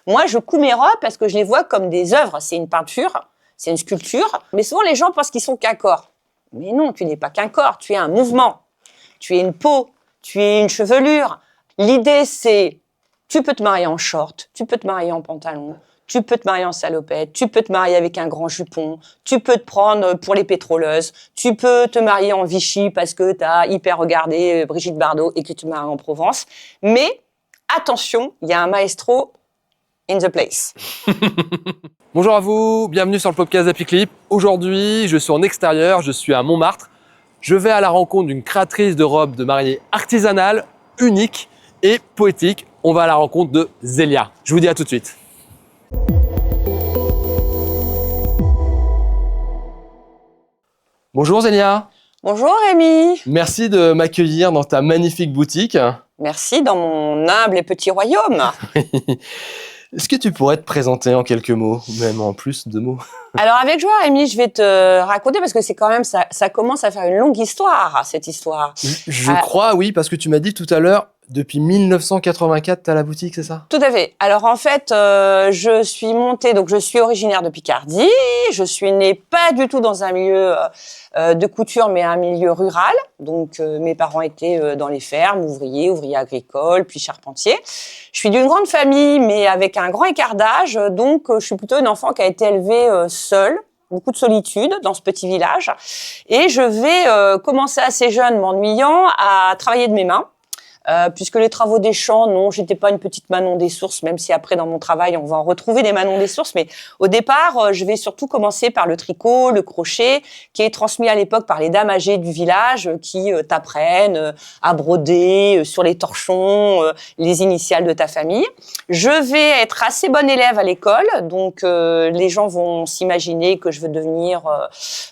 Moi, je couds mes robes parce que je les vois comme des œuvres. C'est une peinture, c'est une sculpture. Mais souvent, les gens pensent qu'ils sont qu'un corps. Mais non, tu n'es pas qu'un corps, tu es un mouvement. Tu es une peau, tu es une chevelure. L'idée, c'est, tu peux te marier en short, tu peux te marier en pantalon, tu peux te marier en salopette, tu peux te marier avec un grand jupon, tu peux te prendre pour les pétroleuses, tu peux te marier en Vichy parce que tu as hyper regardé Brigitte Bardot et que tu te maries en Provence. Mais attention, il y a un maestro in the place. Bonjour à vous, bienvenue sur le podcast d'Happy Clip. Aujourd'hui, je suis en extérieur, je suis à Montmartre. Je vais à la rencontre d'une créatrice de robes de mariée artisanale, unique et poétique. On va à la rencontre de Zélia. Je vous dis à tout de suite. Bonjour Zélia. Bonjour Rémi. Merci de m'accueillir dans ta magnifique boutique. Merci dans mon humble et petit royaume. Est-ce que tu pourrais te présenter en quelques mots, ou même en plus de mots? Alors avec joie, Rémi, je vais te raconter parce que c'est quand même ça commence à faire une longue histoire, cette histoire. Je crois, oui, parce que tu m'as dit tout à l'heure, depuis 1984, tu as la boutique, c'est ça? Tout à fait. Alors en fait, je suis montée, donc je suis originaire de Picardie. Je suis née pas du tout dans un milieu de couture, mais un milieu rural. Donc mes parents étaient dans les fermes, ouvriers agricoles, puis charpentiers. Je suis d'une grande famille, mais avec un grand écart d'âge. Donc je suis plutôt une enfant qui a été élevée seule. Beaucoup de solitude dans ce petit village. Et je vais commencer assez jeune, m'ennuyant, à travailler de mes mains. Puisque les travaux des champs, non, j'étais pas une petite Manon des Sources, même si après dans mon travail on va en retrouver des Manon des Sources, mais au départ je vais surtout commencer par le tricot, le crochet, qui est transmis à l'époque par les dames âgées du village qui t'apprennent à broder sur les torchons les initiales de ta famille. Je vais être assez bonne élève à l'école, donc les gens vont s'imaginer que je veux devenir,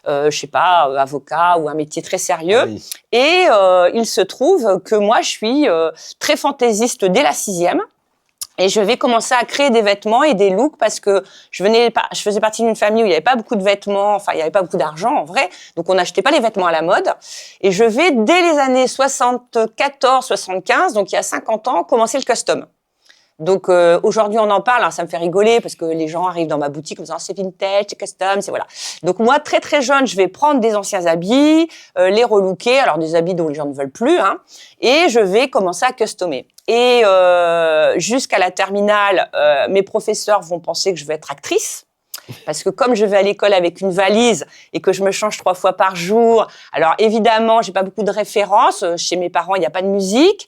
je sais pas, avocat ou un métier très sérieux. Oui. Et il se trouve que moi, je suis très fantaisiste dès la 6e. Et je vais commencer à créer des vêtements et des looks parce que je faisais partie d'une famille où il n'y avait pas beaucoup de vêtements, enfin, il n'y avait pas beaucoup d'argent en vrai. Donc, on n'achetait pas les vêtements à la mode. Et je vais, dès les années 74, 75, donc il y a 50 ans, commencer le custom. Donc aujourd'hui on en parle, hein, ça me fait rigoler parce que les gens arrivent dans ma boutique en disant c'est vintage, c'est custom, c'est voilà. Donc moi très très jeune, je vais prendre des anciens habits, les relooker, alors des habits dont les gens ne veulent plus, hein, et je vais commencer à customer. Et jusqu'à la terminale, mes professeurs vont penser que je vais être actrice. Parce que comme je vais à l'école avec une valise et que je me change 3 fois par jour, alors évidemment, j'ai pas beaucoup de références. Chez mes parents, il n'y a pas de musique.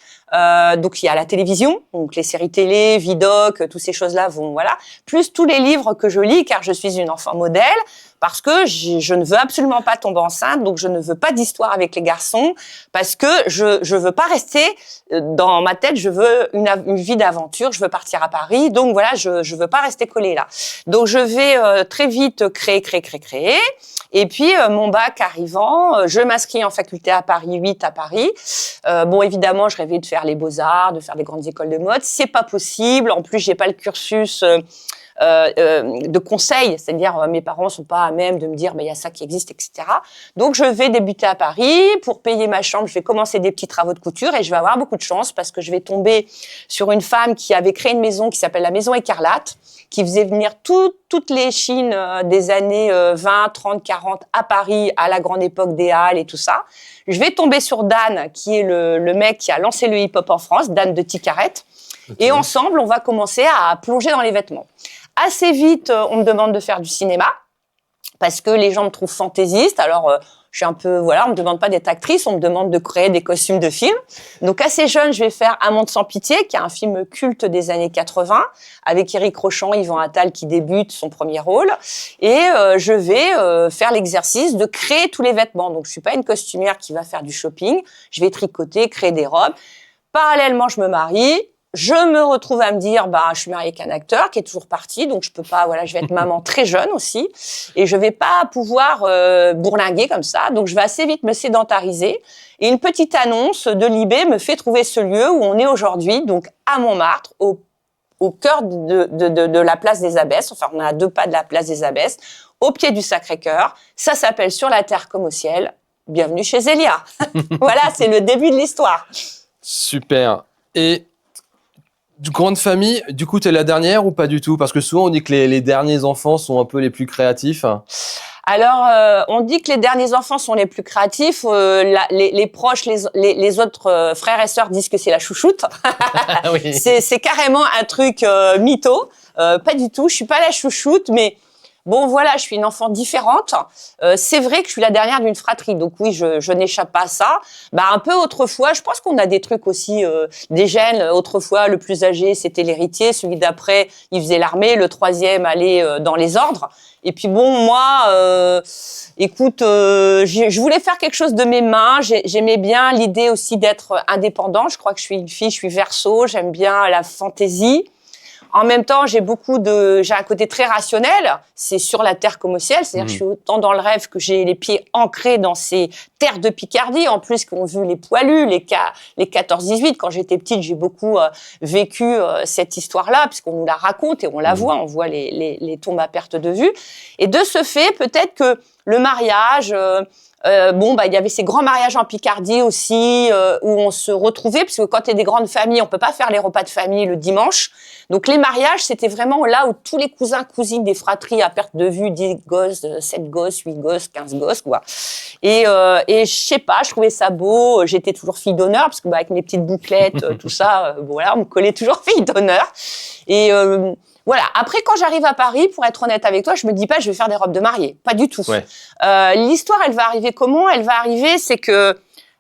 Donc, il y a la télévision, donc les séries télé, Vidoc, toutes ces choses-là vont, voilà. Plus tous les livres que je lis, car je suis une enfant modèle, parce que je ne veux absolument pas tomber enceinte, donc je ne veux pas d'histoire avec les garçons, parce que je veux pas rester dans ma tête, je veux une vie d'aventure, je veux partir à Paris, donc voilà, je veux pas rester collée là. Donc je vais très vite créer. Et puis, mon bac arrivant, je m'inscris en faculté à Paris 8 à Paris. Bon, évidemment, je rêvais de faire les beaux-arts, de faire des grandes écoles de mode. C'est pas possible. En plus, j'ai pas le cursus de conseil, c'est-à-dire mes parents sont pas à même de me dire il y a ça qui existe, etc. Donc je vais débuter à Paris pour payer ma chambre. Je vais commencer des petits travaux de couture et je vais avoir beaucoup de chance parce que je vais tomber sur une femme qui avait créé une maison qui s'appelle la Maison Écarlate, qui faisait venir toutes les chines des années 20, 30, 40 à Paris à la grande époque des Halles et tout ça. Je vais tomber sur Dan, qui est le mec qui a lancé le hip-hop en France, Dan de Ticarette. Okay. Et ensemble, on va commencer à plonger dans les vêtements. Assez vite, on me demande de faire du cinéma parce que les gens me trouvent fantaisiste. Alors, je suis un peu, voilà, on me demande pas d'être actrice, on me demande de créer des costumes de films. Donc, assez jeune, je vais faire Un monde sans pitié, qui est un film culte des années 80, avec Éric Rochon, Yvan Attal qui débute son premier rôle. Et je vais faire l'exercice de créer tous les vêtements. Donc, je suis pas une costumière qui va faire du shopping. Je vais tricoter, créer des robes. Parallèlement, je me marie. Je me retrouve à me dire, je suis mariée avec un acteur qui est toujours parti, donc je peux pas, voilà, je vais être maman très jeune aussi, et je vais pas pouvoir bourlinguer comme ça, donc je vais assez vite me sédentariser. Et une petite annonce de Libé me fait trouver ce lieu où on est aujourd'hui, donc à Montmartre, au cœur de la place des Abbesses, enfin on est à 2 pas de la place des Abbesses, au pied du Sacré-Cœur. Ça s'appelle Sur la terre comme au ciel. Bienvenue chez Zélia. Voilà, c'est le début de l'histoire. Super. Et Grande famille, du coup, t'es la dernière ou pas du tout? Parce que souvent, on dit que les derniers enfants sont un peu les plus créatifs. Alors, on dit que les derniers enfants sont les plus créatifs. Les proches, les autres frères et sœurs disent que c'est la chouchoute. Oui. C'est carrément un truc mytho. Pas du tout. Je suis pas la chouchoute, mais bon, voilà, je suis une enfant différente. C'est vrai que je suis la dernière d'une fratrie, donc oui, je n'échappe pas à ça. Bah, un peu autrefois, je pense qu'on a des trucs aussi, des gènes. Autrefois, le plus âgé, c'était l'héritier. Celui d'après, il faisait l'armée. Le troisième allait dans les ordres. Et puis bon, moi, écoute, je voulais faire quelque chose de mes mains. J'aimais bien l'idée aussi d'être indépendant. Je crois que je suis une fille, je suis Verseau. J'aime bien la fantaisie. En même temps, j'ai un côté très rationnel. C'est sur la terre comme au ciel. C'est-à-dire que je suis autant dans le rêve que j'ai les pieds ancrés dans ces terres de Picardie. En plus, qu'ont vu les poilus, les 14-18. Quand j'étais petite, j'ai beaucoup vécu cette histoire-là, puisqu'on nous la raconte et on la voit. On voit les tombes à perte de vue. Et de ce fait, peut-être que le mariage... il y avait ces grands mariages en Picardie aussi, où on se retrouvait, parce que quand t'es des grandes familles, on peut pas faire les repas de famille le dimanche. Donc les mariages, c'était vraiment là où tous les cousins, cousines des fratries à perte de vue, 10 gosses, 7 gosses, 8 gosses, 15 gosses, quoi. Et je sais pas, je trouvais ça beau. J'étais toujours fille d'honneur, parce que avec mes petites bouclettes, tout ça, voilà, on me collait toujours fille d'honneur. Et voilà. Après, quand j'arrive à Paris, pour être honnête avec toi, je me dis pas, je vais faire des robes de mariée. Pas du tout. Ouais. L'histoire, elle va arriver comment? Elle va arriver, c'est que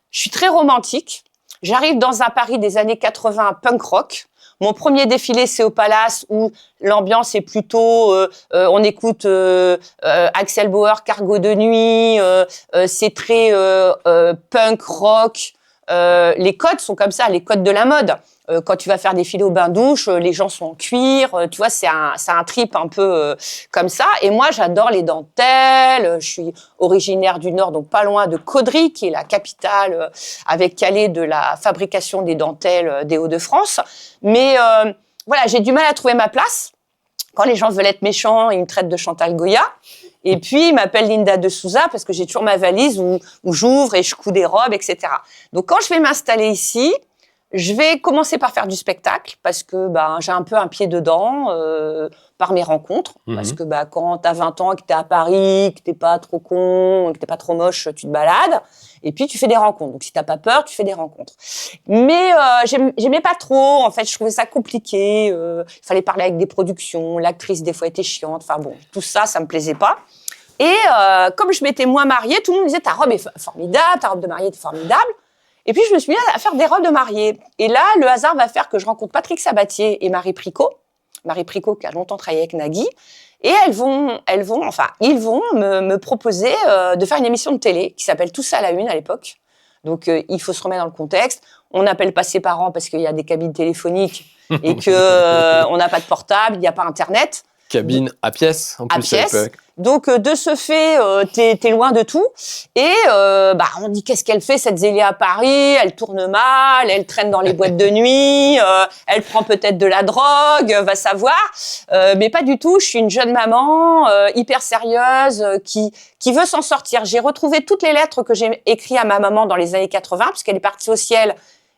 je suis très romantique. J'arrive dans un Paris des années 80 punk rock. Mon premier défilé, c'est au Palace, où l'ambiance est plutôt, on écoute Axel Bauer, Cargo de nuit. C'est très punk rock. Les codes sont comme ça, les codes de la mode. Quand tu vas faire des filets au bain-douche, les gens sont en cuir. Tu vois, c'est un trip un peu comme ça. Et moi, j'adore les dentelles. Je suis originaire du Nord, donc pas loin de Caudry, qui est la capitale avec Calais de la fabrication des dentelles des Hauts-de-France. Mais voilà, j'ai du mal à trouver ma place. Quand les gens veulent être méchants, ils me traitent de Chantal Goya. Et puis, ils m'appellent Linda de Souza parce que j'ai toujours ma valise où j'ouvre et je couds des robes, etc. Donc, quand je vais m'installer ici, je vais commencer par faire du spectacle parce que j'ai un peu un pied dedans par mes rencontres. Parce que quand t'as 20 ans, que t'es à Paris, que t'es pas trop con, que t'es pas trop moche, tu te balades. Et puis, tu fais des rencontres. Donc, si t'as pas peur, tu fais des rencontres. Mais j'aimais pas trop. En fait, je trouvais ça compliqué. Il fallait parler avec des productions. L'actrice, des fois, était chiante. Enfin bon, tout ça, ça me plaisait pas. Et comme je m'étais moins mariée, tout le monde me disait « ta robe est formidable, ta robe de mariée est formidable ». Et puis, je me suis mis à faire des robes de mariée. Et là, le hasard va faire que je rencontre Patrick Sabatier et Marie Pricot. Marie Pricot, qui a longtemps travaillé avec Nagui. Et ils vont me proposer de faire une émission de télé qui s'appelle Tous à la une à l'époque. Donc, il faut se remettre dans le contexte. On n'appelle pas ses parents parce qu'il y a des cabines téléphoniques et que on n'a pas de portable, il n'y a pas Internet. Cabine à pièce, en plus, à l'époque. Donc, de ce fait, t'es loin de tout. Et on dit, qu'est-ce qu'elle fait, cette Zélia à Paris? Elle tourne mal, elle traîne dans les boîtes de nuit, elle prend peut-être de la drogue, va savoir. Mais pas du tout, je suis une jeune maman, hyper sérieuse, qui veut s'en sortir. J'ai retrouvé toutes les lettres que j'ai écrites à ma maman dans les années 80, puisqu'elle est partie au ciel,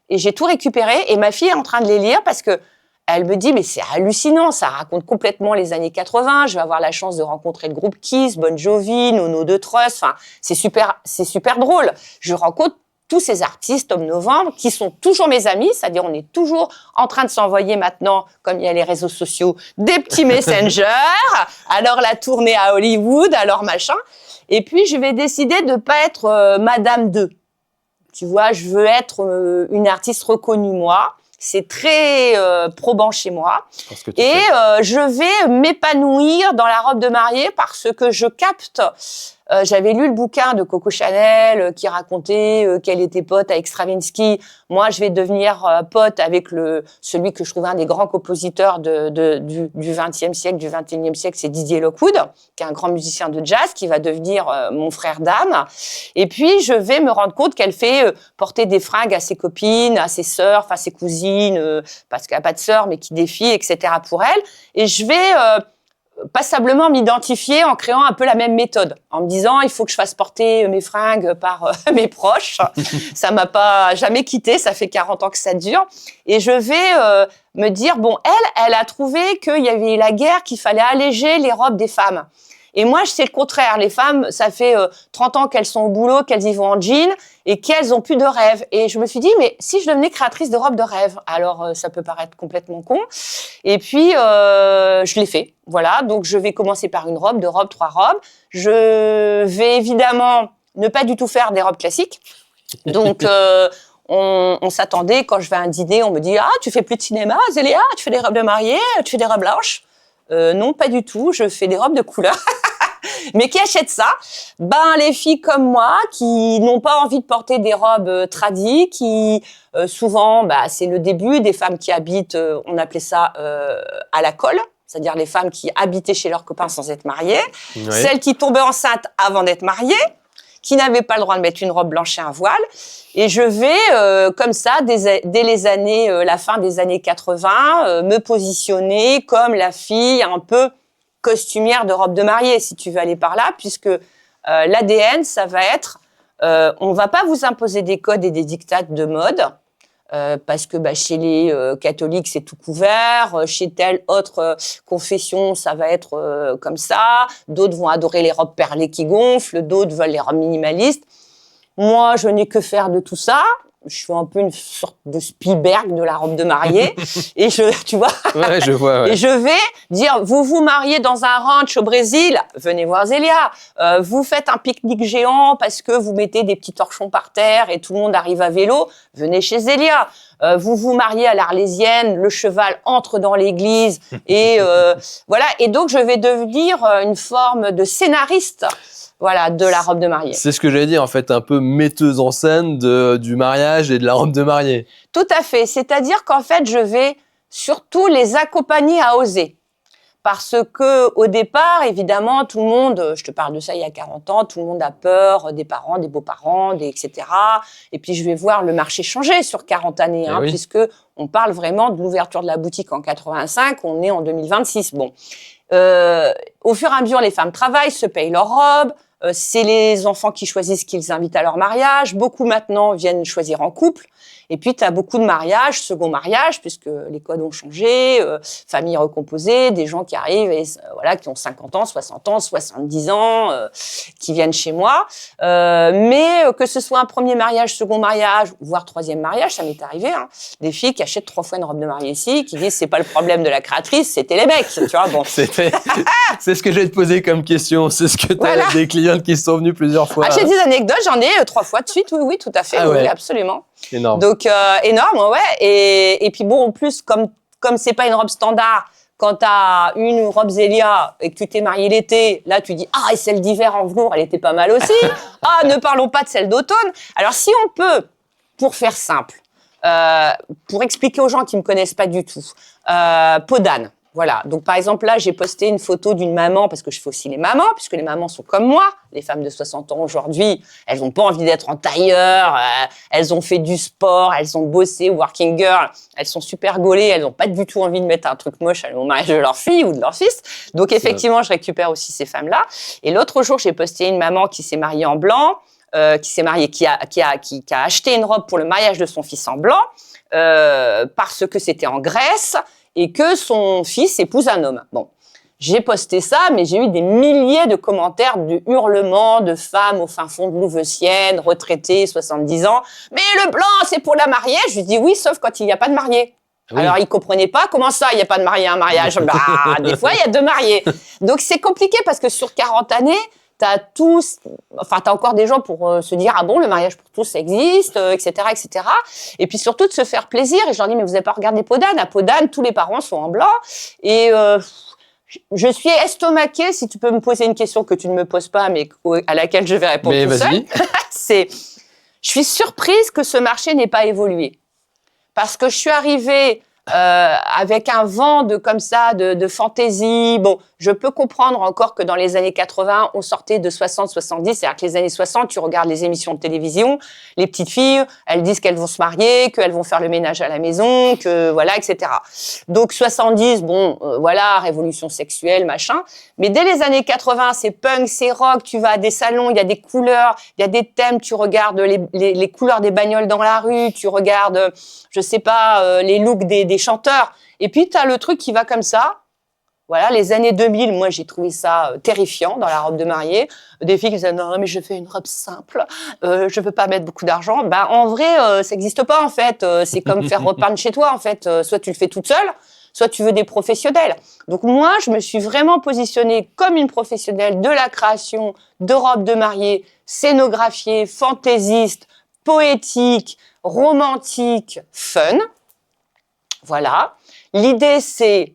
et j'ai tout récupéré. Et ma fille est en train de les lire parce que elle me dit, mais c'est hallucinant, ça raconte complètement les années 80. Je vais avoir la chance de rencontrer le groupe Kiss, Bon Jovi, Nono de Trust. Enfin, c'est super drôle. Je rencontre tous ces artistes, Tom Novembre, qui sont toujours mes amis. C'est-à-dire, on est toujours en train de s'envoyer maintenant, comme il y a les réseaux sociaux, des petits messengers. Alors, la tournée à Hollywood, alors machin. Et puis, je vais décider de pas être Madame 2. Tu vois, je veux être une artiste reconnue, moi. C'est très probant chez moi. Et je vais m'épanouir dans la robe de mariée parce que je capte. J'avais lu le bouquin de Coco Chanel qui racontait qu'elle était pote avec Stravinsky. Moi, je vais devenir pote avec celui que je trouve un des grands compositeurs du XXe siècle, du XXIe siècle, c'est Didier Lockwood, qui est un grand musicien de jazz, qui va devenir mon frère d'âme. Et puis, je vais me rendre compte qu'elle fait porter des fringues à ses copines, à ses sœurs, à ses cousines, parce qu'elle n'a pas de sœurs, mais qui défient, etc. pour elle. Et je vais passablement m'identifier en créant un peu la même méthode, en me disant il faut que je fasse porter mes fringues par mes proches. Ça m'a pas jamais quitté, ça fait 40 ans que ça dure. Et je vais me dire, bon, elle a trouvé qu'il y avait la guerre, qu'il fallait alléger les robes des femmes. Et moi, c'est le contraire. Les femmes, ça fait 30 ans qu'elles sont au boulot, qu'elles y vont en jean et qu'elles ont plus de rêve. Et je me suis dit, mais si je devenais créatrice de robes de rêve, alors ça peut paraître complètement con. Et puis, je l'ai fait. Voilà, donc je vais commencer par une robe, 2 robes, 3 robes. Je vais évidemment ne pas du tout faire des robes classiques. Donc, on s'attendait, quand je vais à un dîner, on me dit « Ah, tu fais plus de cinéma, Zélia? Tu fais des robes de mariée? Tu fais des robes blanches ?» Non, pas du tout. Je fais des robes de couleur. Mais qui achètent ça? Ben, les filles comme moi, qui n'ont pas envie de porter des robes tradies, qui souvent, c'est le début des femmes qui habitent, on appelait ça à la colle, c'est-à-dire les femmes qui habitaient chez leurs copains sans être mariées, Oui. celles qui tombaient enceintes avant d'être mariées, qui n'avaient pas le droit de mettre une robe blanche et un voile. Et je vais, comme ça, dès les années, la fin des années 80, me positionner comme la fille un peu costumière de robe de mariée, si tu veux aller par là, puisque l'ADN, ça va être, on va pas vous imposer des codes et des dictats de mode, parce que chez les catholiques, c'est tout couvert, chez telle autre confession, ça va être comme ça, d'autres vont adorer les robes perlées qui gonflent, d'autres veulent les robes minimalistes. Moi, je n'ai que faire de tout ça. Je suis un peu une sorte de Spielberg de la robe de mariée. Et tu vois. Ouais, je vois, ouais. Et je vais dire, vous vous mariez dans un ranch au Brésil, venez voir Zélia. Vous faites un pique-nique géant parce que vous mettez des petits torchons par terre et tout le monde arrive à vélo, venez chez Zélia. Vous vous mariez à l'Arlésienne, le cheval entre dans l'église et voilà. Et donc, je vais devenir une forme de scénariste. Voilà, de la robe de mariée. C'est ce que j'allais dire, en fait, un peu metteuse en scène du mariage et de la robe de mariée. Tout à fait. C'est-à-dire qu'en fait, je vais surtout les accompagner à oser. Parce que au départ, évidemment, tout le monde, je te parle de ça il y a 40 ans, tout le monde a peur des parents, des beaux-parents, etc. Et puis, je vais voir le marché changer sur 40 années, oui. puisque on parle vraiment de l'ouverture de la boutique en 85, on est en 2026. Bon. Au fur et à mesure, les femmes travaillent, se payent leurs robes. C'est les enfants qui choisissent qui les invitent à leur mariage. Beaucoup maintenant viennent choisir en couple. Et puis, tu as beaucoup de mariages, second mariage, puisque les codes ont changé, familles recomposées, des gens qui arrivent, et, voilà, qui ont 50 ans, 60 ans, 70 ans, qui viennent chez moi. Mais que ce soit un premier mariage, second mariage, voire troisième mariage, ça m'est arrivé. Des filles qui achètent 3 fois une robe de mariée ici, qui disent c'est pas le problème de la créatrice, c'était les mecs. Tu vois, bon. C'est ce que j'allais te poser comme question. C'est ce que tu as des clientes qui sont venues plusieurs fois. J'ai des anecdotes, j'en ai 3 fois de suite, oui, tout à fait, Ah ouais. oui, absolument. Énorme. Donc, énorme, ouais. Et puis bon, en plus, comme c'est pas une robe standard, quand tu as une robe Zélia et que tu t'es mariée l'été, là, tu dis « Ah, et celle d'hiver en velours, elle était pas mal aussi. Ah, ne parlons pas de celle d'automne. » Alors, si on peut, pour faire simple, pour expliquer aux gens qui me connaissent pas du tout, peau d'âne. Voilà. Donc, par exemple, là, j'ai posté une photo d'une maman, parce que je fais aussi les mamans, puisque les mamans sont comme moi. Les femmes de 60 ans aujourd'hui, elles n'ont pas envie d'être en tailleur, elles ont fait du sport, elles ont bossé, working girl, elles sont super gaulées, elles n'ont pas du tout envie de mettre un truc moche au mariage de leur fille ou de leur fils. Donc, effectivement, je récupère aussi ces femmes-là. Et l'autre jour, j'ai posté une maman qui s'est mariée en blanc, qui s'est mariée, qui a acheté une robe pour le mariage de son fils en blanc, parce que c'était en Grèce, et que son fils épouse un homme. Bon, j'ai posté ça, mais j'ai eu des milliers de commentaires, de hurlements de femmes au fin fond de Louveciennes, retraitées, 70 ans. « Mais le blanc, c'est pour la mariée !» Je lui dis « Oui, sauf quand il n'y a pas de mariée. » Oui. Alors, il comprenait pas. Comment ça, il n'y a pas de mariée à un mariage? Des fois, il y a 2 mariés. Donc, c'est compliqué parce que sur 40 années, t'as encore des gens pour se dire, ah bon, le mariage pour tous, ça existe, etc., etc. Et puis surtout de se faire plaisir. Et je leur dis, mais vous n'avez pas regardé Peau d'âne? À Peau d'âne, tous les parents sont en blanc. Et je suis estomaquée, si tu peux me poser une question que tu ne me poses pas, mais à laquelle je vais répondre tout seul. Je suis surprise que ce marché n'ait pas évolué. Parce que je suis arrivée avec un vent comme ça de fantaisie. Bon, je peux comprendre encore que dans les années 80, on sortait de 60-70. C'est-à-dire que les années 60, tu regardes les émissions de télévision, les petites filles, elles disent qu'elles vont se marier, qu'elles vont faire le ménage à la maison, que voilà, etc. Donc 70, bon, voilà, révolution sexuelle, machin. Mais dès les années 80, c'est punk, c'est rock, tu vas à des salons, il y a des couleurs, il y a des thèmes, tu regardes les couleurs des bagnoles dans la rue, tu regardes, je sais pas, les looks des chanteurs. Et puis, tu as le truc qui va comme ça. Voilà, les années 2000, moi, j'ai trouvé ça terrifiant dans la robe de mariée. Des filles qui disaient, non, mais je fais une robe simple, je veux pas mettre beaucoup d'argent. Ben, en vrai, ça n'existe pas, en fait. C'est comme faire repeindre chez toi, en fait. Soit tu le fais toute seule, soit tu veux des professionnels. Donc, moi, je me suis vraiment positionnée comme une professionnelle de la création de robes de mariée, scénographiée, fantaisiste, poétique, romantique, fun. Voilà. L'idée, c'est,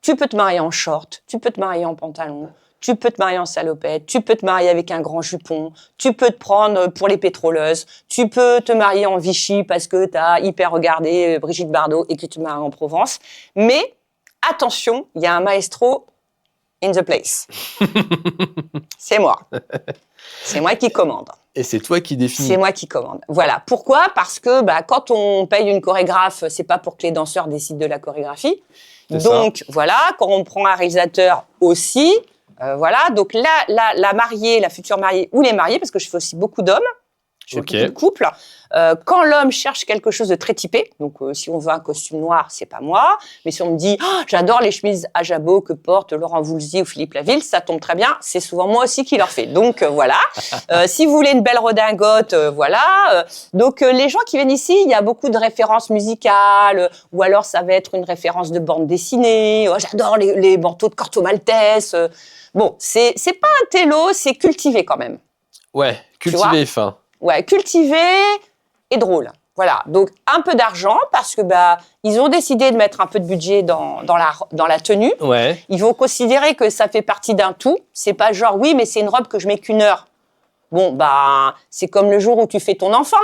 tu peux te marier en short, tu peux te marier en pantalon, tu peux te marier en salopette, tu peux te marier avec un grand jupon, tu peux te prendre pour les pétroleuses, tu peux te marier en Vichy parce que tu as hyper regardé Brigitte Bardot et que tu te maries en Provence. Mais attention, il y a un maestro in the place. C'est moi. C'est moi qui commande. Et c'est toi qui définis. C'est moi qui commande. Voilà. Pourquoi ? Parce que quand on paye une chorégraphe, c'est pas pour que les danseurs décident de la chorégraphie. Donc voilà, quand on prend un réalisateur aussi, voilà. Donc la mariée, la future mariée ou les mariés, parce que je fais aussi beaucoup d'hommes, je fais beaucoup de couples. Quand l'homme cherche quelque chose de très typé, donc si on veut un costume noir, c'est pas moi. Mais si on me dit j'adore les chemises à jabot que portent Laurent Voulzy ou Philippe Laville, ça tombe très bien. C'est souvent moi aussi qui leur fais. Donc voilà. Si vous voulez une belle redingote, voilà. Donc les gens qui viennent ici, il y a beaucoup de références musicales, ou alors ça va être une référence de bande dessinée. Oh, j'adore les manteaux de Corto Maltese. Bon, c'est pas un télo, c'est cultivé quand même. Ouais, cultivé et fin. Ouais, cultivé et drôle. Voilà. Donc, un peu d'argent parce que, ils ont décidé de mettre un peu de budget dans la tenue. Ouais. Ils vont considérer que ça fait partie d'un tout. C'est pas genre, oui, mais c'est une robe que je mets qu'une heure. Bon, c'est comme le jour où tu fais ton enfant.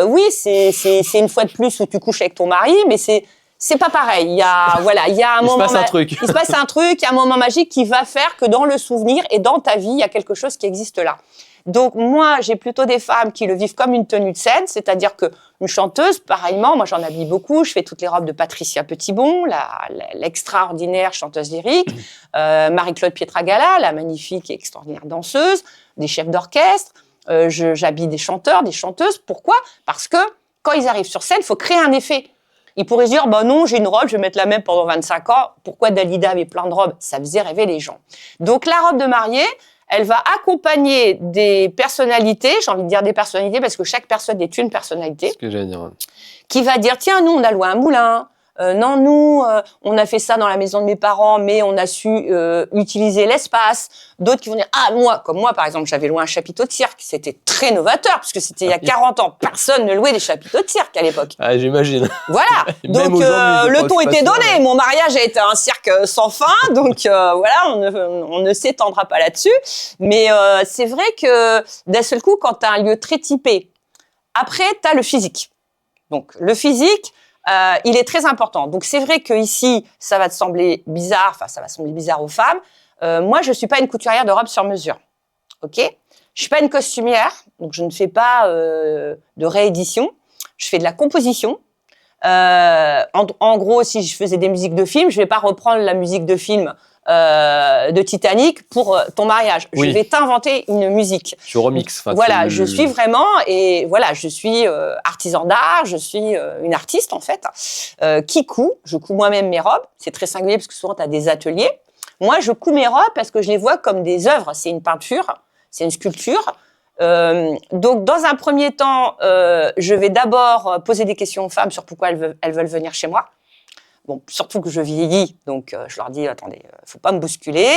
Oui, c'est une fois de plus où tu couches avec ton mari, mais c'est pas pareil. Il y a un moment. Il se passe un truc. Il se passe un truc, il y a un moment magique qui va faire que dans le souvenir et dans ta vie, il y a quelque chose qui existe là. Donc, moi, j'ai plutôt des femmes qui le vivent comme une tenue de scène, c'est-à-dire qu'une chanteuse, pareillement, moi, j'en habille beaucoup, je fais toutes les robes de Patricia Petitbon, l'extraordinaire chanteuse lyrique, Marie-Claude Pietragala, la magnifique et extraordinaire danseuse, des chefs d'orchestre, j'habille des chanteurs, des chanteuses. Pourquoi ? Parce que quand ils arrivent sur scène, il faut créer un effet. Ils pourraient se dire, non, j'ai une robe, je vais mettre la même pendant 25 ans. Pourquoi Dalida avait plein de robes ? Ça faisait rêver les gens. Donc, la robe de mariée, elle va accompagner des personnalités, j'ai envie de dire des personnalités, parce que chaque personne est une personnalité. C'est ce que j'allais dire. Qui va dire, tiens, nous, on a loué un moulin. Non, nous, on a fait ça dans la maison de mes parents, mais on a su utiliser l'espace. D'autres qui vont dire, comme moi, par exemple, j'avais loué un chapiteau de cirque. C'était très novateur, parce que c'était il y a 40 ans. Personne ne louait des chapiteaux de cirque à l'époque. Ah, j'imagine. Voilà. Donc, le ton était donné. Mon mariage a été un cirque sans fin. Donc, voilà, on ne s'étendra pas là-dessus. Mais c'est vrai que d'un seul coup, quand tu as un lieu très typé, après, tu as le physique. Donc, le physique, il est très important. Donc, c'est vrai qu'ici, ça va te sembler bizarre, ça va sembler bizarre aux femmes. Moi, je ne suis pas une couturière de robes sur mesure. OK ? Je ne suis pas une costumière, donc je ne fais pas de réédition. Je fais de la composition. En gros, si je faisais des musiques de film, je ne vais pas reprendre la musique de film de Titanic pour ton mariage. Oui. Je vais t'inventer une musique. Tu remixes. Voilà, je suis vraiment, et voilà, je suis artisan d'art, je suis une artiste en fait, qui coud. Je couds moi-même mes robes. C'est très singulier parce que souvent tu as des ateliers. Moi, je couds mes robes parce que je les vois comme des œuvres. C'est une peinture, c'est une sculpture. Donc, dans un premier temps, je vais d'abord poser des questions aux femmes sur pourquoi elles veulent venir chez moi. Bon, surtout que je vieillis, donc je leur dis, attendez, faut pas me bousculer.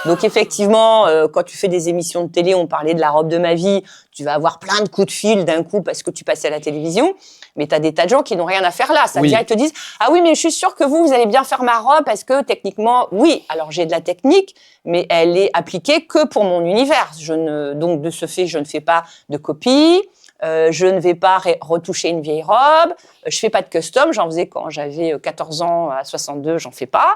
Donc effectivement, quand tu fais des émissions de télé, on parlait de la robe de ma vie, tu vas avoir plein de coups de fil d'un coup parce que tu passais à la télévision, mais tu as des tas de gens qui n'ont rien à faire là. Ça veut dire, ils te disent, ah oui, mais je suis sûre que vous allez bien faire ma robe parce que techniquement, oui, alors j'ai de la technique, mais elle est appliquée que pour mon univers. Donc de ce fait, je ne fais pas de copie. Je ne vais pas retoucher une vieille robe. Je fais pas de custom. J'en faisais quand j'avais 14 ans à 62. J'en fais pas.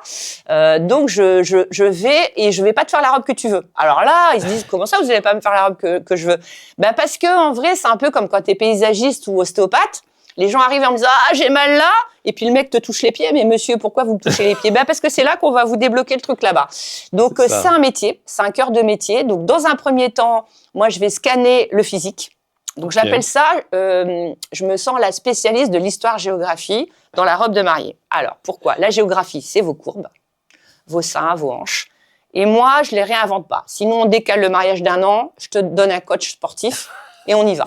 Donc je vais et je vais pas te faire la robe que tu veux. Alors là, ils se disent comment ça vous allez pas me faire la robe que je veux? Ben parce que en vrai, c'est un peu comme quand t'es paysagiste ou ostéopathe. Les gens arrivent en me disant « Ah, j'ai mal là !» Et puis le mec te touche les pieds. « Mais monsieur, pourquoi vous me touchez les pieds ?» Ben parce que c'est là qu'on va vous débloquer le truc là-bas. Donc c'est un métier, c'est un cœur de métier. Donc dans un premier temps, moi je vais scanner le physique. Donc j'appelle ça, je me sens la spécialiste de l'histoire-géographie dans la robe de mariée. Alors pourquoi? La géographie, c'est vos courbes, vos seins, vos hanches. Et moi, je les réinvente pas. Sinon, on décale le mariage d'un an, je te donne un coach sportif. Et on y va.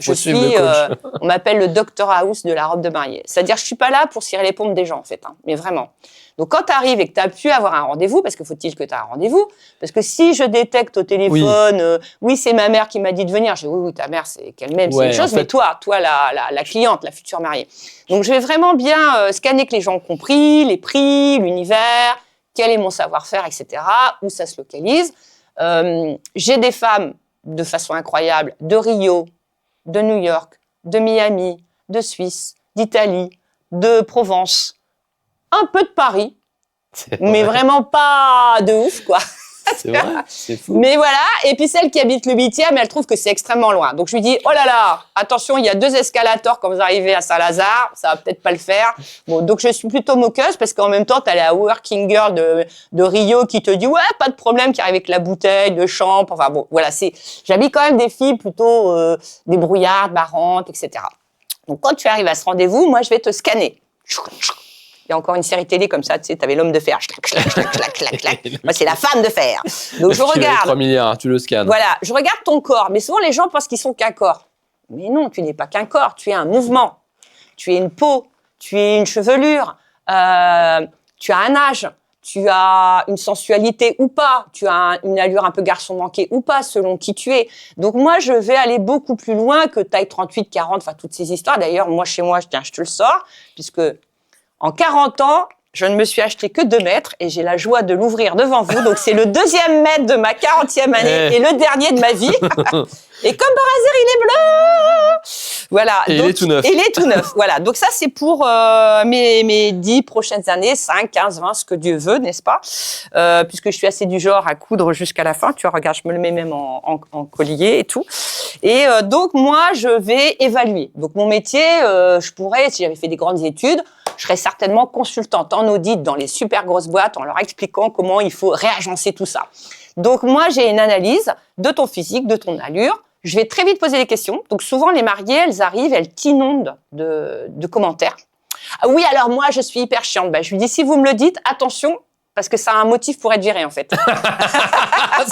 Je suis, on m'appelle le Dr House de la robe de mariée. C'est-à-dire, je suis pas là pour cirer les pompes des gens, en fait, hein, mais vraiment. Donc, quand tu arrives et que tu as pu avoir un rendez-vous, parce que faut-il que tu aies un rendez-vous, parce que si je détecte au téléphone, oui, c'est ma mère qui m'a dit de venir, je dis oui, ta mère, c'est qu'elle m'aime, c'est une chose, mais toi, la cliente, la future mariée. Donc, je vais vraiment bien scanner que les gens ont compris, les prix, l'univers, quel est mon savoir-faire, etc., où ça se localise. J'ai des femmes de façon incroyable, de Rio, de New York, de Miami, de Suisse, d'Italie, de Provence, un peu de Paris, mais vraiment pas de ouf, quoi. C'est vrai, c'est fou. Mais voilà, et puis celle qui habite le 8e, elle trouve que c'est extrêmement loin. Donc je lui dis, oh là là, attention, il y a 2 escalators quand vous arrivez à Saint-Lazare, ça va peut-être pas le faire. Bon, donc je suis plutôt moqueuse parce qu'en même temps, t'as la working girl de Rio qui te dit, ouais, pas de problème, qui arrive avec la bouteille de chambre. Enfin bon, voilà, j'habille quand même des filles plutôt débrouillardes, marrantes, etc. Donc quand tu arrives à ce rendez-vous, moi je vais te scanner. Il y a encore une série télé comme ça, tu sais, t'avais l'homme de fer, clac. Moi, c'est la femme de fer. Donc, je regarde. 3 milliards, tu le scannes. Voilà, je regarde ton corps. Mais souvent, les gens pensent qu'ils sont qu'un corps. Mais non, tu n'es pas qu'un corps. Tu es un mouvement. Tu es une peau. Tu es une chevelure. Tu as un âge. Tu as une sensualité ou pas. Tu as une allure un peu garçon manqué ou pas, selon qui tu es. Donc, moi, je vais aller beaucoup plus loin que taille 38, 40, enfin, toutes ces histoires. D'ailleurs, moi, chez moi, tiens, je te le sors, puisque en 40 ans, je ne me suis acheté que 2 mètres et j'ai la joie de l'ouvrir devant vous. Donc, c'est le 2e mètre de ma 40e année et le dernier de ma vie. Et comme par hasard, il est bleu. Voilà. Et donc, il est tout neuf. Il est tout neuf. Voilà. Donc, ça, c'est pour mes 10 prochaines années, 5, 15, 20, ce que Dieu veut, n'est-ce pas? Puisque je suis assez du genre à coudre jusqu'à la fin. Tu vois, regarde, je me le mets même en collier et tout. Et donc, moi, je vais évaluer. Donc, mon métier, je pourrais, si j'avais fait des grandes études, je serais certainement consultante en audit dans les super grosses boîtes en leur expliquant comment il faut réagencer tout ça. Donc, moi, j'ai une analyse de ton physique, de ton allure. Je vais très vite poser des questions. Donc, souvent, les mariées, elles arrivent, elles t'inondent de commentaires. Ah oui, alors moi, je suis hyper chiante. Ben, je lui dis, si vous me le dites, attention, parce que ça a un motif pour être viré, en fait.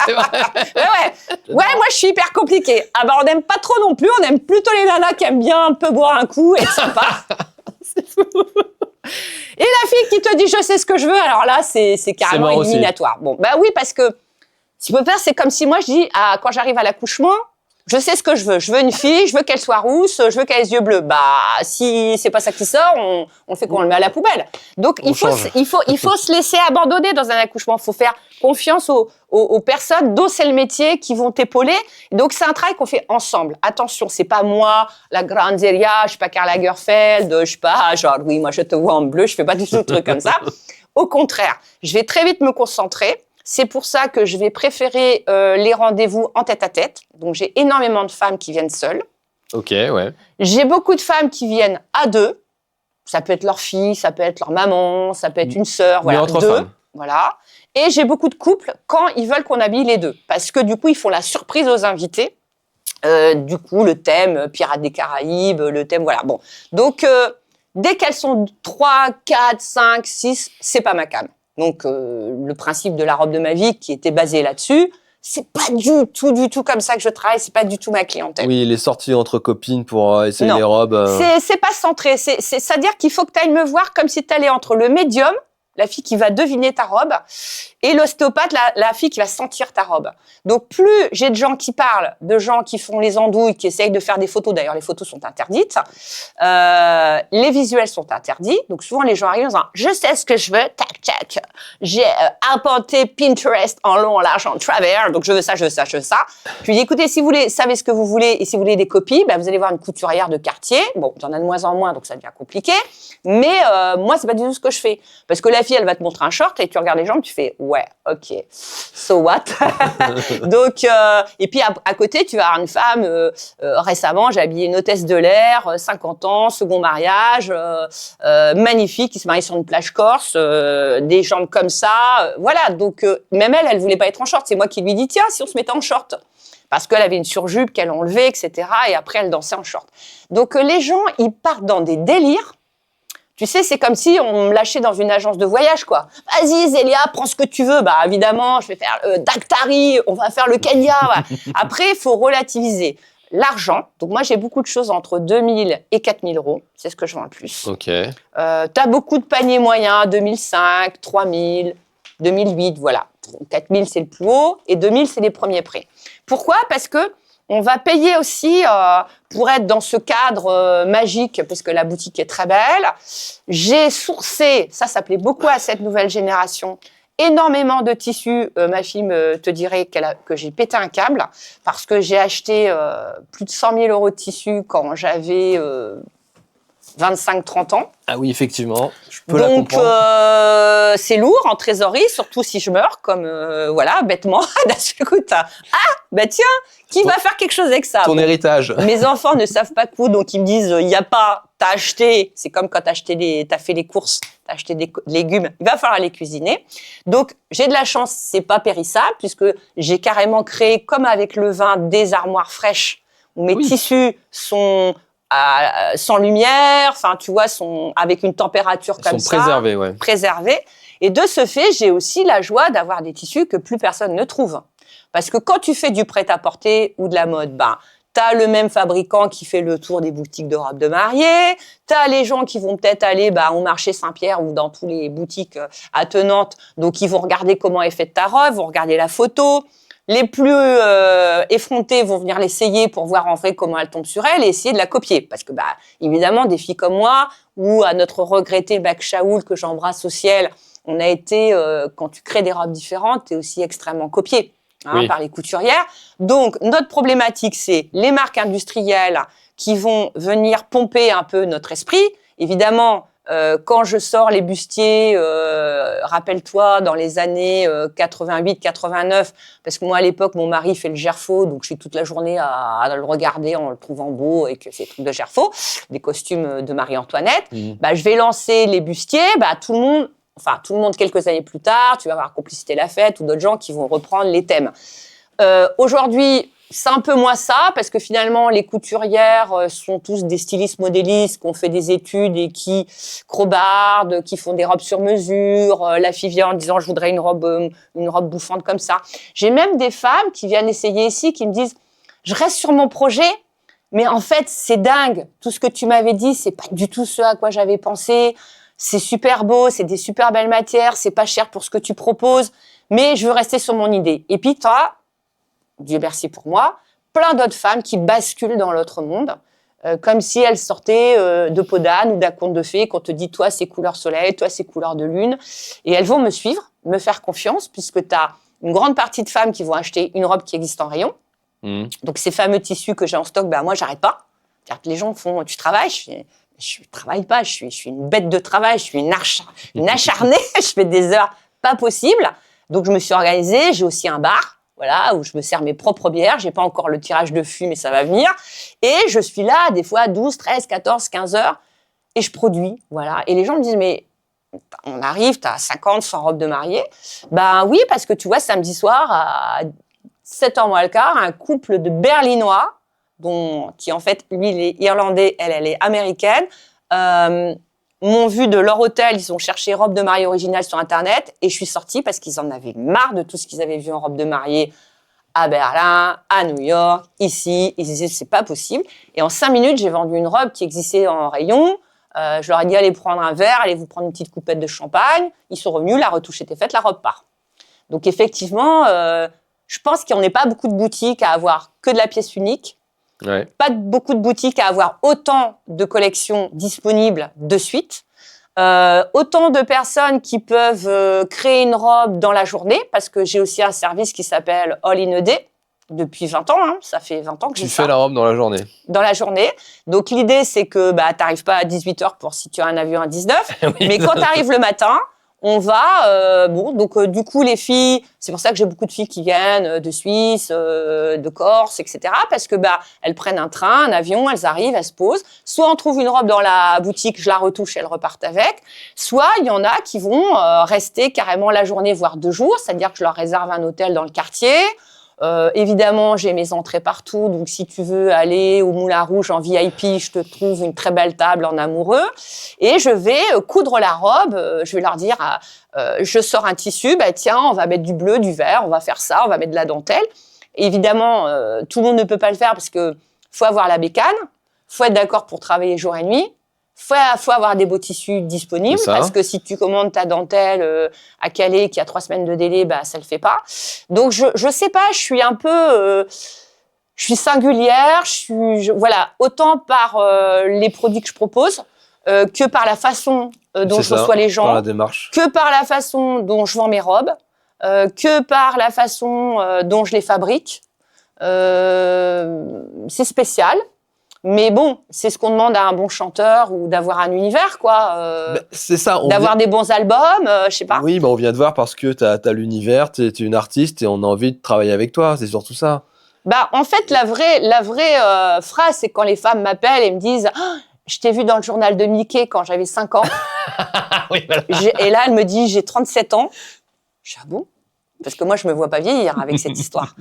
C'est vrai. Ouais, moi, je suis hyper compliquée. Ah ben, on n'aime pas trop non plus. On aime plutôt les nanas qui aiment bien un peu boire un coup et être sympa. C'est fou. Et la fille qui te dit, je sais ce que je veux, alors là, c'est carrément éliminatoire. Aussi. Bon, bah oui, parce que, si vous pouvez faire, c'est comme si moi, je dis, quand j'arrive à l'accouchement, je sais ce que je veux. Je veux une fille, je veux qu'elle soit rousse, je veux qu'elle ait les yeux bleus. Bah, si c'est pas ça qui sort, on fait qu'on le met à la poubelle. Donc, il faut se laisser abandonner dans un accouchement. Il faut faire confiance aux personnes dont c'est le métier qui vont t'épauler. Donc, c'est un travail qu'on fait ensemble. Attention, c'est pas moi, la grande Zeria, je suis pas Karl Lagerfeld, je suis pas genre, oui, moi, je te vois en bleu, je fais pas du tout de trucs comme ça. Au contraire, je vais très vite me concentrer. C'est pour ça que je vais préférer les rendez-vous en tête-à-tête. Donc, j'ai énormément de femmes qui viennent seules. Ok, ouais. J'ai beaucoup de femmes qui viennent à 2. Ça peut être leur fille, ça peut être leur maman, ça peut être une sœur. Voilà, mais entre 2. femmes. Voilà. Et j'ai beaucoup de couples quand ils veulent qu'on habille les 2. Parce que du coup, ils font la surprise aux invités. Du coup, le thème Pirates des Caraïbes, le thème, voilà. Bon. Donc, dès qu'elles sont 3, 4, 5, 6, c'est pas ma came. Donc, le principe de la robe de ma vie qui était basé là-dessus, c'est pas du tout comme ça que je travaille, c'est pas du tout ma clientèle. Oui, les sorties entre copines pour essayer les robes. C'est pas centré. C'est-à-dire qu'il faut que tu ailles me voir comme si tu allais entre le médium, la fille qui va deviner ta robe, et l'ostéopathe, la fille qui va sentir ta robe. Donc, plus j'ai de gens qui parlent, de gens qui font les andouilles, qui essayent de faire des photos. D'ailleurs, les photos sont interdites. Les visuels sont interdits. Donc, souvent, les gens arrivent en disant « Je sais ce que je veux, tac, tac. J'ai arpenté Pinterest en long, en large, en travers. Donc, je veux ça, je veux ça, je veux ça. » Je lui dis « Écoutez, si vous savez ce que vous voulez et si vous voulez des copies, ben, vous allez voir une couturière de quartier. Bon, il y en a de moins en moins, donc ça devient compliqué. Mais moi, c'est pas du tout ce que je fais. Parce que la fille, elle va te montrer un short et tu regardes les jambes, tu fais « Ouais, ok. So what ?» Donc, et puis à côté, tu vas avoir une femme. Récemment, j'ai habillé une hôtesse de l'air, 50 ans, second mariage, magnifique, qui se marie sur une plage corse, des jambes comme ça. Voilà, donc même elle voulait pas être en short. C'est moi qui lui dis tiens, si on se mettait en short. Parce qu'elle avait une surjupe qu'elle enlevait, etc. Et après, elle dansait en short. Donc les gens, ils partent dans des délires. Tu sais, c'est comme si on me lâchait dans une agence de voyage, quoi. Vas-y, Zélia, prends ce que tu veux. Bah, évidemment, je vais faire Dactari, on va faire le Kenya. Voilà. Après, il faut relativiser. L'argent, donc moi, j'ai beaucoup de choses entre 2000 et 4000 euros. C'est ce que je vends le plus. Ok. T'as beaucoup de paniers moyens, 2005, 3000, 2008, voilà. 4000, c'est le plus haut, et 2000, c'est les premiers prêts. Pourquoi ? Parce que on va payer aussi pour être dans ce cadre magique, parce que la boutique est très belle. J'ai sourcé, ça plaît beaucoup à cette nouvelle génération, énormément de tissus. Ma fille te dirait que j'ai pété un câble, parce que j'ai acheté plus de 100 000 euros de tissus quand j'avais 25-30 ans. Ah oui, effectivement, je peux la comprendre. Donc, c'est lourd en trésorerie, surtout si je meurs, comme, voilà, bêtement. D'un seul coup, bah tiens, qui va faire quelque chose avec ça ? Ton héritage. Mes enfants ne savent pas coudre, donc ils me disent, il n'y a pas, t'as acheté, c'est comme quand t'as fait les courses, t'as acheté des légumes, il va falloir les cuisiner. Donc, j'ai de la chance, c'est pas périssable, puisque j'ai carrément créé, comme avec le vin, des armoires fraîches, où mes tissus sont sans lumière, enfin tu vois, sont avec une température comme ça, préservés, ouais. Préservés. Et de ce fait, j'ai aussi la joie d'avoir des tissus que plus personne ne trouve. Parce que quand tu fais du prêt-à-porter ou de la mode, ben t'as le même fabricant qui fait le tour des boutiques de robes de mariée, t'as les gens qui vont peut-être aller au marché Saint-Pierre ou dans toutes les boutiques attenantes, donc ils vont regarder comment est faite ta robe, vont regarder la photo. Les plus effrontés vont venir l'essayer pour voir en vrai comment elle tombe sur elle et essayer de la copier. Parce que, évidemment, des filles comme moi, ou à notre regretté Bac Shaoul, que j'embrasse au ciel, on a été, quand tu crées des robes différentes, t'es aussi extrêmement copié par les couturières. Donc, notre problématique, c'est les marques industrielles qui vont venir pomper un peu notre esprit. Évidemment, quand je sors les bustiers, rappelle-toi, dans les années 88-89, parce que moi, à l'époque, mon mari fait le Gerfo, donc je suis toute la journée à le regarder en le trouvant beau et que c'est des trucs de Gerfo, des costumes de Marie-Antoinette. Je vais lancer les bustiers, tout le monde, quelques années plus tard, tu vas avoir Complicité la Fête ou d'autres gens qui vont reprendre les thèmes. Aujourd'hui, c'est un peu moins ça, parce que finalement, les couturières sont tous des stylistes modélistes qui ont fait des études et qui crobardent, qui font des robes sur mesure. La fille vient en disant « je voudrais une robe bouffante comme ça ». J'ai même des femmes qui viennent essayer ici, qui me disent « je reste sur mon projet, mais en fait, c'est dingue. Tout ce que tu m'avais dit, c'est pas du tout ce à quoi j'avais pensé. C'est super beau, c'est des super belles matières, c'est pas cher pour ce que tu proposes, mais je veux rester sur mon idée. » Et puis, toi, Dieu merci pour moi, plein d'autres femmes qui basculent dans l'autre monde, comme si elles sortaient de peau d'âne ou d'un conte de fées, qu'on te dit, toi, c'est couleur soleil, toi, c'est couleur de lune. Et elles vont me suivre, me faire confiance, puisque tu as une grande partie de femmes qui vont acheter une robe qui existe en rayon. Donc, ces fameux tissus que j'ai en stock, moi, j'arrête pas. C'est-à-dire que les gens font, tu travailles, je travaille pas, je suis une bête de travail, je suis une acharnée, je fais des heures pas possibles. Donc, je me suis organisée, j'ai aussi un bar. Voilà, où je me sers mes propres bières. J'ai pas encore le tirage de fût, mais ça va venir. Et je suis là, des fois, 12, 13, 14, 15 heures. Et je produis, voilà. Et les gens me disent, mais on arrive, t'as 50, 100 robes de mariée. Oui, parce que tu vois, samedi soir, à 7h moins le quart, un couple de Berlinois, qui en fait, lui, il est irlandais, elle est américaine, m'ont vu de leur hôtel, ils ont cherché robe de mariée originale sur Internet et je suis sortie parce qu'ils en avaient marre de tout ce qu'ils avaient vu en robe de mariée à Berlin, à New York, ici. Ils disaient, c'est pas possible. Et en 5 minutes, j'ai vendu une robe qui existait en rayon. Je leur ai dit, allez prendre un verre, allez vous prendre une petite coupette de champagne. Ils sont revenus, la retouche était faite, la robe part. Donc effectivement, je pense qu'on n'est pas beaucoup de boutiques à avoir que de la pièce unique. Ouais. Pas beaucoup de boutiques à avoir autant de collections disponibles de suite. Autant de personnes qui peuvent créer une robe dans la journée, parce que j'ai aussi un service qui s'appelle All in a Day, depuis 20 ans, hein, ça fait 20 ans que j'ai ça. Tu fais la robe dans la journée. Dans la journée. Donc l'idée, c'est que t'arrives pas à 18h pour si tu as un avion à 19, Oui. mais quand tu arrives le matin, on va... du coup, les filles, c'est pour ça que j'ai beaucoup de filles qui viennent de Suisse, de Corse, etc. Parce que elles prennent un train, un avion, elles arrivent, elles se posent. Soit on trouve une robe dans la boutique, je la retouche, elles repartent avec. Soit il y en a qui vont rester carrément la journée, voire 2 jours. C'est-à-dire que je leur réserve un hôtel dans le quartier. Évidemment, j'ai mes entrées partout, donc si tu veux aller au Moulin Rouge en VIP, je te trouve une très belle table en amoureux. Et je vais coudre la robe, je vais leur dire, je sors un tissu, tiens, on va mettre du bleu, du vert, on va faire ça, on va mettre de la dentelle. Évidemment, tout le monde ne peut pas le faire parce que faut avoir la bécane, faut être d'accord pour travailler jour et nuit. Faut avoir des beaux tissus disponibles parce que si tu commandes ta dentelle à Calais qui a 3 semaines de délai, ça le fait pas. Donc je sais pas, je suis un peu, je suis singulière, voilà, autant par les produits que je propose que par la façon dont je reçois les gens, par la démarche, que par la façon dont je vends mes robes, que par la façon dont je les fabrique. C'est spécial. Mais bon, c'est ce qu'on demande à un bon chanteur ou d'avoir un univers, quoi. C'est ça. D'avoir des bons albums, je sais pas. Oui, on vient te voir parce que t'as l'univers, t'es une artiste et on a envie de travailler avec toi. C'est surtout ça. En fait, la vraie phrase, c'est quand les femmes m'appellent et me disent je t'ai vu dans le journal de Mickey quand j'avais 5 ans. Oui, voilà. Et là, elle me dit j'ai 37 ans. Je dis ah bon ? Parce que moi, je me vois pas vieillir avec cette histoire.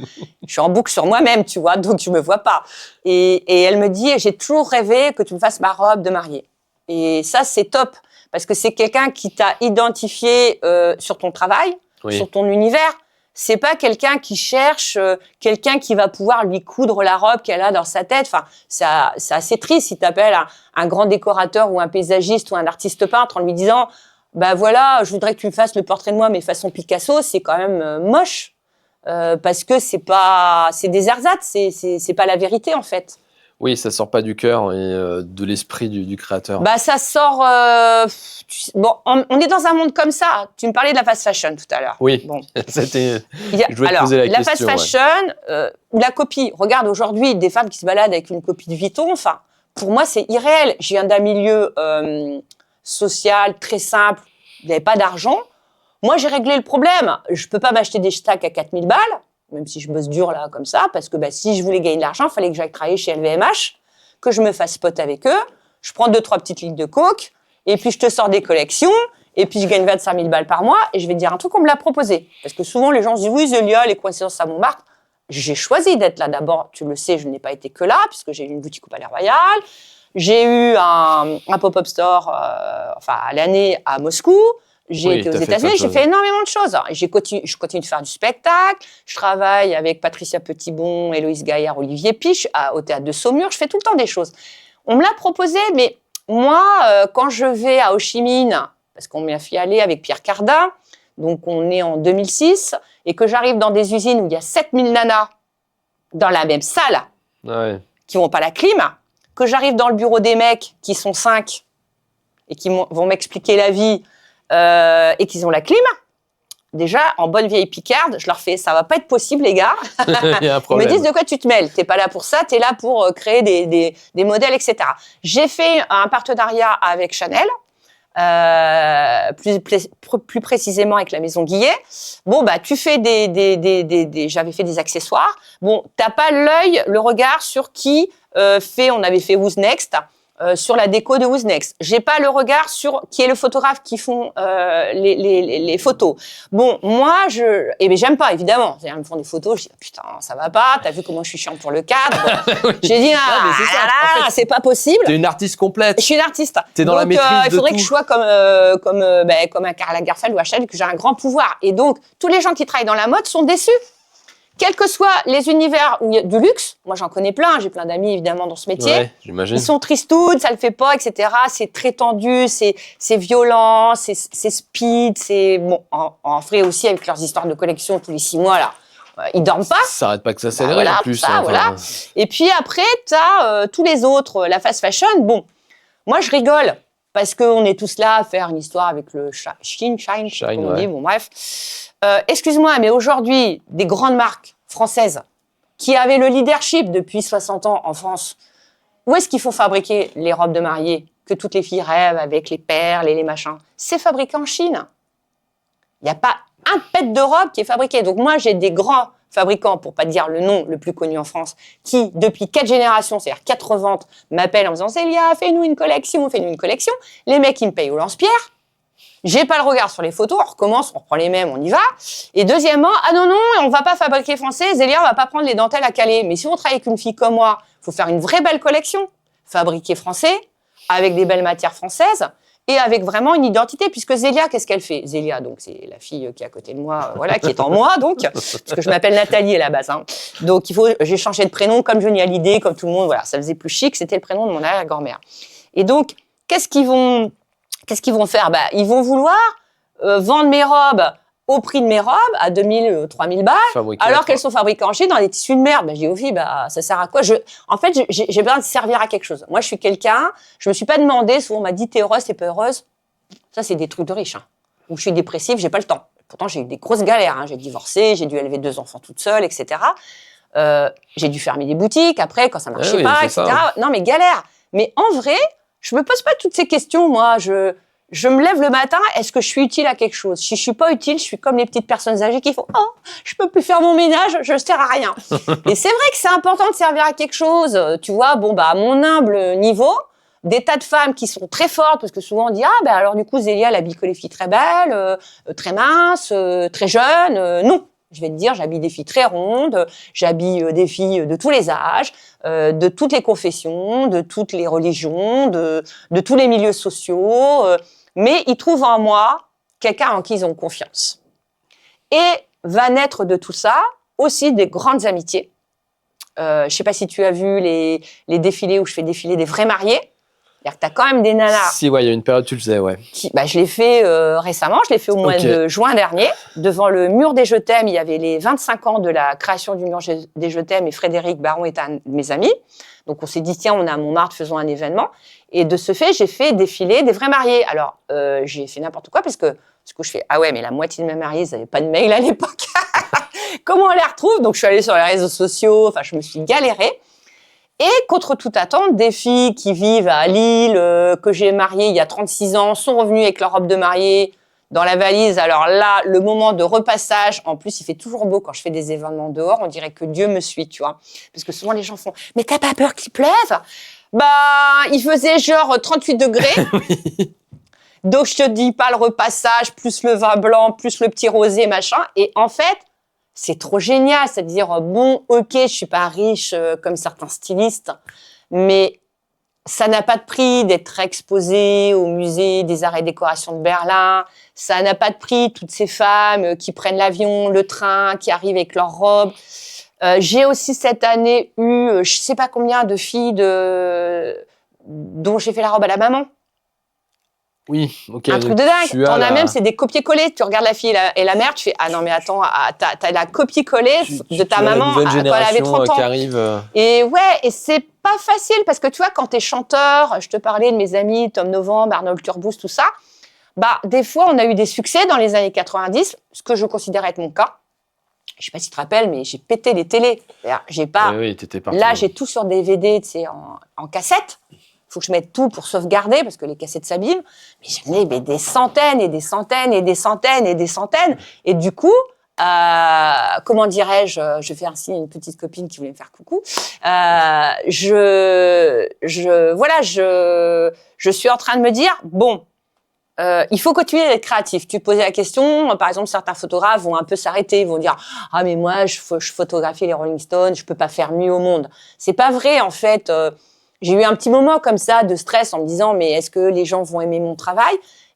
Je suis en boucle sur moi-même, tu vois, donc je me vois pas. Et elle me dit, j'ai toujours rêvé que tu me fasses ma robe de mariée. Et ça, c'est top, parce que c'est quelqu'un qui t'a identifié sur ton travail, sur ton univers. C'est pas quelqu'un qui cherche quelqu'un qui va pouvoir lui coudre la robe qu'elle a dans sa tête. Enfin, c'est assez triste si t'appelles un grand décorateur ou un paysagiste ou un artiste peintre en lui disant voilà, je voudrais que tu me fasses le portrait de moi, mais façon Picasso, c'est quand même moche. Parce que c'est des ersatz, c'est pas la vérité, en fait. Oui, ça sort pas du cœur et de l'esprit du créateur. Ça sort... on est dans un monde comme ça. Tu me parlais de la fast fashion tout à l'heure. Oui, bon. Je voulais te poser la question. La fast fashion, ou la copie. Regarde aujourd'hui des femmes qui se baladent avec une copie de Vuitton. Enfin, pour moi, c'est irréel. Je viens d'un milieu social, très simple. Il n'y avait pas d'argent. Moi, j'ai réglé le problème. Je peux pas m'acheter des stacks à 4000 balles, même si je bosse dur là comme ça, parce que si je voulais gagner de l'argent, il fallait que j'aille travailler chez LVMH, que je me fasse pote avec eux. Je prends 2-3 petites lignes de coke, et puis je te sors des collections, et puis je gagne 25 000 balles par mois, et je vais te dire un truc, on me l'a proposé. Parce que souvent, les gens se disent, oui, Zélia, les coïncidences à Montmartre. J'ai choisi d'être là. D'abord, tu le sais, je n'ai pas été que là, puisque j'ai eu une boutique au Palais Royal. J'ai eu un pop-up store à l'année à Moscou. J'ai été aux États-Unis, j'ai fait énormément de choses. Je continue de faire du spectacle. Je travaille avec Patricia Petitbon, Héloïse Gaillard, Olivier Piche au Théâtre de Saumur. Je fais tout le temps des choses. On me l'a proposé, mais moi, quand je vais à Ho Chi Minh, parce qu'on m'y a fait aller avec Pierre Cardin, donc on est en 2006, et que j'arrive dans des usines où il y a 7000 nanas dans la même salle, qui n'ont pas la clim, que j'arrive dans le bureau des mecs qui sont 5 et qui vont m'expliquer la vie et qu'ils ont la clim, déjà, en bonne vieille picarde, je leur fais « ça va pas être possible, les gars ». Il y a un Ils problème. me disent « de quoi tu te mêles ? T'es pas là pour ça, t'es là pour créer des modèles, etc. » J'ai fait un partenariat avec Chanel, plus précisément avec la maison Guillet. Bon, tu fais j'avais fait des accessoires. Bon, t'as pas le regard sur qui on avait fait Who's Next, sur la déco de Who's Next. J'ai pas le regard sur qui est le photographe qui font les photos. Bon, moi, j'aime pas, évidemment. Ils me font des photos, je dis, putain, ça va pas, t'as vu comment je suis chiante pour le cadre. Bon. J'ai dit, c'est pas possible. T'es une artiste complète. Je suis une artiste. T'es dans la maîtrise de tout. Il faudrait que je sois comme un Karl Lagerfeld ou H&M, que j'ai un grand pouvoir. Et donc, tous les gens qui travaillent dans la mode sont déçus. quels que soient les univers où il y a du luxe, moi j'en connais plein, j'ai plein d'amis évidemment dans ce métier. Ouais, j'imagine. Ils sont tristounes, ça le fait pas, etc. C'est très tendu, c'est violent, c'est speed, c'est bon en vrai aussi avec leurs histoires de collection tous les 6 mois là. Ils dorment pas. Ça s'arrête pas que ça s'accélère Voilà, en plus. ça, voilà. Et puis après, tu as tous les autres, la fast fashion. Bon, moi je rigole parce qu'on est tous là à faire une histoire avec le Shine, comme on dit. Bon, bref. Excuse-moi, mais aujourd'hui, des grandes marques françaises qui avaient le leadership depuis 60 ans en France, où est-ce qu'ils font fabriquer les robes de mariée que toutes les filles rêvent avec les perles et les machins? C'est fabriqué en Chine. Il n'y a pas un pet de robe qui est fabriqué. Donc moi, j'ai des grands fabricants, pour pas dire le nom le plus connu en France, qui, depuis 4 générations, c'est-à-dire 4 ventes, m'appellent en me disant « Célia, fais-nous une collection, fais-nous une collection ». Les mecs, ils me payent au lance-pierre. J'ai pas le regard sur les photos, on recommence, on reprend les mêmes, on y va. Et deuxièmement, ah non, on va pas fabriquer français, Zélia, on va pas prendre les dentelles à Calais. Mais si on travaille avec une fille comme moi, faut faire une vraie belle collection. Fabriquer français, avec des belles matières françaises, et avec vraiment une identité, puisque Zélia, qu'est-ce qu'elle fait? Zélia, donc c'est la fille qui est à côté de moi, voilà, qui est en moi, donc, parce que je m'appelle Nathalie à la base. Hein. Donc j'ai changé de prénom comme Johnny Hallyday, comme tout le monde, voilà, ça faisait plus chic, c'était le prénom de mon arrière-grand-mère. Et donc, qu'est-ce qu'ils vont faire? Bah, ils vont vouloir vendre mes robes au prix de mes robes, à 2000, 3000 balles, alors qu'elles sont fabriquées en Chine dans des tissus de merde. Bah, je dis aux filles, bah, ça sert à quoi? En fait, j'ai besoin de servir à quelque chose. Moi, je suis quelqu'un, je me suis pas demandé, souvent on m'a dit, t'es heureuse, t'es pas heureuse. Ça, c'est des trucs de riches, hein. Ou je suis dépressive, j'ai pas le temps. Pourtant, j'ai eu des grosses galères, hein. J'ai divorcé, j'ai dû élever 2 enfants toute seule, etc. J'ai dû fermer des boutiques après, quand ça marchait pas, etc. Ça. Non, mais galère. Mais en vrai, je me pose pas toutes ces questions, moi. Je me lève le matin, est-ce que je suis utile à quelque chose? Si je suis pas utile, je suis comme les petites personnes âgées qui font « Oh, je peux plus faire mon ménage, je sers à rien. » Et c'est vrai que c'est important de servir à quelque chose. Tu vois, bon, bah, à mon humble niveau, des tas de femmes qui sont très fortes, parce que souvent on dit « Ah, ben alors du coup, Zélia, elle habille que les filles très belles, très minces, très jeunes. » Non. Je vais te dire, j'habille des filles très rondes, j'habille des filles de tous les âges, de toutes les confessions, de toutes les religions, de tous les milieux sociaux. Mais ils trouvent en moi quelqu'un en qui ils ont confiance. Et va naître de tout ça aussi des grandes amitiés. Je sais pas si tu as vu les défilés où je fais défiler des vrais mariés. C'est-à-dire que tu as quand même des nanas. Si, ouais, il y a une période, tu le faisais, ouais. Je l'ai fait récemment, je l'ai fait au mois de juin dernier. Devant le mur des Je t'aime, il y avait les 25 ans de la création du mur des Je t'aime et Frédéric Baron est un de mes amis. Donc on s'est dit, tiens, on est à Montmartre, faisons un événement. Et de ce fait, j'ai fait défiler des vrais mariés. Alors, j'ai fait n'importe quoi parce que je fais, ah ouais, mais la moitié de mes mariés, ils n'avaient pas de mail à l'époque. Comment on les retrouve? Donc je suis allée sur les réseaux sociaux, enfin, je me suis galérée. Et contre toute attente, des filles qui vivent à Lille, que j'ai mariées il y a 36 ans, sont revenues avec leur robe de mariée dans la valise. Alors là, le moment de repassage, en plus, il fait toujours beau quand je fais des événements dehors, on dirait que Dieu me suit, tu vois. Parce que souvent, les gens font « Mais t'as pas peur qu'il pleuve ?» Bah, il faisait genre 38 degrés. Donc, je te dis pas le repassage, plus le vin blanc, plus le petit rosé, machin. Et en fait, c'est trop génial, c'est-à-dire, bon, ok, je suis pas riche comme certains stylistes, mais ça n'a pas de prix d'être exposé au musée des arts et décorations de Berlin. Ça n'a pas de prix, toutes ces femmes qui prennent l'avion, le train, qui arrivent avec leurs robes. J'ai aussi cette année eu, je sais pas combien de filles dont j'ai fait la robe à la maman. Oui, ok. Un truc de dingue. T'en as même, c'est des copier-coller. Tu regardes la fille et la mère, tu fais, ah non, mais attends, t'as la copier-coller de ta maman quand elle avait 30 ans. Qui arrive. Et ouais, et c'est pas facile parce que tu vois, quand t'es chanteur, je te parlais de mes amis, Tom Novembre, Arnold Turbous, tout ça, bah, des fois, on a eu des succès dans les années 90, ce que je considère être mon cas. Je sais pas si tu te rappelles, mais j'ai pété les télés. J'ai pas. Oui, t'étais parti. Là, j'ai tout sur DVD, tu sais, en cassette. Faut que je mette tout pour sauvegarder parce que les cassettes s'abîment. Mais j'en ai des centaines et des centaines et des centaines et des centaines. Et du coup, comment dirais-je, je fais un signe à une petite copine qui voulait me faire coucou. Je suis en train de me dire, bon, il faut continuer d'être créatif. Tu posais la question, par exemple, certains photographes vont un peu s'arrêter, ils vont dire « Ah, mais moi, je photographie les Rolling Stones, je peux pas faire mieux au monde. » C'est pas vrai, en fait. J'ai eu un petit moment comme ça de stress en me disant « Mais est-ce que les gens vont aimer mon travail ?»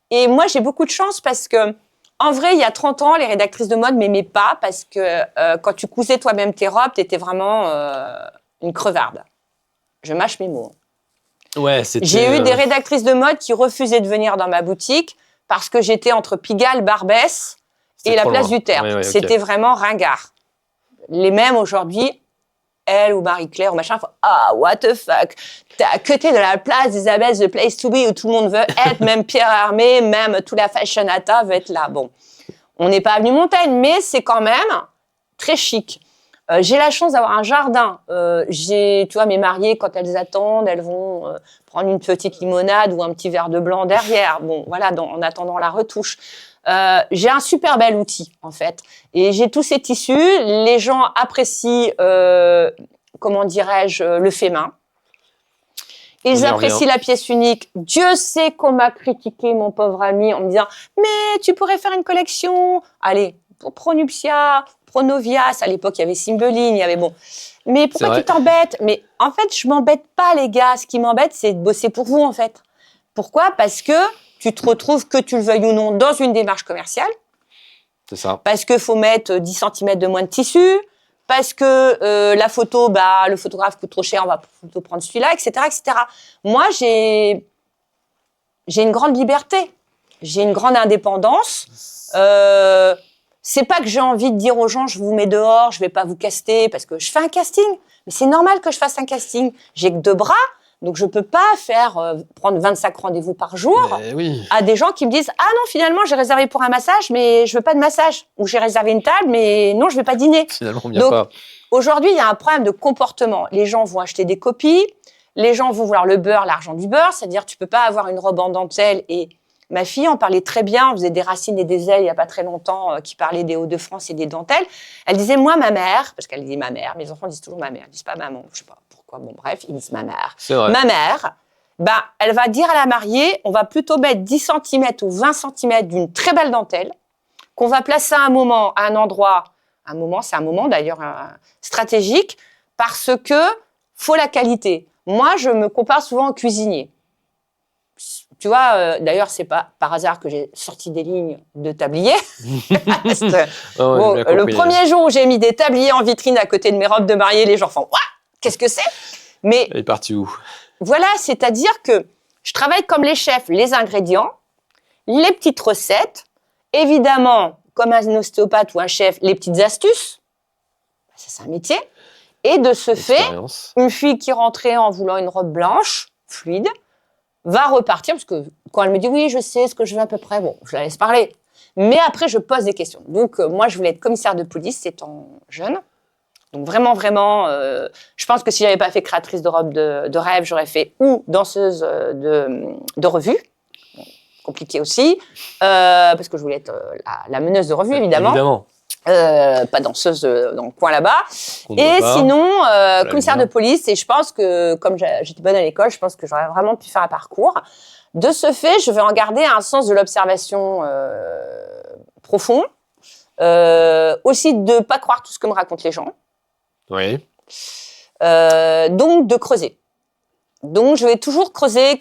Et moi, j'ai beaucoup de chance parce que En vrai, il y a 30 ans, les rédactrices de mode m'aimaient pas parce que quand tu cousais toi-même tes robes, t'étais vraiment une crevarde. Je mâche mes mots. Ouais, c'était... J'ai eu des rédactrices de mode qui refusaient de venir dans ma boutique parce que j'étais entre Pigalle, Barbès et la place du Tertre. Ouais, C'était vraiment ringard. Les mêmes aujourd'hui, elle ou Marie-Claire ou machin, font « Ah, what the fuck !» T'as cuté de la place d'Isabelle, the place to be, où tout le monde veut être, même Pierre Hermé, même toute la fashionata veut être là. Bon, on n'est pas avenue Montaigne, mais c'est quand même très chic. J'ai la chance d'avoir un jardin. Tu vois, mes mariées, quand elles attendent, elles vont prendre une petite limonade ou un petit verre de blanc derrière. Bon, voilà, en attendant la retouche. J'ai un super bel outil, en fait. Et j'ai tous ces tissus. Les gens apprécient, comment dirais-je, le fait main. Ils apprécient la pièce unique. Dieu sait qu'on m'a critiqué, mon pauvre ami, en me disant « Mais tu pourrais faire une collection. Allez, pour Pronuptia, Pronovias, à l'époque, il y avait Cymbeline, il y avait bon. Mais pourquoi tu t'embêtes ?» Mais en fait, je m'embête pas, les gars. Ce qui m'embête, c'est de bosser pour vous, en fait. Pourquoi ? Parce que tu te retrouves, que tu le veuilles ou non, dans une démarche commerciale. C'est ça. Parce qu'il faut mettre 10 cm de moins de tissu. Parce que la photo, le photographe coûte trop cher, on va plutôt prendre celui-là, etc., etc. Moi, j'ai une grande liberté. J'ai une grande indépendance. C'est pas que j'ai envie de dire aux gens, je vous mets dehors, je vais pas vous caster, parce que je fais un casting. Mais c'est normal que je fasse un casting. J'ai que 2 bras, donc je peux pas prendre 25 rendez-vous par jour à des gens qui me disent « Ah non, finalement, j'ai réservé pour un massage, mais je veux pas de massage. » Ou « J'ai réservé une table, mais non, je vais pas dîner. » Finalement, on vient pas. Aujourd'hui, il y a un problème de comportement. Les gens vont acheter des copies, les gens vont vouloir le beurre, l'argent du beurre, c'est-à-dire tu peux pas avoir une robe en dentelle et... Ma fille en parlait très bien, on faisait des racines et des ailes il n'y a pas très longtemps, qui parlaient des Hauts-de-France et des dentelles. Elle disait, moi, ma mère, parce qu'elle dit ma mère, mes enfants disent toujours ma mère, ils disent pas maman, je sais pas pourquoi, bon bref, ils disent ma mère. C'est vrai. Ma mère, elle va dire à la mariée, on va plutôt mettre 10 cm ou 20 cm d'une très belle dentelle, qu'on va placer à un endroit, c'est un moment d'ailleurs stratégique, parce que faut la qualité. Moi, je me compare souvent au cuisinier. Tu vois, d'ailleurs, c'est pas par hasard que j'ai sorti des lignes de tabliers. Le premier jour où j'ai mis des tabliers en vitrine à côté de mes robes de mariée, les gens font « What ? Qu'est-ce que c'est ?» Mais elle est partie où ? Voilà, c'est-à-dire que je travaille comme les chefs, les ingrédients, les petites recettes, évidemment, comme un ostéopathe ou un chef, les petites astuces. Ça, c'est un métier. Et de ce fait, une fille qui rentrait en voulant une robe blanche, fluide, va repartir, parce que quand elle me dit « Oui, je sais ce que je veux à peu près », bon, je la laisse parler. Mais après, je pose des questions. Donc, moi, je voulais être commissaire de police étant jeune. Donc, vraiment, je pense que si j'avais pas fait créatrice de robe de rêve, j'aurais fait ou danseuse de revue. Bon, compliqué aussi, parce que je voulais être la meneuse de revue, évidemment. Pas danseuse dans le coin là-bas. Et sinon, commissaire de police. Et je pense que, comme j'étais bonne à l'école, je pense que j'aurais vraiment pu faire un parcours. De ce fait, je vais en garder un sens de l'observation profond. Aussi de pas croire tout ce que me racontent les gens. Oui. Donc, de creuser. Donc, je vais toujours creuser,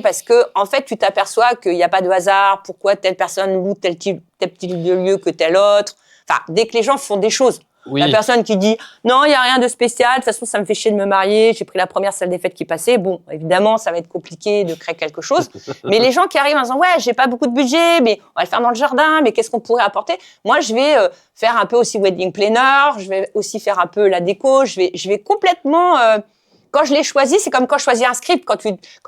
parce que, en fait, tu t'aperçois qu'il n'y a pas de hasard. Pourquoi telle personne loue tel type de lieu que tel autre. Enfin, dès que les gens font des choses, la personne qui dit « Non, il n'y a rien de spécial, de toute façon, ça me fait chier de me marier, j'ai pris la première salle des fêtes qui passait. » Bon, évidemment, ça va être compliqué de créer quelque chose. Mais les gens qui arrivent en disant « Ouais, j'ai pas beaucoup de budget, mais on va le faire dans le jardin, mais qu'est-ce qu'on pourrait apporter ?» Moi, je vais faire un peu aussi wedding planner, je vais aussi faire un peu la déco, je vais complètement... Quand je l'ai choisi, c'est comme quand je choisis un script. Quand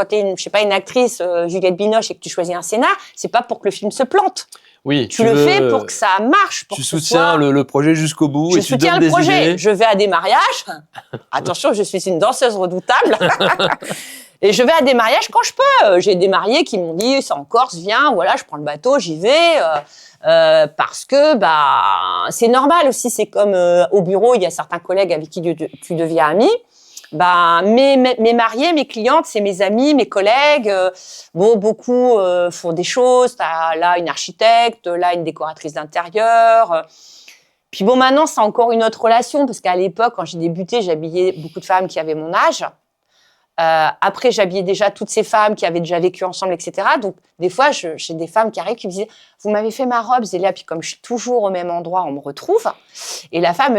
t'es une actrice, Juliette Binoche, et que tu choisis un scénar, c'est pas pour que le film se plante. Oui, tu le fais pour que ça marche. Tu soutiens le projet jusqu'au bout et tu donnes des idées. Je soutiens le projet. Je vais à des mariages. Attention, je suis une danseuse redoutable. Et je vais à des mariages quand je peux. J'ai des mariés qui m'ont dit, c'est en Corse, viens, voilà, je prends le bateau, j'y vais. Parce que c'est normal aussi. C'est comme au bureau, il y a certains collègues avec qui tu deviens ami. Mes mariés, mes clientes, c'est mes amis, mes collègues. Beaucoup font des choses. T'as là une architecte, là une décoratrice d'intérieur. Puis maintenant, c'est encore une autre relation parce qu'à l'époque, quand j'ai débuté, j'habillais beaucoup de femmes qui avaient mon âge. Après, j'habillais déjà toutes ces femmes qui avaient déjà vécu ensemble, etc. Donc, des fois, j'ai des femmes qui arrivent qui me disaient « Vous m'avez fait ma robe, Zélia ». Puis comme je suis toujours au même endroit, on me retrouve. Et la femme,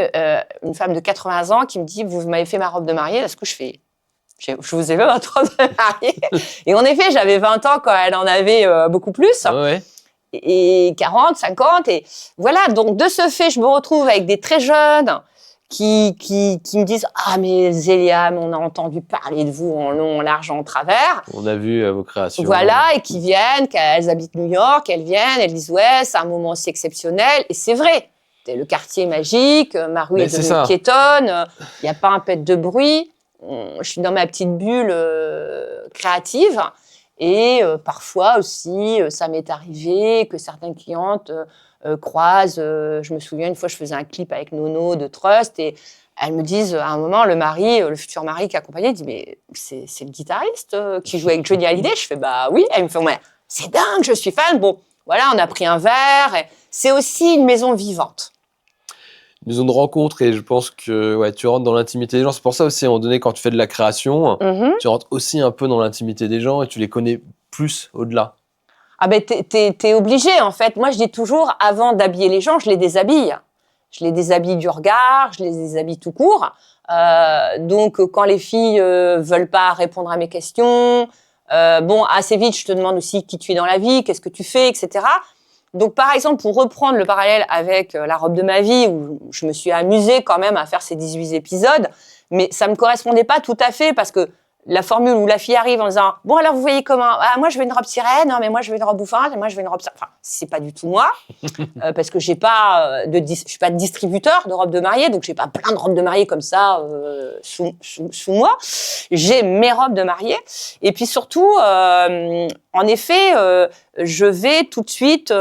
une femme de 80 ans qui me dit « Vous m'avez fait ma robe de mariée ». Est-ce que je fais « Je vous ai fait votre robe de mariée ». Et en effet, j'avais 20 ans quand elle en avait beaucoup plus. Ouais. Et 40, 50. Et voilà, donc de ce fait, je me retrouve avec des très jeunes qui me disent « Ah, mais Zélia, on a entendu parler de vous en long, en large, en travers. » On a vu vos créations. Voilà, et qui viennent, qu'elles habitent New York, elles viennent, elles disent « Ouais, c'est un moment aussi exceptionnel. » Et c'est vrai, le quartier est magique, ma rue est devenue piétonne, il n'y a pas un pet de bruit. Je suis dans ma petite bulle créative. Et parfois aussi, ça m'est arrivé que certaines clientes croisent. Je me souviens, une fois, je faisais un clip avec Nono de Trust et elles me disent, à un moment, le futur mari qui accompagnait, dit « Mais c'est le guitariste qui joue avec Johnny Hallyday ?» Je fais « Bah oui ». Elle me fait « Ouais, c'est dingue, je suis fan. » Bon, voilà, on a pris un verre. C'est aussi une maison vivante. Une maison de rencontre et je pense que ouais, tu rentres dans l'intimité des gens. C'est pour ça aussi, à un moment donné, quand tu fais de la création, tu rentres aussi un peu dans l'intimité des gens et tu les connais plus au-delà. Ah ben, t'es obligé, en fait. Moi, je dis toujours, avant d'habiller les gens, je les déshabille. Je les déshabille du regard, je les déshabille tout court. Donc, quand les filles veulent pas répondre à mes questions, bon, assez vite, je te demande aussi qui tu es dans la vie, qu'est-ce que tu fais, etc. Donc, par exemple, pour reprendre le parallèle avec la robe de ma vie, où je me suis amusée quand même à faire ces 18 épisodes, mais ça me correspondait pas tout à fait parce que la formule où la fille arrive en disant « Bon, alors, vous voyez comment ? Ah, moi, je veux une robe sirène. Non, mais moi, je veux une robe bouffante. Et moi, je veux une robe... » Enfin, c'est pas du tout moi. Parce que je suis pas distributeur de robes de mariée. Donc, j'ai pas plein de robes de mariée comme ça sous moi. J'ai mes robes de mariée. Et puis, surtout, en effet, je vais tout de suite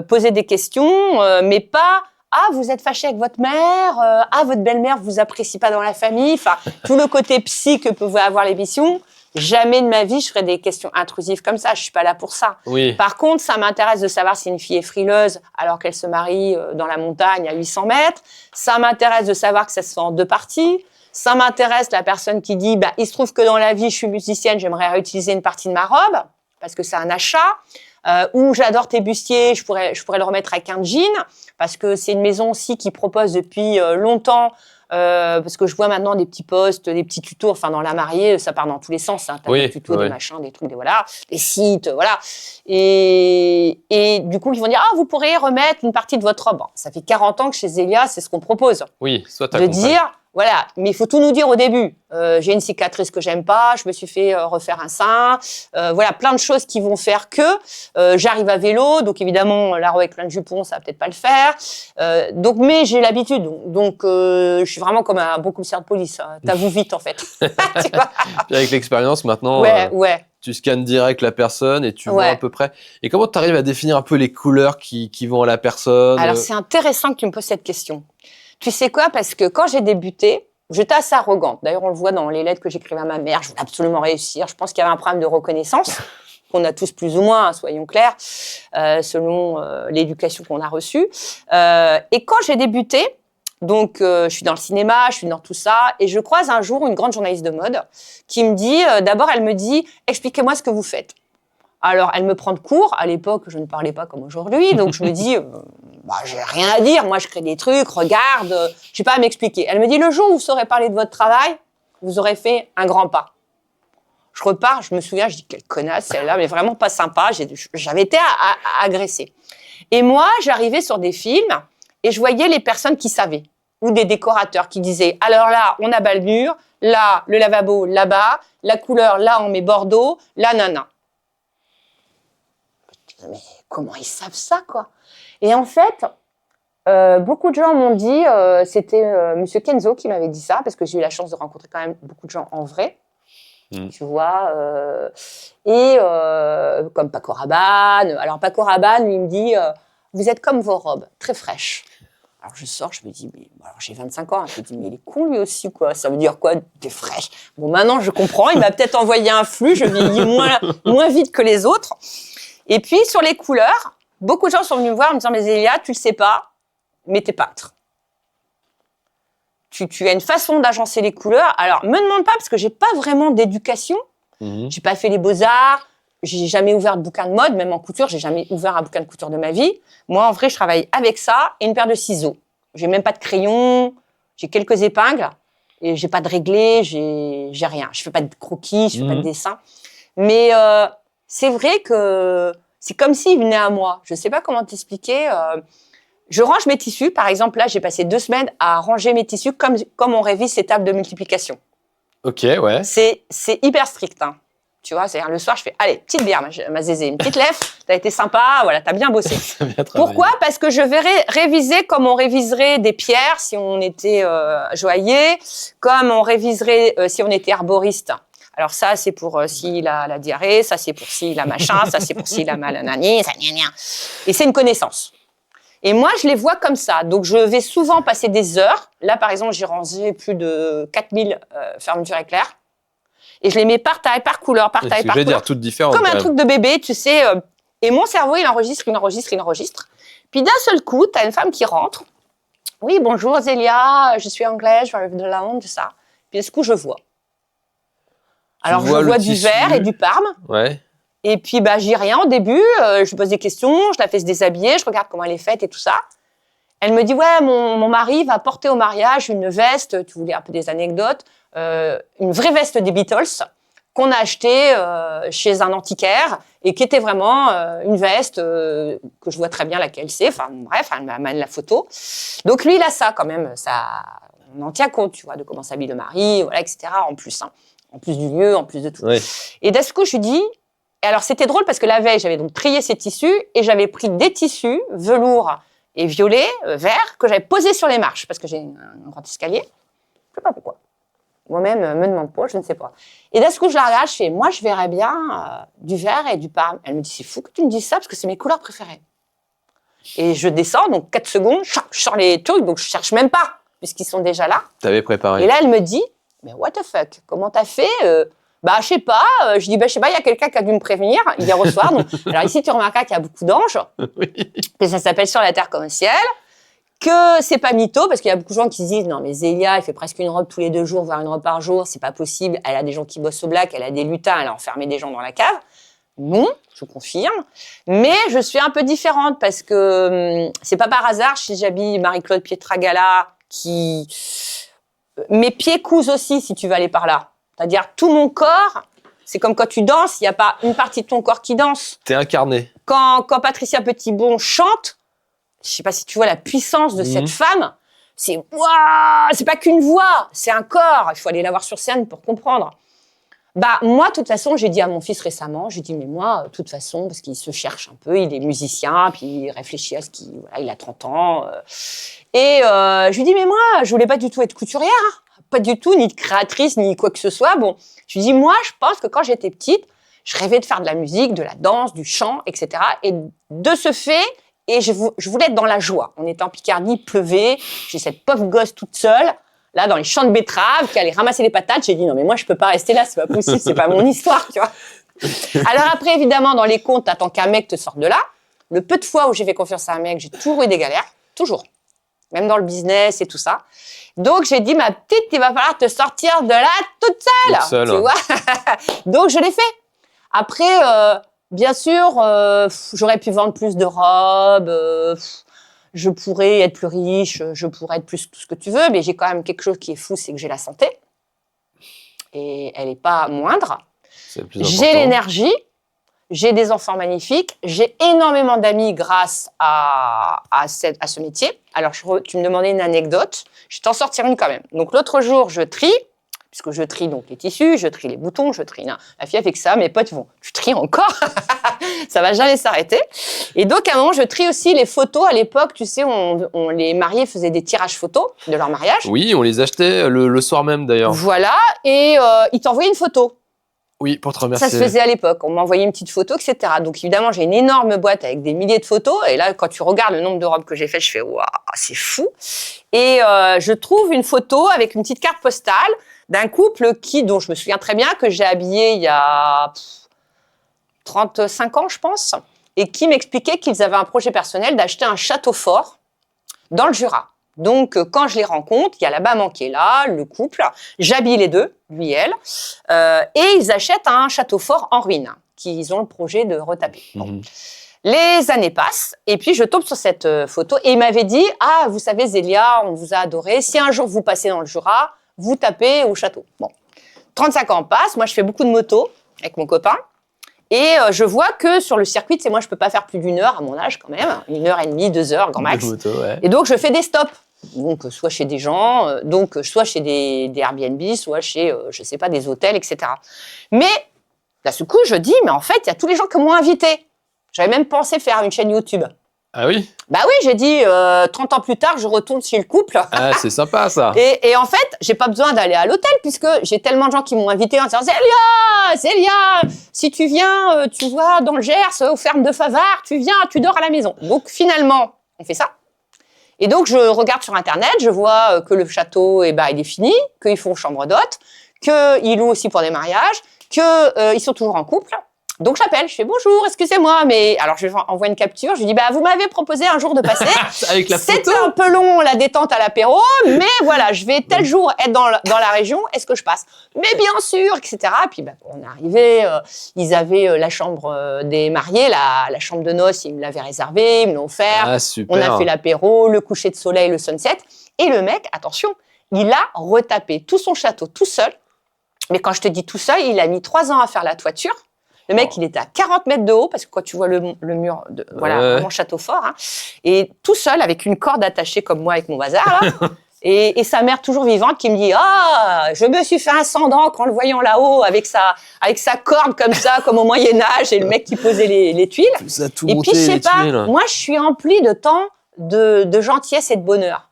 poser des questions, mais pas... Ah, vous êtes fâché avec votre mère. Ah, votre belle-mère vous apprécie pas dans la famille. Enfin, tout le côté psy que peuvent avoir l'émission. Jamais de ma vie, je ferai des questions intrusives comme ça. Je suis pas là pour ça. Oui. Par contre, ça m'intéresse de savoir si une fille est frileuse alors qu'elle se marie dans la montagne à 800 mètres. Ça m'intéresse de savoir que ça se fait en 2 parties. Ça m'intéresse la personne qui dit, bah, il se trouve que dans la vie, je suis musicienne, j'aimerais réutiliser une partie de ma robe parce que c'est un achat. Ou j'adore tes bustiers, je pourrais le remettre avec un jean parce que c'est une maison aussi qui propose depuis longtemps parce que je vois maintenant des petits posts, des petits tutos, enfin dans la mariée, ça part dans tous les sens, hein, t'as des tutos, des machins, des trucs, des sites, voilà. Et du coup, ils vont dire, ah, vous pourrez remettre une partie de votre robe. Bon, ça fait 40 ans que chez Zélia, c'est ce qu'on propose. Oui, soit de dire, voilà, mais il faut tout nous dire au début. J'ai une cicatrice que j'aime pas, je me suis fait refaire un sein. Voilà, plein de choses qui vont faire que j'arrive à vélo, donc évidemment la robe avec plein de jupons, ça va peut-être pas le faire. Donc, mais j'ai l'habitude, donc je suis vraiment comme un bon commissaire de police. Hein. T'avoues vite en fait. Tu vois. Puis avec l'expérience maintenant, tu scannes direct la personne et tu vois à peu près. Et comment tu arrives à définir un peu les couleurs qui vont à la personne? Alors c'est intéressant que tu me poses cette question. Tu sais quoi? Parce que quand j'ai débuté, j'étais assez arrogante. D'ailleurs, on le voit dans les lettres que j'écrivais à ma mère. Je voulais absolument réussir. Je pense qu'il y avait un problème de reconnaissance, qu'on a tous plus ou moins, hein, soyons clairs, selon l'éducation qu'on a reçue. Et quand j'ai débuté, donc je suis dans le cinéma, je suis dans tout ça, et je croise un jour une grande journaliste de mode qui me dit, d'abord, elle me dit « Expliquez-moi ce que vous faites ». Alors, elle me prend de court. À l'époque, je ne parlais pas comme aujourd'hui, donc je me dis, j'ai rien à dire. Moi, je crée des trucs, regarde, je n'ai pas à m'expliquer. Elle me dit, le jour où vous saurez parler de votre travail, vous aurez fait un grand pas. Je repars, je me souviens, je dis, quelle connasse celle-là, mais vraiment pas sympa. J'avais été agressée. Et moi, j'arrivais sur des films et je voyais les personnes qui savaient, ou des décorateurs qui disaient, alors là, on abat le mur, là, le lavabo, là-bas, la couleur, là, on met Bordeaux, là, nana. Mais comment ils savent ça, quoi? Et en fait, beaucoup de gens m'ont dit, c'était Monsieur Kenzo qui m'avait dit ça, parce que j'ai eu la chance de rencontrer quand même beaucoup de gens en vrai, tu vois, comme Paco Rabanne. Alors Paco Rabanne, lui, il me dit, vous êtes comme vos robes, très fraîches. Alors je sors, je me dis, mais alors j'ai 25 ans, je me dis, mais il est con lui aussi, quoi. Ça veut dire quoi, t'es fraîche? Bon, maintenant je comprends, il m'a peut-être envoyé un flux, je vieillis moins vite que les autres. Et puis, sur les couleurs, beaucoup de gens sont venus me voir en me disant « Mais Zélia, tu le sais pas, mais t'es peintre. » tu as une façon d'agencer les couleurs. Alors, me demande pas, parce que j'ai pas vraiment d'éducation. J'ai pas fait les beaux-arts. J'ai jamais ouvert de bouquin de mode, même en couture. J'ai jamais ouvert un bouquin de couture de ma vie. Moi, en vrai, je travaille avec ça et une paire de ciseaux. J'ai même pas de crayon. J'ai quelques épingles. Et j'ai pas de réglé. J'ai rien. Je fais pas de croquis. Je fais pas de dessin. Mais c'est vrai que c'est comme s'il venait à moi. Je sais pas comment t'expliquer. Je range mes tissus. Par exemple, là, j'ai passé 2 semaines à ranger mes tissus comme on révise ses tables de multiplication. Ok, ouais. C'est hyper strict, hein. Tu vois, c'est-à-dire le soir, je fais, allez, petite bière, ma zézé, une petite lèvre, t'as été sympa, voilà, t'as bien bossé. Bien Pourquoi ? Parce que je vais réviser comme on réviserait des pierres si on était joaillier, comme on réviserait si on était arboriste. Alors ça, c'est pour s'il a la diarrhée, ça c'est pour s'il a machin, ça c'est pour s'il a mal à nani, ça gna gna. Et c'est une connaissance. Et moi, je les vois comme ça. Donc, je vais souvent passer des heures. Là, par exemple, j'ai rangé plus de 4000 fermetures éclairs. Et je les mets par taille, par couleur, par taille, par couleur. couleur. Toutes différentes. Comme un truc de bébé, tu sais. Et mon cerveau, il enregistre. Puis d'un seul coup, tu as une femme qui rentre. Oui, bonjour Zélia, je suis anglaise, je arrive de Londres, tout ça. Puis d'un coup, je vois. Alors, je vois du vert et du parme. Ouais. Et puis, bah, j'y rien au début. Je lui pose des questions, je la fais se déshabiller, je regarde comment elle est faite et tout ça. Elle me dit, ouais, mon mari va porter au mariage une veste, tu voulais un peu des anecdotes, une vraie veste des Beatles qu'on a achetée chez un antiquaire et qui était vraiment une veste que je vois très bien laquelle c'est. Enfin, bref, elle m'amène la photo. Donc, lui, il a ça quand même. Ça, on en tient compte, tu vois, de comment s'habille le mari, voilà, etc. En plus, hein. En plus du lieu, en plus de tout. Ouais. Et d'un coup, je lui dis, et alors c'était drôle parce que la veille, j'avais donc trié ces tissus et j'avais pris des tissus velours et violet, vert, que j'avais posé sur les marches parce que j'ai un grand escalier. Je sais pas pourquoi. Moi-même, me demande pas, je ne sais pas. Et d'un coup, je la regarde, je fais, moi, je verrais bien du vert et du parme. Elle me dit, c'est fou que tu me dises ça parce que c'est mes couleurs préférées. Et je descends, donc 4 secondes, je sors les trucs, donc je cherche même pas puisqu'ils sont déjà là. T'avais préparé. Et là, elle me dit, mais what the fuck, comment t'as fait Bah, je sais pas. Je dis, bah, je sais pas, il y a quelqu'un qui a dû me prévenir hier au soir. Donc, alors ici, tu remarqueras qu'il y a beaucoup d'anges. Oui. Que ça s'appelle Sur la terre comme au ciel. Que c'est pas mytho, parce qu'il y a beaucoup de gens qui se disent, non, mais Zélia, elle fait presque une robe tous les 2 jours, voire une robe par jour. C'est pas possible. Elle a des gens qui bossent au black, elle a des lutins, elle a enfermé des gens dans la cave. Non, je confirme. Mais je suis un peu différente parce que c'est pas par hasard si j'habille Marie-Claude Pietragala qui... Mes pieds cousent aussi, si tu veux aller par là. C'est-à-dire, tout mon corps, c'est comme quand tu danses, il n'y a pas une partie de ton corps qui danse. T'es incarné. Quand Patricia Petitbon chante, je ne sais pas si tu vois la puissance de cette femme, c'est pas qu'une voix, c'est un corps. Il faut aller la voir sur scène pour comprendre. Bah, moi, de toute façon, j'ai dit à mon fils récemment, j'ai dit, mais moi, de toute façon, parce qu'il se cherche un peu, il est musicien, puis il réfléchit à ce qu'il... Voilà, il a 30 ans. Et je lui dis, mais moi, je voulais pas du tout être couturière, hein. Pas du tout, ni de créatrice, ni quoi que ce soit. Bon, je lui dis, moi, je pense que quand j'étais petite, je rêvais de faire de la musique, de la danse, du chant, etc. Et de ce fait, et je voulais être dans la joie. On était en Picardie, il pleuvait, j'ai cette pauvre gosse toute seule, là, dans les champs de betteraves, qui allait ramasser les patates. J'ai dit, non, mais moi, je peux pas rester là, c'est pas possible, c'est pas mon histoire, tu vois. Alors après, évidemment, dans les contes, t'attends qu'un mec te sorte de là. Le peu de fois où j'ai fait confiance à un mec, j'ai toujours eu des galères, toujours. Même dans le business et tout ça. Donc, j'ai dit, ma petite, il va falloir te sortir de là toute seule. Tu vois. Donc, je l'ai fait. Après, bien sûr, j'aurais pu vendre plus de robes, je pourrais être plus riche, je pourrais être plus tout ce que tu veux, mais j'ai quand même quelque chose qui est fou, c'est que j'ai la santé. Et elle n'est pas moindre. C'est le plus important. J'ai l'énergie. J'ai des enfants magnifiques. J'ai énormément d'amis grâce à ce métier. Alors, tu me demandais une anecdote. Je vais t'en sortir une quand même. Donc, l'autre jour, je trie, puisque je trie donc les tissus, je trie les boutons, je trie... Non, la fille a fait que ça, mes potes vont, tu tries encore. Ça va jamais s'arrêter. Et donc, à un moment, je trie aussi les photos. À l'époque, tu sais, les mariés faisaient des tirages photos de leur mariage. Oui, on les achetait le soir même d'ailleurs. Voilà. Et ils t'envoyaient une photo. Oui, pour te remercier. Ça se faisait à l'époque. On m'envoyait une petite photo, etc. Donc, évidemment, j'ai une énorme boîte avec des milliers de photos. Et là, quand tu regardes le nombre de robes que j'ai fait, je fais, waouh, c'est fou. Et je trouve une photo avec une petite carte postale d'un couple dont je me souviens très bien, que j'ai habillé il y a 35 ans, je pense, et qui m'expliquait qu'ils avaient un projet personnel d'acheter un château fort dans le Jura. Donc, quand je les rencontre, il y a la maman qui est là, le couple, j'habille les deux, lui et elle, et ils achètent un château fort en ruine, qu'ils ont le projet de retaper. Bon. Les années passent, et puis je tombe sur cette photo, et il m'avait dit « Ah, vous savez, Zélia, on vous a adoré, si un jour vous passez dans le Jura, vous tapez au château. » Bon, 35 ans passent, moi je fais beaucoup de moto avec mon copain, et je vois que sur le circuit, tu sais, moi je peux pas faire plus d'une heure à mon âge quand même, 1h30, 2 heures grand max, moto, ouais. et donc je fais des stops. Donc, soit chez des gens, soit chez des Airbnb, soit chez, je sais pas, des hôtels, etc. Mais, là, ce coup, je dis, mais en fait, il y a tous les gens qui m'ont invité. J'avais même pensé faire une chaîne YouTube. Ah oui? Bah oui, j'ai dit, 30 ans plus tard, je retourne chez le couple. Ah, c'est sympa, ça. Et en fait, j'ai pas besoin d'aller à l'hôtel, puisque j'ai tellement de gens qui m'ont invité en disant, Zélia, si tu viens, tu vois, dans le Gers, aux fermes de Favard, tu viens, tu dors à la maison. Donc, finalement, on fait ça. Et donc, je regarde sur Internet, je vois que le château, il est fini, qu'ils font chambre d'hôte, qu'ils louent aussi pour des mariages, qu'ils sont toujours en couple. Donc, j'appelle, je fais « Bonjour, excusez-moi », mais alors je lui envoie une capture, je lui dis « vous m'avez proposé un jour de passer, Avec la photo. C'était un peu long, la détente à l'apéro, mais voilà, je vais tel jour être dans la région, est-ce que je passe ?» Mais bien sûr, etc. Puis, on est arrivé, ils avaient la chambre des mariés, la chambre de noces, ils me l'avaient réservée, ils me l'ont offert. Ah, super. On a fait l'apéro, le coucher de soleil, le sunset. Et le mec, attention, il a retapé tout son château tout seul. Mais quand je te dis tout seul, il a mis 3 ans à faire la toiture. Le mec, il était à 40 mètres de haut, parce que quand tu vois le mur, vraiment château fort, hein, et tout seul, avec une corde attachée comme moi avec mon bazar, là, et sa mère toujours vivante qui me dit « Ah, je me suis fait un sang d'encre en le voyant là-haut, avec sa corde comme ça, comme au Moyen-Âge, et le mec qui posait les tuiles. » Et puis, je sais pas, moi, je suis emplie de temps, de gentillesse et de bonheur.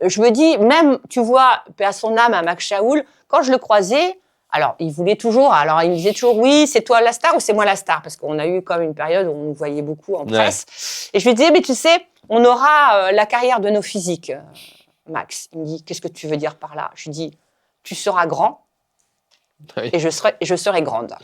Je me dis, même, tu vois, paix à son âme, à Max Shaoul, quand je le croisais, alors, il voulait toujours, alors il me disait toujours, oui, c'est toi la star ou c'est moi la star? Parce qu'on a eu comme une période où on nous voyait beaucoup en presse. Ouais. Et je lui disais, mais tu sais, on aura la carrière de nos physiques, Max. Il me dit, qu'est-ce que tu veux dire par là? Je lui dis, tu seras grand et je serai grande.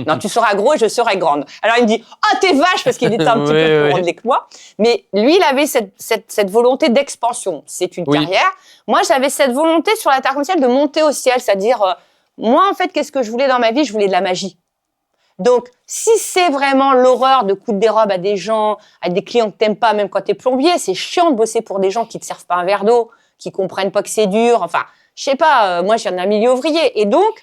Non, tu seras gros et je serai grande. Alors il me dit, ah, t'es vache, parce qu'il était un petit peu plus rond que moi. Mais lui, il avait cette volonté d'expansion. C'est une carrière. Moi, j'avais cette volonté sur la terre commerciale de monter au ciel, c'est-à-dire... moi, en fait, qu'est-ce que je voulais dans ma vie? Je voulais de la magie. Donc, si c'est vraiment l'horreur de coudre des robes à des gens, à des clients que t'aimes pas, même quand t'es plombier, c'est chiant de bosser pour des gens qui te servent pas un verre d'eau, qui comprennent pas que c'est dur. Enfin, je sais pas, moi, je viens d'un milieu ouvrier. Et donc,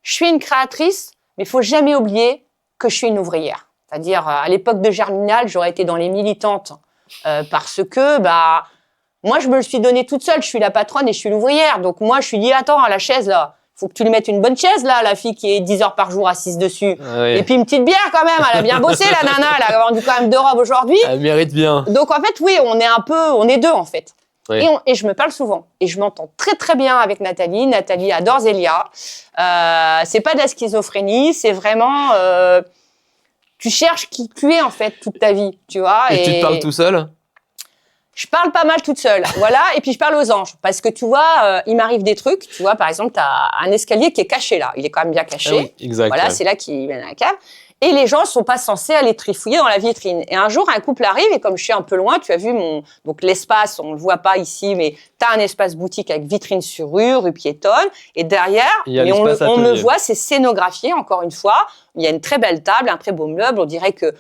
je suis une créatrice, mais il faut jamais oublier que je suis une ouvrière. C'est-à-dire, à l'époque de Germinal, j'aurais été dans les militantes parce que, moi, je me le suis donné toute seule. Je suis la patronne et je suis l'ouvrière. Donc, moi, je suis dit, attends, la chaise, là, faut que tu lui mettes une bonne chaise, là, la fille qui est 10 heures par jour assise dessus. Ah oui. Et puis une petite bière, quand même. Elle a bien bossé, la nana. Elle a vendu quand même 2 robes aujourd'hui. Elle mérite bien. Donc, en fait, oui, on est deux, en fait. Oui. Et je me parle souvent. Et je m'entends très, très bien avec Nathalie. Nathalie adore Zélia. C'est pas de la schizophrénie. C'est vraiment, tu cherches qui tu es, en fait, toute ta vie, tu vois. Et tu te parles tout seul? Je parle pas mal toute seule, voilà, et puis je parle aux anges, parce que tu vois, il m'arrive des trucs, tu vois, par exemple, tu as un escalier qui est caché là, il est quand même bien caché, oui, exact, voilà, c'est là qu'il mène à la cave, et les gens sont pas censés aller trifouiller dans la vitrine. Et un jour, un couple arrive, et comme je suis un peu loin, tu as vu donc l'espace, on le voit pas ici, mais tu as un espace boutique avec vitrine sur rue piétonne, et derrière, et on me voit, c'est scénographié, encore une fois. Il y a une très belle table, un très beau meuble. On dirait que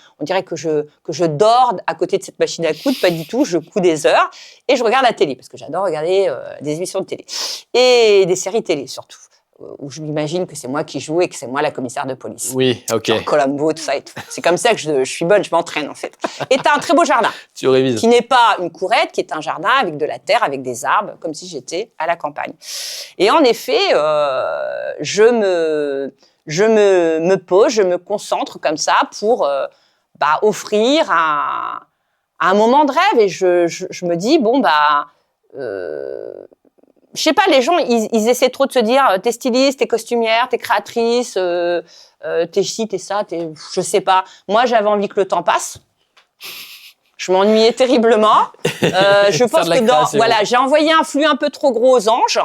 je dors à côté de cette machine à coudre. Pas du tout. Je couds des heures et je regarde la télé parce que j'adore regarder des émissions de télé et des séries télé surtout où je m'imagine que c'est moi qui joue et que c'est moi la commissaire de police. Oui, ok. Genre Columbo, tout ça et tout. C'est comme ça que je suis bonne. Je m'entraîne en fait. Et t'as un très beau jardin. Tu révises. Qui n'est pas une courette, qui est un jardin avec de la terre, avec des arbres, comme si j'étais à la campagne. Et en effet, je me pose, je me concentre comme ça pour offrir un moment de rêve. Et je me dis, je sais pas, les gens, ils essaient trop de se dire, t'es styliste, t'es costumière, t'es créatrice, t'es ci, t'es ça, je sais pas. Moi, j'avais envie que le temps passe. Je m'ennuyais terriblement. Je pense que j'ai envoyé un flux un peu trop gros aux anges.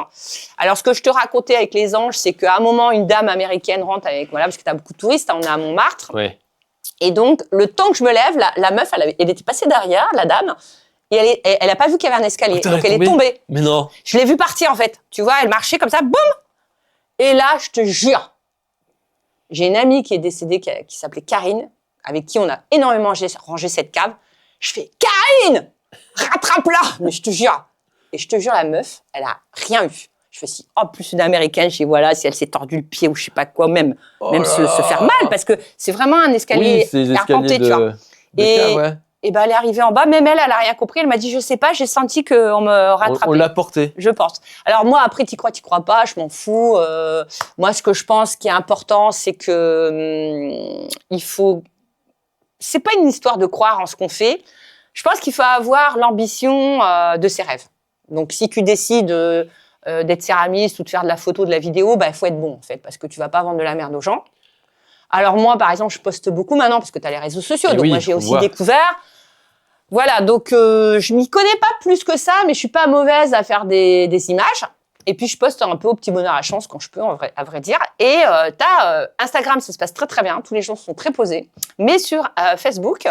Alors, ce que je te racontais avec les anges, c'est qu'à un moment, une dame américaine rentre avec, parce que t'as beaucoup de touristes, on est à Montmartre. Oui. Et donc, le temps que je me lève, la meuf, elle était passée derrière, la dame, Et elle a pas vu qu'il y avait un escalier. Putain, donc elle est elle est tombée. Mais non. Je l'ai vue partir, en fait. Tu vois, elle marchait comme ça, boum. Et là, je te jure, j'ai une amie qui est décédée, qui s'appelait Karine, avec qui on a énormément rangé cette cave. Je fais « Karine, rattrape-la !» Mais je te jure. Et je te jure, la meuf, elle a rien eu. Je fais si, oh, plus une américaine, je dis voilà, si elle s'est tordu le pied ou je sais pas quoi, même se faire mal, parce que c'est vraiment un escalier arpenté, tu vois. Et ben, elle est arrivée en bas, même elle a rien compris. Elle m'a dit, je sais pas, j'ai senti qu'on me rattrapait. On l'a portée. Je pense. Alors moi, après, t'y crois pas, je m'en fous. Moi, ce que je pense qui est important, c'est que il faut. C'est pas une histoire de croire en ce qu'on fait. Je pense qu'il faut avoir l'ambition de ses rêves. Donc, si tu décides d'être céramiste ou de faire de la photo, de la vidéo, bah, il faut être bon, en fait, parce que tu vas pas vendre de la merde aux gens. Alors moi, par exemple, je poste beaucoup maintenant parce que tu as les réseaux sociaux. Donc moi, j'ai aussi découvert. Voilà, donc je m'y connais pas plus que ça, mais je suis pas mauvaise à faire des images. Et puis, je poste un peu au petit bonheur à chance quand je peux, à vrai dire. Et Instagram, ça se passe très, très bien. Tous les gens sont très posés. Mais sur Facebook,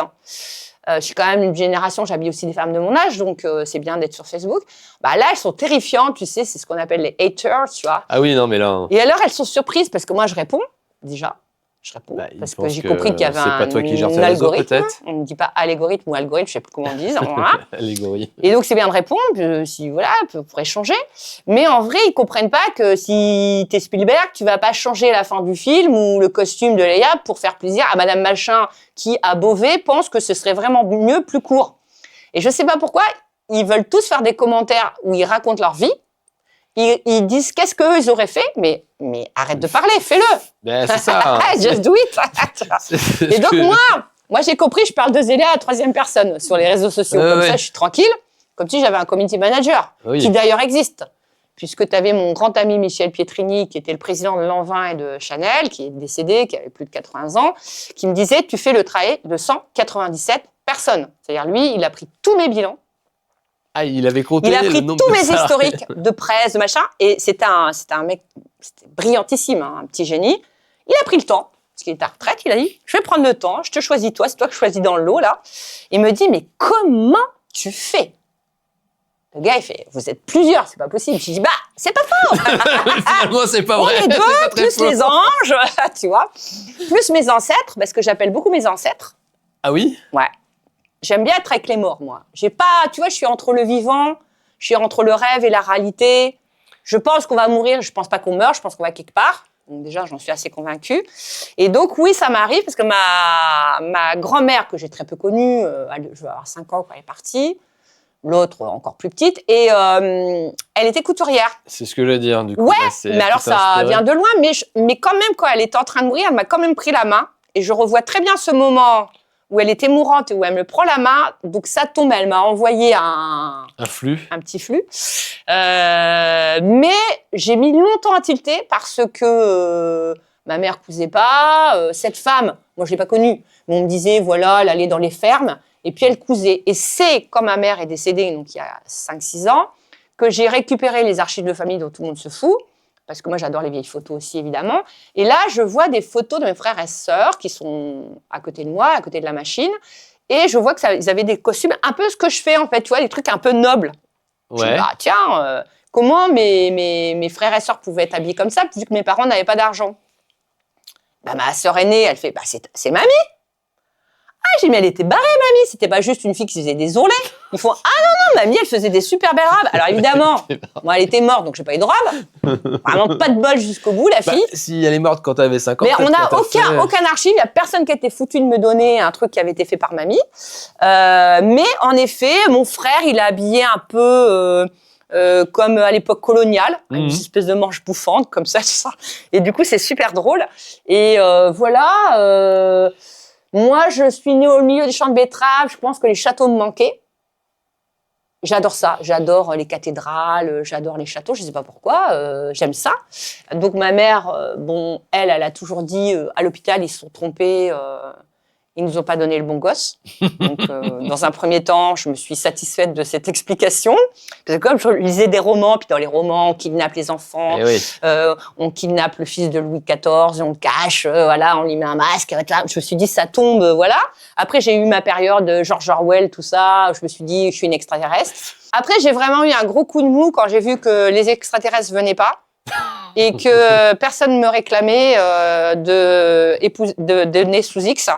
je suis quand même une génération, j'habille aussi des femmes de mon âge, donc c'est bien d'être sur Facebook. Bah là, elles sont terrifiantes, tu sais, c'est ce qu'on appelle les haters, tu vois. Ah oui, non, mais là... Et alors, elles sont surprises parce que moi, je réponds, déjà. Je réponds parce que j'ai compris qu'il y avait un algorithme. On ne dit pas algorithme ou algorithme, je ne sais plus comment on dit. Voilà. Et donc, c'est bien de répondre, si, voilà, pour échanger. Mais en vrai, ils ne comprennent pas que si tu es Spielberg, tu ne vas pas changer la fin du film ou le costume de Leia pour faire plaisir à Madame Machin qui, à Beauvais, pense que ce serait vraiment mieux, plus court. Et je ne sais pas pourquoi, ils veulent tous faire des commentaires où ils racontent leur vie. Ils disent qu'est-ce qu'eux, ils auraient fait, mais arrête de parler, fais-le. Ben, c'est ça. Just do it. Et donc, moi, j'ai compris, je parle de Zélia à la troisième personne sur les réseaux sociaux. Comme ça, je suis tranquille. Comme si j'avais un community manager, qui d'ailleurs existe. Puisque tu avais mon grand ami Michel Pietrini, qui était le président de Lanvin et de Chanel, qui est décédé, qui avait plus de 80 ans, qui me disait, tu fais le travail de 197 personnes. C'est-à-dire, lui, il a pris tous mes bilans. Ah, il avait compté il a pris tous mes historiques de presse, de machin, et c'était un mec brillantissime, hein, un petit génie. Il a pris le temps, parce qu'il était à retraite, il a dit, je vais prendre le temps, je te choisis toi, c'est toi que je choisis dans le lot, là. Il me dit, mais comment tu fais? Le gars, il fait, vous êtes plusieurs, c'est pas possible. Je dis, bah, c'est pas faux. Finalement, c'est pas vrai. On est deux, plus les anges, tu vois, plus mes ancêtres, parce que j'appelle beaucoup mes ancêtres. Ah oui? Ouais. J'aime bien être avec les morts, moi. J'ai pas, tu vois, je suis entre le vivant, je suis entre le rêve et la réalité. Je pense qu'on va mourir, je pense pas qu'on meurt, je pense qu'on va quelque part. Donc déjà, j'en suis assez convaincue. Et donc, oui, ça m'arrive parce que ma grand-mère, que j'ai très peu connue, je vais avoir 5 ans quand elle est partie, l'autre encore plus petite, et elle était couturière. C'est ce que je veux dire, du coup. Ouais, mais alors ça vient de loin, mais quand même, quand elle était en train de mourir, elle m'a quand même pris la main, et je revois très bien ce moment où elle était mourante et où elle me prend la main. Donc, ça tombe, elle m'a envoyé un petit flux. Mais j'ai mis longtemps à tilter parce que ma mère cousait pas. Cette femme, moi, je l'ai pas connue. Mais on me disait, voilà, elle allait dans les fermes et puis elle cousait. Et c'est quand ma mère est décédée, donc il y a 5-6 ans, que j'ai récupéré les archives de famille dont tout le monde se fout. Parce que moi, j'adore les vieilles photos aussi, évidemment. Et là, je vois des photos de mes frères et sœurs qui sont à côté de moi, à côté de la machine. Et je vois qu'ils avaient des costumes, un peu ce que je fais, en fait, tu vois, des trucs un peu nobles. Ouais. Je dis, bah, tiens, comment mes frères et sœurs pouvaient être habillés comme ça, vu que mes parents n'avaient pas d'argent? Bah, ma sœur aînée, elle fait, bah, c'est mamie. Ah, j'ai dit, mais elle était barrée, mamie. C'était pas juste une fille qui faisait des ourlets. Ils font, ah non, mamie, elle faisait des super belles robes. Alors évidemment, moi, elle était morte, donc j'ai pas eu de robe. Vraiment pas de bol jusqu'au bout, la fille. Si elle est morte quand t'avais 5 ans. Mais on n'a aucun archive. Il y a personne qui a été foutu de me donner un truc qui avait été fait par mamie. Mais en effet, mon frère, il a habillé un peu comme à l'époque coloniale, une espèce de manche bouffante, comme ça, tout ça. Et du coup, c'est super drôle. Et voilà. Moi, je suis née au milieu des champs de betteraves. Je pense que les châteaux me manquaient. J'adore ça. J'adore les cathédrales, j'adore les châteaux. Je ne sais pas pourquoi. J'aime ça. Donc, ma mère, bon, elle a toujours dit à l'hôpital, ils se sont trompés. Ils nous ont pas donné le bon gosse. Donc, dans un premier temps, je me suis satisfaite de cette explication. Parce que comme je lisais des romans, puis dans les romans, on kidnappe les enfants, on kidnappe le fils de Louis XIV, et on le cache, voilà, on lui met un masque. Je me suis dit, ça tombe, voilà. Après, j'ai eu ma période de George Orwell, tout ça. Je me suis dit, je suis une extraterrestre. Après, j'ai vraiment eu un gros coup de mou quand j'ai vu que les extraterrestres venaient pas. Et que personne me réclamait de nez sous X.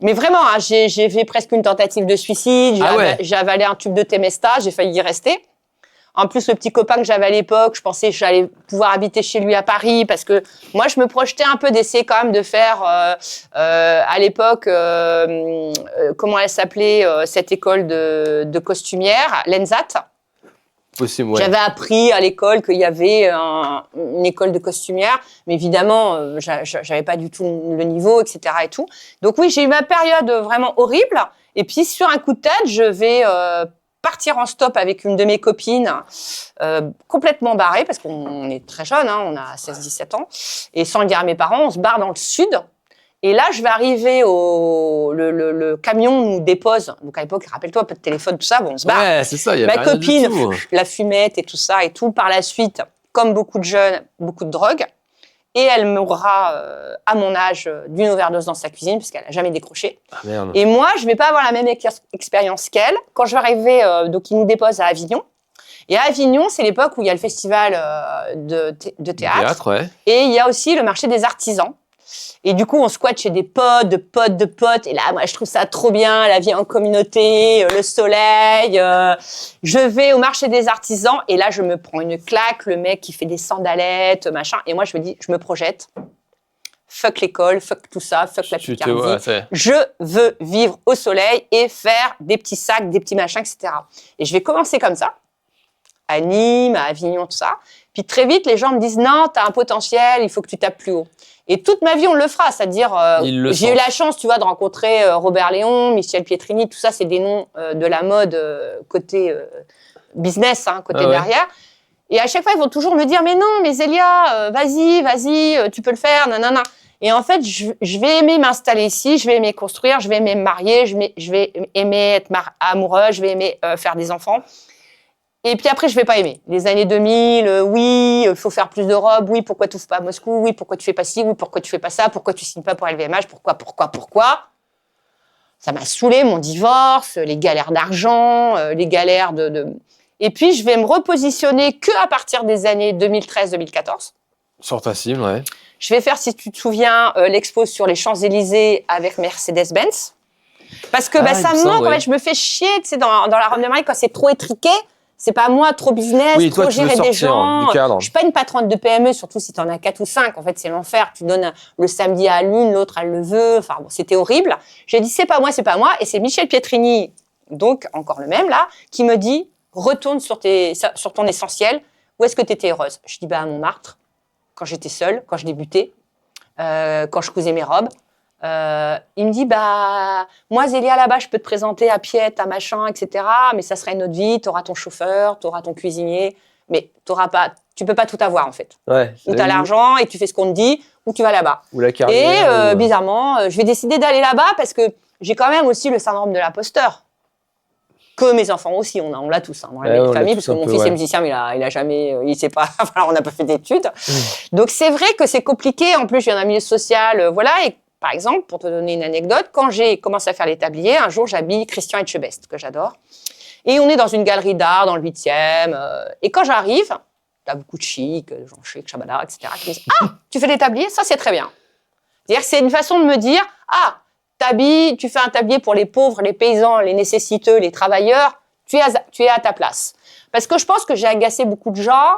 Mais vraiment, hein, j'ai fait presque une tentative de suicide. J'ai avalé un tube de Temesta, j'ai failli y rester. En plus, le petit copain que j'avais à l'époque, je pensais que j'allais pouvoir habiter chez lui à Paris parce que moi, je me projetais un peu d'essayer quand même de faire, à l'époque, comment elle s'appelait, cette école de costumière, l'ENSAT. Possible, ouais. J'avais appris à l'école qu'il y avait une école de costumière, mais évidemment, j'avais pas du tout le niveau, etc. et tout. Donc oui, j'ai eu ma période vraiment horrible. Et puis sur un coup de tête, je vais partir en stop avec une de mes copines, complètement barrée, parce qu'on est très jeunes, hein, on a 16-17 ans, et sans le dire à mes parents, on se barre dans le sud. Et là, je vais arriver le camion nous dépose. Donc à l'époque, rappelle-toi, pas de téléphone, tout ça, bon, on se barre. Ouais, c'est ça, il y avait ma rien copine, du tout. la fumette et tout ça et tout. Par la suite, comme beaucoup de jeunes, beaucoup de drogue. Et elle mourra à mon âge d'une overdose dans sa cuisine, parce qu'elle n'a jamais décroché. Ah, merde. Et moi, je ne vais pas avoir la même expérience qu'elle. Quand je vais arriver, donc ils nous déposent à Avignon. Et à Avignon, c'est l'époque où il y a le festival de théâtre. Ouais. Et il y a aussi le marché des artisans. Et du coup, on squatte chez des potes, de potes, de potes. Et là, moi, je trouve ça trop bien, la vie en communauté, le soleil. Je vais au marché des artisans et là, je me prends une claque. Le mec qui fait des sandalettes, machin. Et moi, je me dis, je me projette. Fuck l'école, fuck tout ça, fuck la Picardie. Je veux vivre au soleil et faire des petits sacs, des petits machins, etc. Et je vais commencer comme ça. À Nîmes, à Avignon, tout ça. Puis très vite, les gens me disent, non, t'as un potentiel, il faut que tu tapes plus haut. Et toute ma vie, on le fera. C'est-à-dire, j'ai eu la chance, tu vois, de rencontrer Robert Léon, Michel Pietrini, tout ça, c'est des noms de la mode côté business, hein, côté derrière. Et à chaque fois, ils vont toujours me dire, mais non, mais Zélia, vas-y, tu peux le faire, nanana. Et en fait, je vais aimer m'installer ici, je vais aimer construire, je vais aimer me marier, je vais aimer être amoureuse, je vais aimer faire des enfants. Et puis après, je vais pas aimer. Les années 2000, oui, il faut faire plus de robes, oui, pourquoi tu ouvres pas à Moscou, oui, pourquoi tu fais pas ci, oui, pourquoi tu fais pas ça, pourquoi tu signes pas pour LVMH, pourquoi. Ça m'a saoulé, mon divorce, les galères d'argent, les galères Et puis, je vais me repositionner que à partir des années 2013-2014. Sur ta cible, ouais. Je vais faire, si tu te souviens, l'expo sur les Champs-Élysées avec Mercedes-Benz. Parce que ça me manque, en fait, je me fais chier, tu sais, dans la robe de mariée, quand c'est trop étriqué. C'est pas moi, trop business, oui, trop toi, gérer des gens. Du cadre. Je suis pas une patronne de PME, surtout si tu en as 4 ou 5. En fait, c'est l'enfer. Tu donnes le samedi à l'une, l'autre, elle le veut. Enfin, bon, c'était horrible. J'ai dit, c'est pas moi. Et c'est Michel Pietrini, donc encore le même là, qui me dit, retourne sur ton essentiel. Où est-ce que tu étais heureuse? Je dis, à Montmartre, quand j'étais seule, quand je débutais, quand je cousais mes robes. Il me dit, moi, Zélia, là-bas, je peux te présenter à Piette, à machin, etc. Mais ça serait une autre vie. Tu auras ton chauffeur, tu auras ton cuisinier. Mais tu peux pas tout avoir, en fait. Ouais, ou tu as l'argent et tu fais ce qu'on te dit, ou tu vas là-bas. Ou la carrière. Et bizarrement, je vais décider d'aller là-bas parce que j'ai quand même aussi le syndrome de l'imposteur. Que mes enfants aussi, on l'a tous, hein, dans la famille, parce que mon fils est musicien, mais il a jamais, il sait pas, on n'a pas fait d'études. Donc c'est vrai que c'est compliqué. En plus, je viens d'un milieu social, voilà. Et par exemple, pour te donner une anecdote, quand j'ai commencé à faire les tabliers, un jour, j'habille Christian Etchebest, que j'adore. Et on est dans une galerie d'art dans le 8e. Et quand j'arrive, t'as beaucoup de chic, Jean Chic, Chabada, etc. qui me disent « Ah, tu fais des tabliers? Ça, c'est très bien. » C'est-à-dire que c'est une façon de me dire « Ah, tu fais un tablier pour les pauvres, les paysans, les nécessiteux, les travailleurs. Tu es à ta place. » Parce que je pense que j'ai agacé beaucoup de gens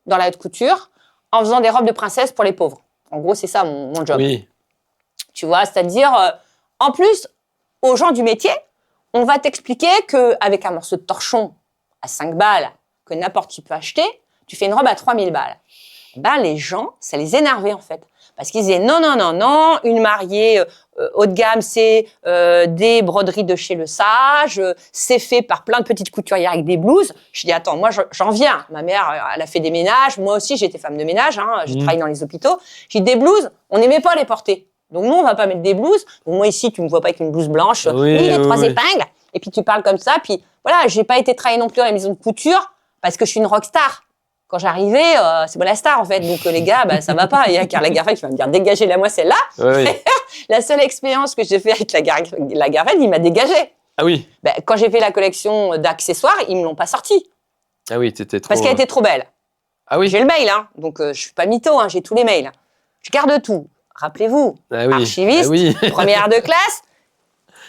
dans la haute couture en faisant des robes de princesse pour les pauvres. En gros, c'est ça mon job. Oui. Tu vois, c'est-à-dire, en plus, aux gens du métier, on va t'expliquer qu'avec un morceau de torchon à 5 balles, que n'importe qui peut acheter, tu fais une robe à 3000 balles. Les gens, ça les énervait en fait. Parce qu'ils disaient non, une mariée haut de gamme, c'est des broderies de chez Le Sage, c'est fait par plein de petites couturières avec des blouses. Je dis attends, moi j'en viens. Ma mère, elle a fait des ménages. Moi aussi, j'étais femme de ménage. J'ai travaillé dans les hôpitaux. J'ai dit des blouses, on n'aimait pas les porter. Donc nous, on va pas mettre des blouses. Donc, moi ici, tu me vois pas avec une blouse blanche, Oui, les oui, 3 oui. épingles. Et puis tu parles comme ça. Puis voilà, j'ai pas été travailler non plus à la maison de couture parce que je suis une rockstar. Quand j'arrivais, c'est moi la star en fait. Donc les gars, bah, ça va pas. Il y a Karl Lagerfeld qui va me dire dégagez-la moi celle-là. Oui, oui. La seule expérience que j'ai fait avec Lagerfeld, il m'a dégagé. Ah oui. Ben, quand j'ai fait la collection d'accessoires, ils me l'ont pas sortie Ah oui, t'étais trop... parce qu'elle était trop belle. Ah oui. J'ai le mail, hein, donc je suis pas mytho, hein, j'ai tous les mails. Je garde tout. Rappelez-vous, Ah oui. archiviste, Ah oui. première de classe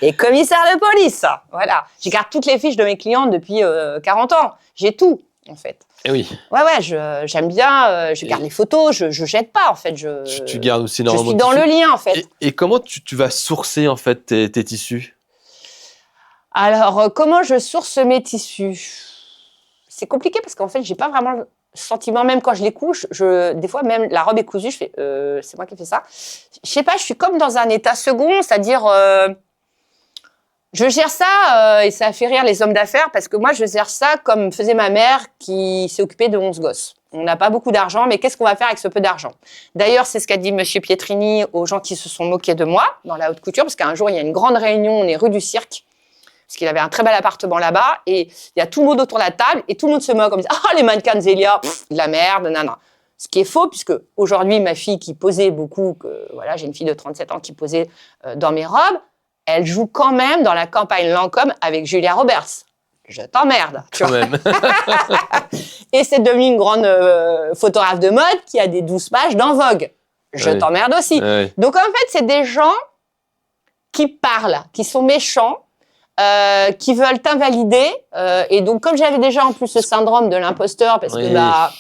et commissaire de police. Voilà. Je garde toutes les fiches de mes clients depuis 40 ans. J'ai tout, en fait. Ah oui. Ouais, j'aime bien. Je garde les photos, je jette pas, en fait. Tu gardes aussi Je énormément suis de dans tissus. le lien, en fait. Et comment tu vas sourcer en fait tes tissus? Alors, comment je source mes tissus? C'est compliqué parce qu'en fait, j'ai pas vraiment le sentiment, même quand je les couche, des fois, même la robe est cousue, je fais, c'est moi qui fais ça. Je sais pas, je suis comme dans un état second, c'est-à-dire, je gère ça, et ça a fait rire les hommes d'affaires, parce que moi, je gère ça comme faisait ma mère qui s'est occupée de 11 gosses. On n'a pas beaucoup d'argent, mais qu'est-ce qu'on va faire avec ce peu d'argent? D'ailleurs, c'est ce qu'a dit Monsieur Pietrini aux gens qui se sont moqués de moi dans la haute couture, parce qu'un jour, il y a une grande réunion, on est rue du Cirque, parce qu'il avait un très bel appartement là-bas, et il y a tout le monde autour de la table, et tout le monde se moque, comme ça, ah, les mannequins de Zélia, de la merde, nanana. Ce qui est faux, puisque aujourd'hui, ma fille qui posait beaucoup, voilà, j'ai une fille de 37 ans qui posait dans mes robes, elle joue quand même dans la campagne Lancôme avec Julia Roberts. Je t'emmerde. Quand même. Et c'est devenu une grande photographe de mode qui a des 12 pages dans Vogue. Je Oui. t'emmerde aussi. Oui. Donc en fait, c'est des gens qui parlent, qui sont méchants, qui veulent t'invalider. Et donc, comme j'avais déjà en plus le syndrome de l'imposteur, parce Oui. que bah,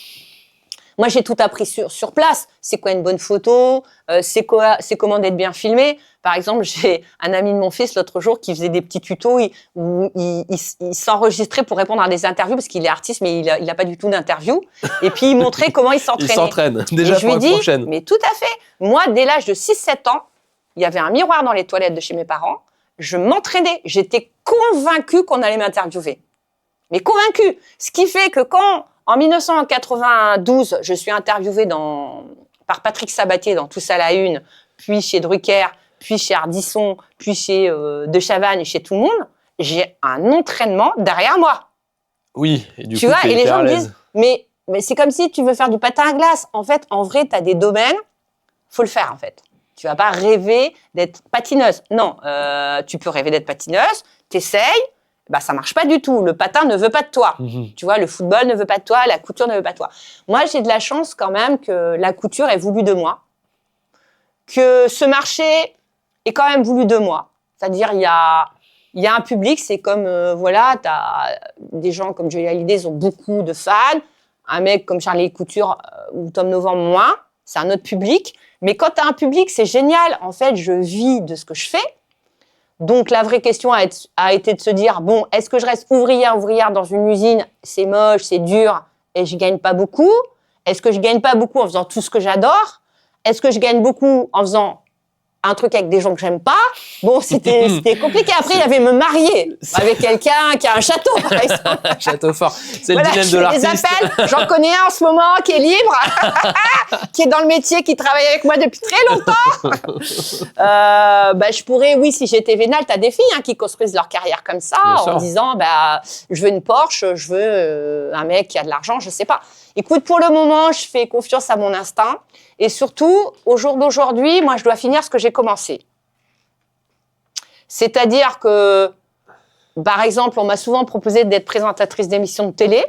moi j'ai tout appris sur place. C'est quoi une bonne photo? C'est comment d'être bien filmé? Par exemple, j'ai un ami de mon fils l'autre jour qui faisait des petits tutos où il s'enregistrait pour répondre à des interviews parce qu'il est artiste, mais il a pas du tout d'interview. Et puis il montrait comment il Il s'entraînait. s'entraîne déjà Et je pour lui la dis, prochaine. mais tout à fait. Moi, dès l'âge de 6-7 ans, il y avait un miroir dans les toilettes de chez mes parents. Je m'entraînais. J'étais convaincue qu'on allait m'interviewer. Mais convaincue. Ce qui fait que quand, en 1992, je suis interviewée par Patrick Sabatier dans Tout ça à la une, puis chez Drucker, puis chez Ardisson, puis chez De Chavannes et chez tout le monde, j'ai un entraînement derrière moi. Oui, et du Tu coup, vois, t'es et les hyper gens à me l'aise. disent, mais c'est comme si tu veux faire du patin à glace. En fait, en vrai, tu as des domaines, faut le faire en fait. Tu vas pas rêver d'être patineuse. Non, tu peux rêver d'être patineuse, t'essayes, bah ça marche pas du tout. Le patin ne veut pas de toi. Tu vois, le football ne veut pas de toi, la couture ne veut pas de toi. Moi, j'ai de la chance quand même que la couture ait voulu de moi, que ce marché est quand même voulu de moi. C'est-à-dire, il y a un public, c'est comme, voilà, tu as des gens comme Jolie Hallyday, ils ont beaucoup de fans. Un mec comme Charlie Couture ou Tom Novembre, moins. C'est un autre public. Mais quand tu as un public, c'est génial. En fait, je vis de ce que je fais. Donc, la vraie question a été de se dire, bon, est-ce que je reste ouvrière dans une usine? C'est moche, c'est dur et je gagne pas beaucoup. Est-ce que je gagne pas beaucoup en faisant tout ce que j'adore? Est-ce que je gagne beaucoup en faisant un truc avec des gens que j'aime pas? Bon, c'était compliqué. Après, il y avait me marier avec quelqu'un qui a un château, par exemple. Château fort. C'est Voilà, le dilemme de je fais l'artiste. des appels. J'en connais un en ce moment qui est libre, qui est dans le métier, qui travaille avec moi depuis très longtemps. Bah, je pourrais, oui, si j'étais vénale, t'as des filles qui construisent leur carrière comme ça, Bien en sûr. disant, bah, je veux une Porsche, je veux un mec qui a de l'argent, je sais pas. Écoute, pour le moment, je fais confiance à mon instinct. Et surtout, au jour d'aujourd'hui, moi, je dois finir ce que j'ai commencé. C'est-à-dire que, par exemple, on m'a souvent proposé d'être présentatrice d'émissions de télé.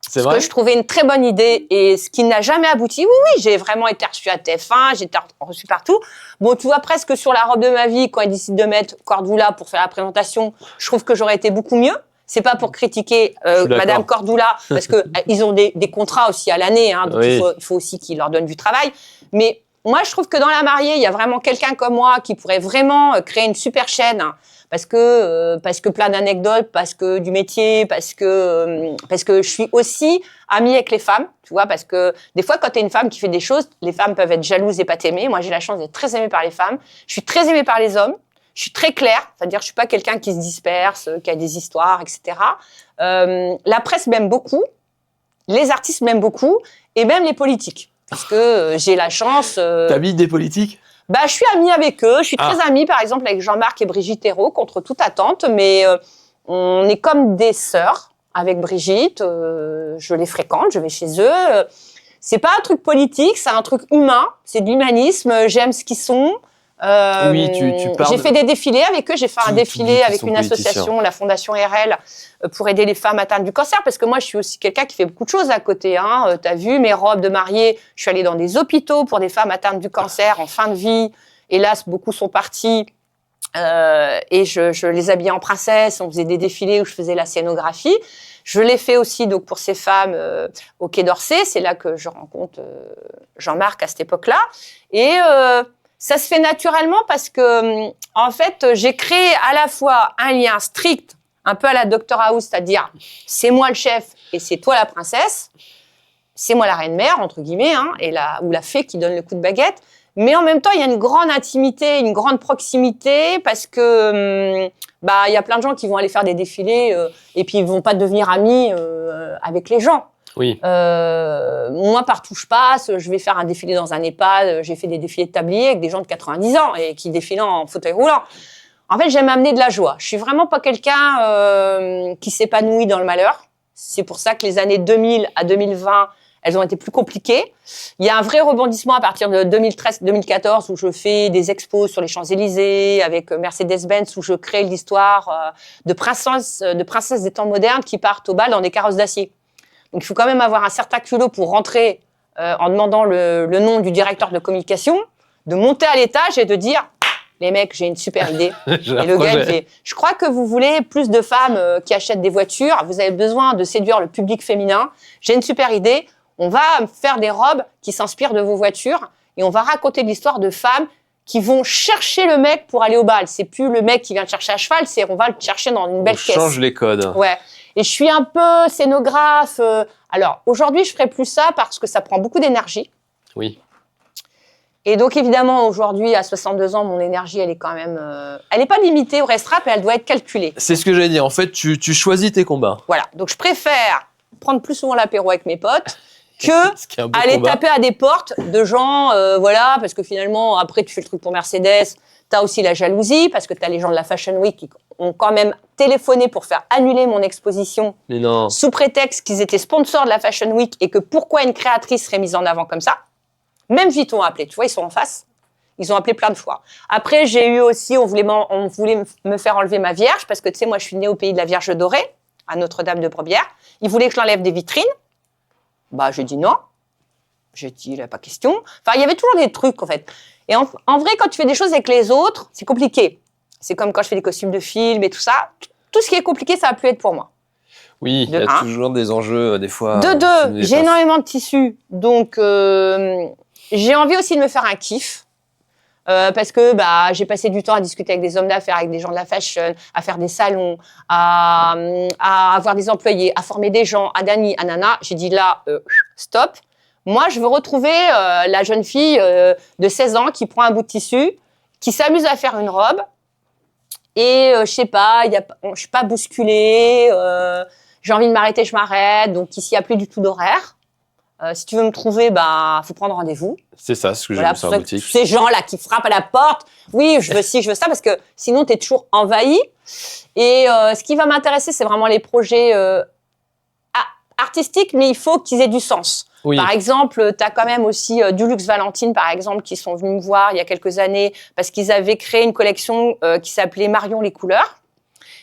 C'est Ce vrai? que je trouvais une très bonne idée et ce qui n'a jamais abouti. Oui, oui, j'ai vraiment été reçue à TF1, j'ai été reçue partout. Bon, tu vois, presque sur la robe de ma vie, quand ils décident de mettre Cordula pour faire la présentation, je trouve que j'aurais été beaucoup mieux. C'est pas pour critiquer Madame Cordula, parce que ils ont des contrats aussi à l'année, donc Oui. il faut aussi qu'ils leur donnent du travail. Mais moi, je trouve que dans la mariée, il y a vraiment quelqu'un comme moi qui pourrait vraiment créer une super chaîne, parce que plein d'anecdotes, parce que du métier, parce que je suis aussi amie avec les femmes, tu vois, parce que des fois, quand tu es une femme qui fait des choses, les femmes peuvent être jalouses et pas t'aimer. Moi, j'ai la chance d'être très aimée par les femmes. Je suis très aimée par les hommes. Je suis très claire, c'est-à-dire je suis pas quelqu'un qui se disperse, qui a des histoires, etc. La presse m'aime beaucoup, les artistes m'aiment beaucoup, et même les politiques, parce que j'ai la chance. T'habilles des politiques? Bah, je suis amie avec eux. Je suis très amie, par exemple, avec Jean-Marc et Brigitte Hérault, contre toute attente. Mais on est comme des sœurs avec Brigitte. Je les fréquente, je vais chez eux. C'est pas un truc politique, c'est un truc humain. C'est de l'humanisme. J'aime ce qu'ils sont. Oui, tu parles. J'ai fait des défilés avec eux. J'ai fait un défilé avec une association, la Fondation RL, pour aider les femmes atteintes du cancer. Parce que moi, je suis aussi quelqu'un qui fait beaucoup de choses à côté. Hein. T'as vu mes robes de mariée. Je suis allée dans des hôpitaux pour des femmes atteintes du cancer en fin de vie. Hélas, beaucoup sont partis. Et je les habillais en princesse. On faisait des défilés où je faisais la scénographie. Je l'ai fait aussi donc pour ces femmes au Quai d'Orsay. C'est là que je rencontre Jean-Marc à cette époque-là. Et ça se fait naturellement parce que, en fait, j'ai créé à la fois un lien strict, un peu à la Dr House, c'est-à-dire c'est moi le chef et c'est toi la princesse, c'est moi la reine-mère, entre guillemets, hein, ou la fée qui donne le coup de baguette. Mais en même temps, il y a une grande intimité, une grande proximité parce que il y a plein de gens qui vont aller faire des défilés et puis ils vont pas devenir amis avec les gens. Oui. Moi, partout où je passe, je vais faire un défilé dans un EHPAD. J'ai fait des défilés de tablier avec des gens de 90 ans et qui défilent en fauteuil roulant. En fait, j'aime amener de la joie. Je suis vraiment pas quelqu'un qui s'épanouit dans le malheur. C'est pour ça que les années 2000 à 2020, elles ont été plus compliquées. Il y a un vrai rebondissement à partir de 2013-2014 où je fais des expos sur les Champs-Élysées avec Mercedes-Benz où je crée l'histoire de princesses des temps modernes qui partent au bal dans des carrosses d'acier. Donc, il faut quand même avoir un certain culot pour rentrer en demandant le nom du directeur de communication, de monter à l'étage et de dire « Les mecs, j'ai une super idée. » Et le gars, il fait « Je crois que vous voulez plus de femmes qui achètent des voitures. Vous avez besoin de séduire le public féminin. J'ai une super idée. On va faire des robes qui s'inspirent de vos voitures et on va raconter l'histoire de femmes qui vont chercher le mec pour aller au bal. C'est plus le mec qui vient le chercher à cheval, c'est on va le chercher dans une belle caisse. On change les codes. Ouais. Et je suis un peu scénographe. Alors, aujourd'hui, je ferai plus ça parce que ça prend beaucoup d'énergie. Oui. Et donc, évidemment, aujourd'hui, à 62 ans, mon énergie, elle est quand même... elle n'est pas limitée au restreint, mais elle doit être calculée. C'est ce que j'allais dire. En fait, tu choisis tes combats. Voilà. Donc, je préfère prendre plus souvent l'apéro avec mes potes que aller taper à des portes de gens, voilà, parce que finalement, après, tu fais le truc pour Mercedes. T'as aussi la jalousie, parce que t'as les gens de la Fashion Week qui ont quand même téléphoné pour faire annuler mon exposition sous prétexte qu'ils étaient sponsors de la Fashion Week et que pourquoi une créatrice serait mise en avant comme ça. Même Vuitton a appelé, tu vois, ils sont en face. Ils ont appelé plein de fois. Après, j'ai eu aussi, on voulait me faire enlever ma Vierge, parce que tu sais, moi, je suis née au pays de la Vierge dorée, à Notre-Dame de Brebière. Ils voulaient que je l'enlève des vitrines. Bah, j'ai dit non. J'ai dit, il n'y a pas question. Enfin, il y avait toujours des trucs, en fait. Et en vrai, quand tu fais des choses avec les autres, c'est compliqué. C'est comme quand je fais des costumes de film et tout ça. Tout ce qui est compliqué, ça va plus être pour moi. Oui, il y a toujours des enjeux, des fois. De deux, j'ai énormément de tissus. Donc, j'ai envie aussi de me faire un kiff. Parce que j'ai passé du temps à discuter avec des hommes d'affaires, avec des gens de la fashion, à faire des salons, à avoir des employés, à former des gens, à Dani, à Nana. J'ai dit là, stop. Moi, je veux retrouver la jeune fille de 16 ans qui prend un bout de tissu, qui s'amuse à faire une robe. Et je sais pas, je suis pas bousculée, j'ai envie de m'arrêter, je m'arrête. Donc ici, il n'y a plus du tout d'horaire. Si tu veux me trouver, faut prendre rendez-vous. C'est ça, ce que j'ai vu sur la boutique. Ces gens-là qui frappent à la porte. Oui, je veux ci, je veux ça, parce que sinon, tu es toujours envahi. Et ce qui va m'intéresser, c'est vraiment les projets artistiques, mais il faut qu'ils aient du sens. Oui. Par exemple, tu as quand même aussi Dulux Valentine, par exemple, qui sont venus me voir il y a quelques années parce qu'ils avaient créé une collection qui s'appelait Marion les couleurs.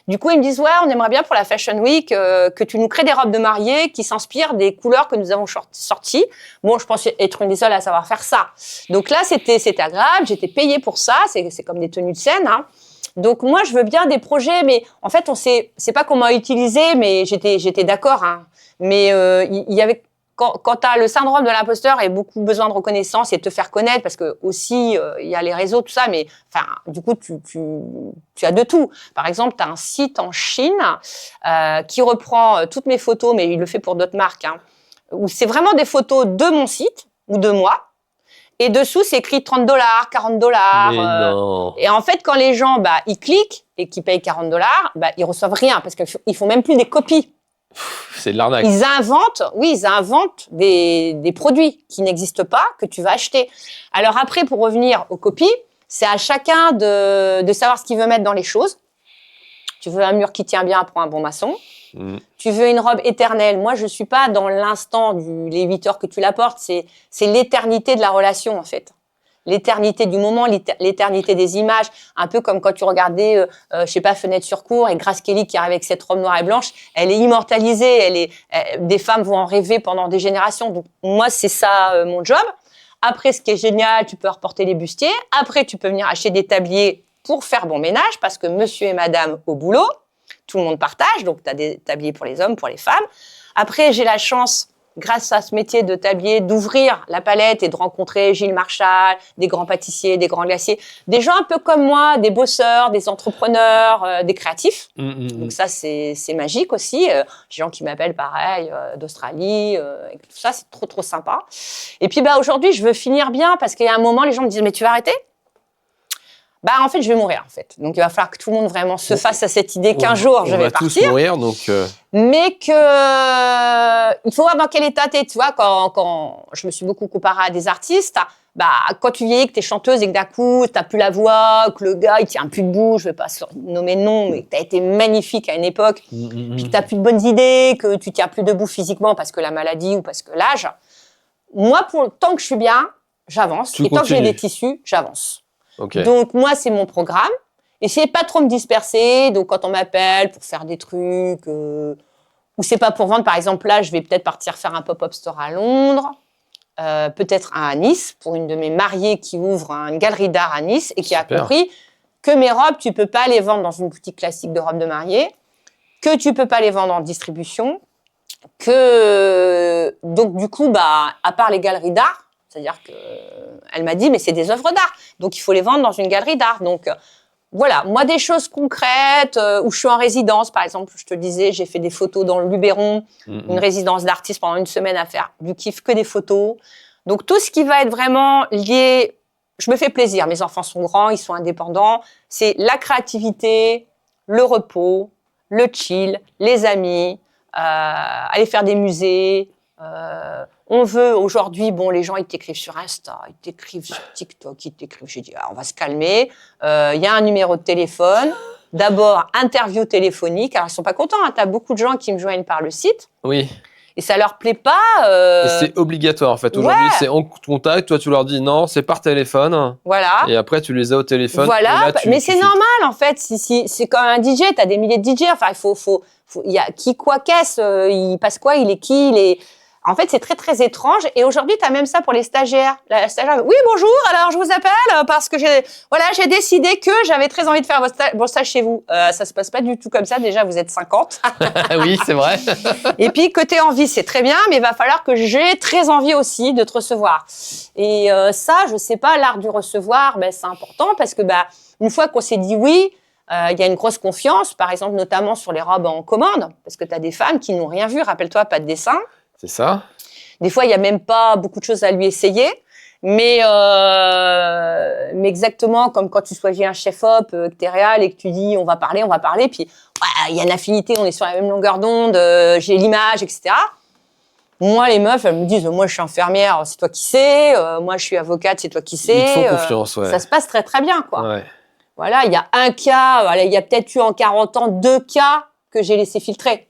Du coup, ils me disent, ouais, on aimerait bien pour la Fashion Week que tu nous crées des robes de mariée qui s'inspirent des couleurs que nous avons sorties. Bon, je pense être une des seules à savoir faire ça. Donc là, c'était agréable, j'étais payée pour ça, c'est comme des tenues de scène, hein. Donc moi, je veux bien des projets, mais en fait, c'est pas qu'on m'a utilisé, mais j'étais d'accord, hein. Mais il y avait... Quand tu as le syndrome de l'imposteur et beaucoup besoin de reconnaissance et de te faire connaître, parce que aussi, il y a les réseaux, tout ça, mais du coup, tu as de tout. Par exemple, tu as un site en Chine qui reprend toutes mes photos, mais il le fait pour d'autres marques, hein, où c'est vraiment des photos de mon site ou de moi. Et dessous, c'est écrit $30, $40. Et en fait, quand les gens ils cliquent et qu'ils payent $40, ils reçoivent rien parce qu'ils font même plus des copies. C'est de l'arnaque. Ils inventent des produits qui n'existent pas, que tu vas acheter. Alors après, pour revenir aux copies, c'est à chacun de savoir ce qu'il veut mettre dans les choses. Tu veux un mur qui tient bien, prends un bon maçon. Tu veux une robe éternelle. Moi, je ne suis pas dans l'instant, les 8 heures que tu la portes. C'est l'éternité de la relation, en fait. L'éternité du moment, l'éternité des images. Un peu comme quand tu regardais, je sais pas, Fenêtre sur cour, et Grace Kelly qui arrive avec cette robe noire et blanche. Elle est immortalisée. Des femmes vont en rêver pendant des générations. Donc, moi, c'est ça, mon job. Après, ce qui est génial, tu peux reporter les bustiers. Après, tu peux venir acheter des tabliers pour faire bon ménage, parce que monsieur et madame au boulot, tout le monde partage, donc tu as des tabliers pour les hommes, pour les femmes. Après, j'ai la chance, grâce à ce métier de tablier, d'ouvrir la palette et de rencontrer Gilles Marchal, des grands pâtissiers, des grands glaciers, des gens un peu comme moi, des bosseurs, des entrepreneurs, des créatifs. Donc ça, c'est magique aussi. Des gens qui m'appellent pareil, d'Australie, et tout ça, c'est trop, trop sympa. Et puis aujourd'hui, je veux finir bien, parce qu'il y a un moment, les gens me disent « Mais tu vas arrêter ?» En fait, je vais mourir, en fait. Donc, il va falloir que tout le monde vraiment se fasse à cette idée qu'un jour, je vais partir. On va tous mourir, donc... Mais il faut voir dans quel état t'es. Tu vois, quand je me suis beaucoup comparée à des artistes, quand tu vieillis, que t'es chanteuse et que d'un coup, t'as plus la voix, que le gars, il tient plus debout, je vais pas nommer de nom, mais que t'as été magnifique à une époque, puis que t'as plus de bonnes idées, que tu tiens plus debout physiquement parce que la maladie ou parce que l'âge. Moi, tant que je suis bien, j'avance. Et tant que j'ai des tissus, j'avance. Okay. Donc, moi, c'est mon programme. Essayez pas trop me disperser. Donc, quand on m'appelle pour faire des trucs, ou c'est pas pour vendre, par exemple, là, je vais peut-être partir faire un pop-up store à Londres, peut-être à Nice, pour une de mes mariées qui ouvre une galerie d'art à Nice et qui a compris que mes robes, tu peux pas les vendre dans une boutique classique de robes de mariée, que tu peux pas les vendre en distribution, donc, du coup, à part les galeries d'art, c'est-à-dire qu'elle m'a dit, mais c'est des œuvres d'art. Donc, il faut les vendre dans une galerie d'art. Donc, voilà. Moi, des choses concrètes, où je suis en résidence, par exemple, je te disais, j'ai fait des photos dans le Luberon, une résidence d'artiste pendant une semaine à faire du kiff, que des photos. Donc, tout ce qui va être vraiment lié, je me fais plaisir. Mes enfants sont grands, ils sont indépendants. C'est la créativité, le repos, le chill, les amis, aller faire des musées, on veut aujourd'hui, les gens ils t'écrivent sur Insta, ils t'écrivent sur TikTok, ils t'écrivent. J'ai dit, on va se calmer. Il y a un numéro de téléphone. D'abord, interview téléphonique. Alors ils sont pas contents. T'as beaucoup de gens qui me joignent par le site. Oui. Et ça leur plaît pas. Et c'est obligatoire en fait. Aujourd'hui, c'est on te contacte, toi tu leur dis non, c'est par téléphone. Voilà. Et après tu les as au téléphone. Voilà. Mais c'est normal en fait. Si c'est comme un DJ, t'as des milliers de DJ. Enfin, il y a qui quoi qu'est-ce, il passe quoi, il est qui, il est. En fait, c'est très, très étrange. Et aujourd'hui, tu as même ça pour les stagiaires. La stagiaire, oui, bonjour, alors je vous appelle parce que j'ai décidé que j'avais très envie de faire vos stages chez vous. Ça se passe pas du tout comme ça. Déjà, vous êtes 50. Oui, c'est vrai. Et puis, que tu aies envie, c'est très bien, mais il va falloir que j'ai très envie aussi de te recevoir. Et ça, je sais pas, l'art du recevoir, c'est important parce que une fois qu'on s'est dit oui, il y a une grosse confiance, par exemple, notamment sur les robes en commande, parce que tu as des femmes qui n'ont rien vu, rappelle-toi, pas de dessin. C'est ça. Des fois, il n'y a même pas beaucoup de choses à lui essayer. Mais exactement comme quand tu choisis un chef-op, que tu es réel et que tu dis on va parler, puis il y a une affinité, on est sur la même longueur d'onde, j'ai l'image, etc. Moi, les meufs, elles me disent moi, je suis infirmière, c'est toi qui sais. Moi, je suis avocate, c'est toi qui sais. Ils te font confiance, ouais. Ça se passe très, très bien, quoi. Ouais. Voilà, il y a un cas, il y a peut-être eu en 40 ans 2 cas que j'ai laissé filtrer.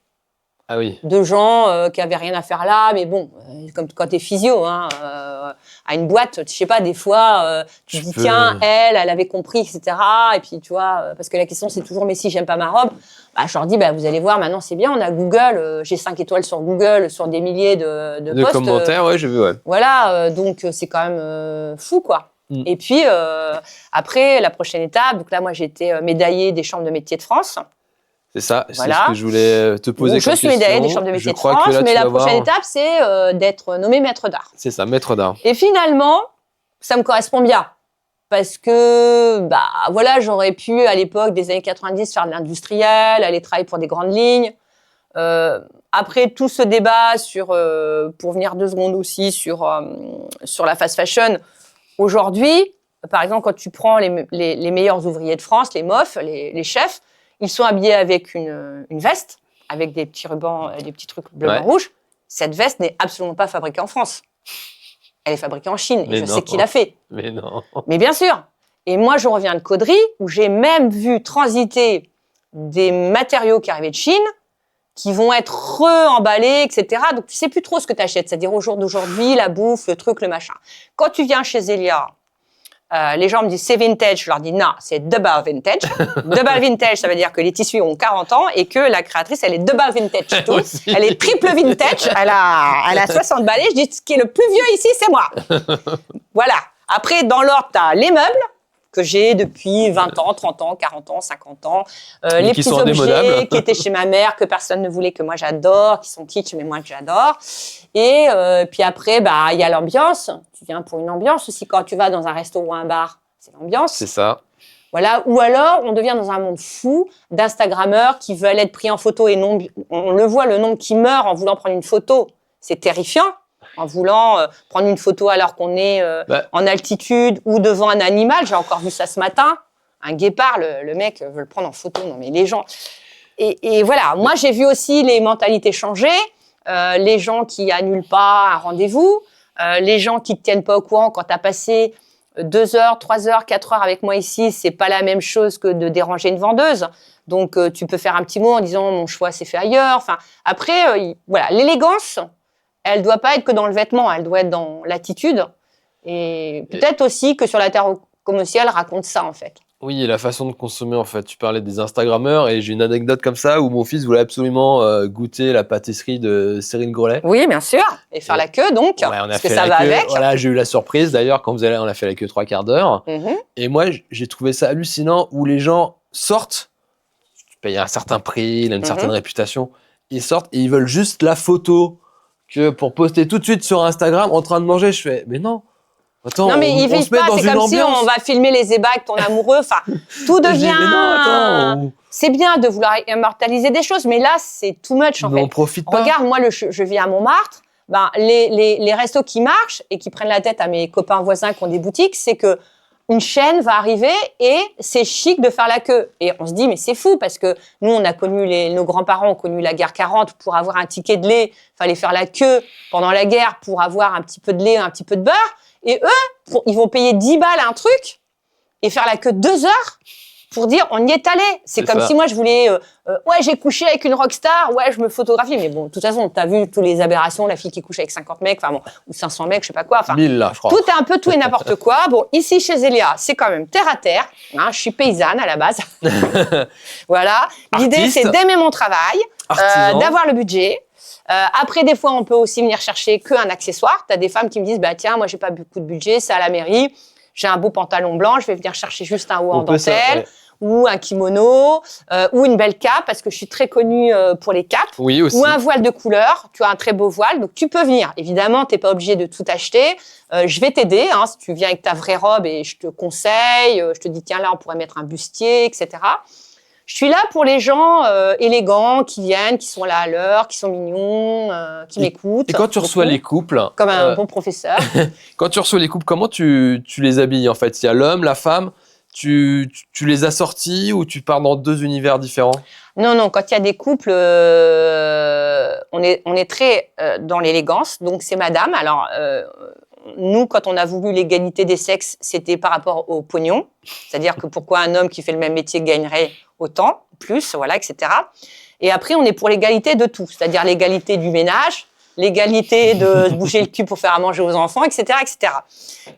Ah oui. De gens qui avaient rien à faire là, mais bon, comme quand t'es physio, à une boîte, je sais pas, des fois, tu dis tiens, elle avait compris, etc. Et puis tu vois, parce que la question c'est toujours mais si j'aime pas ma robe, je leur dis vous allez voir, maintenant c'est bien, on a Google, j'ai 5 étoiles sur Google, sur des milliers de posts. Commentaires, ouais, j'ai vu, ouais. Voilà, donc c'est quand même fou, quoi. Et puis après, la prochaine étape, donc là moi j'ai été médaillée des chambres de métiers de France. C'est ça, c'est ce que je voulais te poser comme question. Je suis médaillée des chambres de métiers de France, mais la prochaine étape, c'est d'être nommée maître d'art. C'est ça, maître d'art. Et finalement, ça me correspond bien. Parce que, j'aurais pu, à l'époque des années 90, faire de l'industriel, aller travailler pour des grandes lignes. Après tout ce débat pour venir 2 secondes aussi, sur la fast fashion, aujourd'hui, par exemple, quand tu prends les meilleurs ouvriers de France, les MOF, les chefs, ils sont habillés avec une veste, avec des petits rubans, des petits trucs bleu, blanc, rouge. Cette veste n'est absolument pas fabriquée en France. Elle est fabriquée en Chine. Et je sais qui l'a fait. Mais non. Mais bien sûr. Et moi, je reviens de Caudry, où j'ai même vu transiter des matériaux qui arrivaient de Chine, qui vont être re-emballés, etc. Donc, tu sais plus trop ce que tu achètes. C'est-à-dire, au jour d'aujourd'hui, la bouffe, le truc, le machin. Quand tu viens chez Zelia, les gens me disent c'est vintage. Je leur dis non, c'est double vintage. Double vintage, ça veut dire que les tissus ont 40 ans et que la créatrice, elle est double vintage. Tout. Elle est triple vintage. Elle a 60 balais. Je dis ce qui est le plus vieux ici, c'est moi. Voilà. Après, dans l'ordre, tu as les meubles que j'ai depuis 20 ans, 30 ans, 40 ans, 50 ans. Les petits objets qui étaient chez ma mère, que personne ne voulait, que moi j'adore, qui sont kitsch, mais moi que j'adore. Et puis après, il y a l'ambiance. Tu viens pour une ambiance aussi. Quand tu vas dans un resto ou un bar, c'est l'ambiance. C'est ça. Voilà. Ou alors, on devient dans un monde fou d'Instagrammeurs qui veulent être pris en photo et non, on le voit, le nombre qui meurt en voulant prendre une photo. C'est terrifiant. En voulant prendre une photo alors qu'on est en altitude ou devant un animal. J'ai encore vu ça ce matin. Un guépard, le mec veut le prendre en photo. Non, mais les gens... Et voilà, moi, j'ai vu aussi les mentalités changer. Les gens qui annulent pas un rendez-vous. Les gens qui te tiennent pas au courant quand tu as passé 2 heures, 3 heures, 4 heures avec moi ici. C'est pas la même chose que de déranger une vendeuse. Donc, tu peux faire un petit mot en disant « mon choix s'est fait ailleurs ». Enfin, après, voilà, l'élégance... Elle ne doit pas être que dans le vêtement, elle doit être dans l'attitude. Et peut-être aussi que sur la terre comme au ciel, elle raconte ça, en fait. Oui, et la façon de consommer, en fait. Tu parlais des Instagrammeurs et j'ai une anecdote comme ça où mon fils voulait absolument goûter la pâtisserie de Cyril Grolet. Oui, bien sûr. Et faire la queue, donc. Ouais, on a parce fait que ça la va queue. avec. Voilà, j'ai eu la surprise. D'ailleurs, quand on a fait la queue 3/4 d'heure. Et moi, j'ai trouvé ça hallucinant où les gens sortent, tu payes un certain prix, il a une certaine réputation, ils sortent et ils veulent juste la photo que pour poster tout de suite sur Instagram en train de manger. Je fais, mais non, attends, non, mais on ils se met pas, dans c'est une comme ambiance. si on va filmer les ébats avec ton amoureux. Enfin, tout devient... Mais non, attends. C'est bien de vouloir immortaliser des choses, mais là, c'est too much, en fait. On profite pas. Regarde, moi, je vis à Montmartre. Les restos qui marchent et qui prennent la tête à mes copains voisins qui ont des boutiques, c'est que une chaîne va arriver et c'est chic de faire la queue. Et on se dit, mais c'est fou parce que nous, on a connu nos grands-parents ont connu la guerre 40. Pour avoir un ticket de lait, fallait faire la queue pendant la guerre pour avoir un petit peu de lait, un petit peu de beurre. Et eux, ils vont payer 10 balles un truc et faire la queue 2 heures pour dire, on y est allé. C'est comme si moi, je voulais, ouais, j'ai couché avec une rockstar, ouais, je me photographie. Mais bon, de toute façon, t'as vu toutes les aberrations, la fille qui couche avec 50 mecs, enfin bon, ou 500 mecs, je sais pas quoi. Enfin, 1000 là, je crois. tout est un peu tout et n'importe quoi. Bon, ici, chez Zelia, c'est quand même terre à terre. Hein, je suis paysanne à la base. Voilà. L'idée, c'est d'aimer mon travail, d'avoir le budget. Après, des fois, on peut aussi venir chercher qu'un accessoire. T'as des femmes qui me disent, bah tiens, moi, j'ai pas beaucoup de budget, c'est à la mairie. J'ai un beau pantalon blanc, je vais venir chercher juste un haut en dentelle, ou un kimono, ou une belle cape, parce que je suis très connue pour les capes, oui, aussi. ou un voile de couleur. Tu as un très beau voile, donc tu peux venir. Évidemment, t'es pas obligé de tout acheter. Je vais t'aider, hein, si tu viens avec ta vraie robe et je te conseille, je te dis tiens là on pourrait mettre un bustier, etc. Je suis là pour les gens élégants qui viennent, qui sont là à l'heure, qui sont mignons, qui m'écoutent. Et quand tu reçois les couples, comme un bon professeur. Quand tu reçois les couples, comment tu les habilles en fait? Il y a l'homme, la femme. Tu les assortis ou tu pars dans 2 univers différents? Non, quand il y a des couples, on est très dans l'élégance, donc c'est madame. Alors, nous, quand on a voulu l'égalité des sexes, c'était par rapport au pognon, c'est-à-dire que pourquoi un homme qui fait le même métier gagnerait autant, plus, voilà, etc. Et après, on est pour l'égalité de tout, c'est-à-dire l'égalité du ménage, l'égalité de bouger le cul pour faire à manger aux enfants, etc., etc.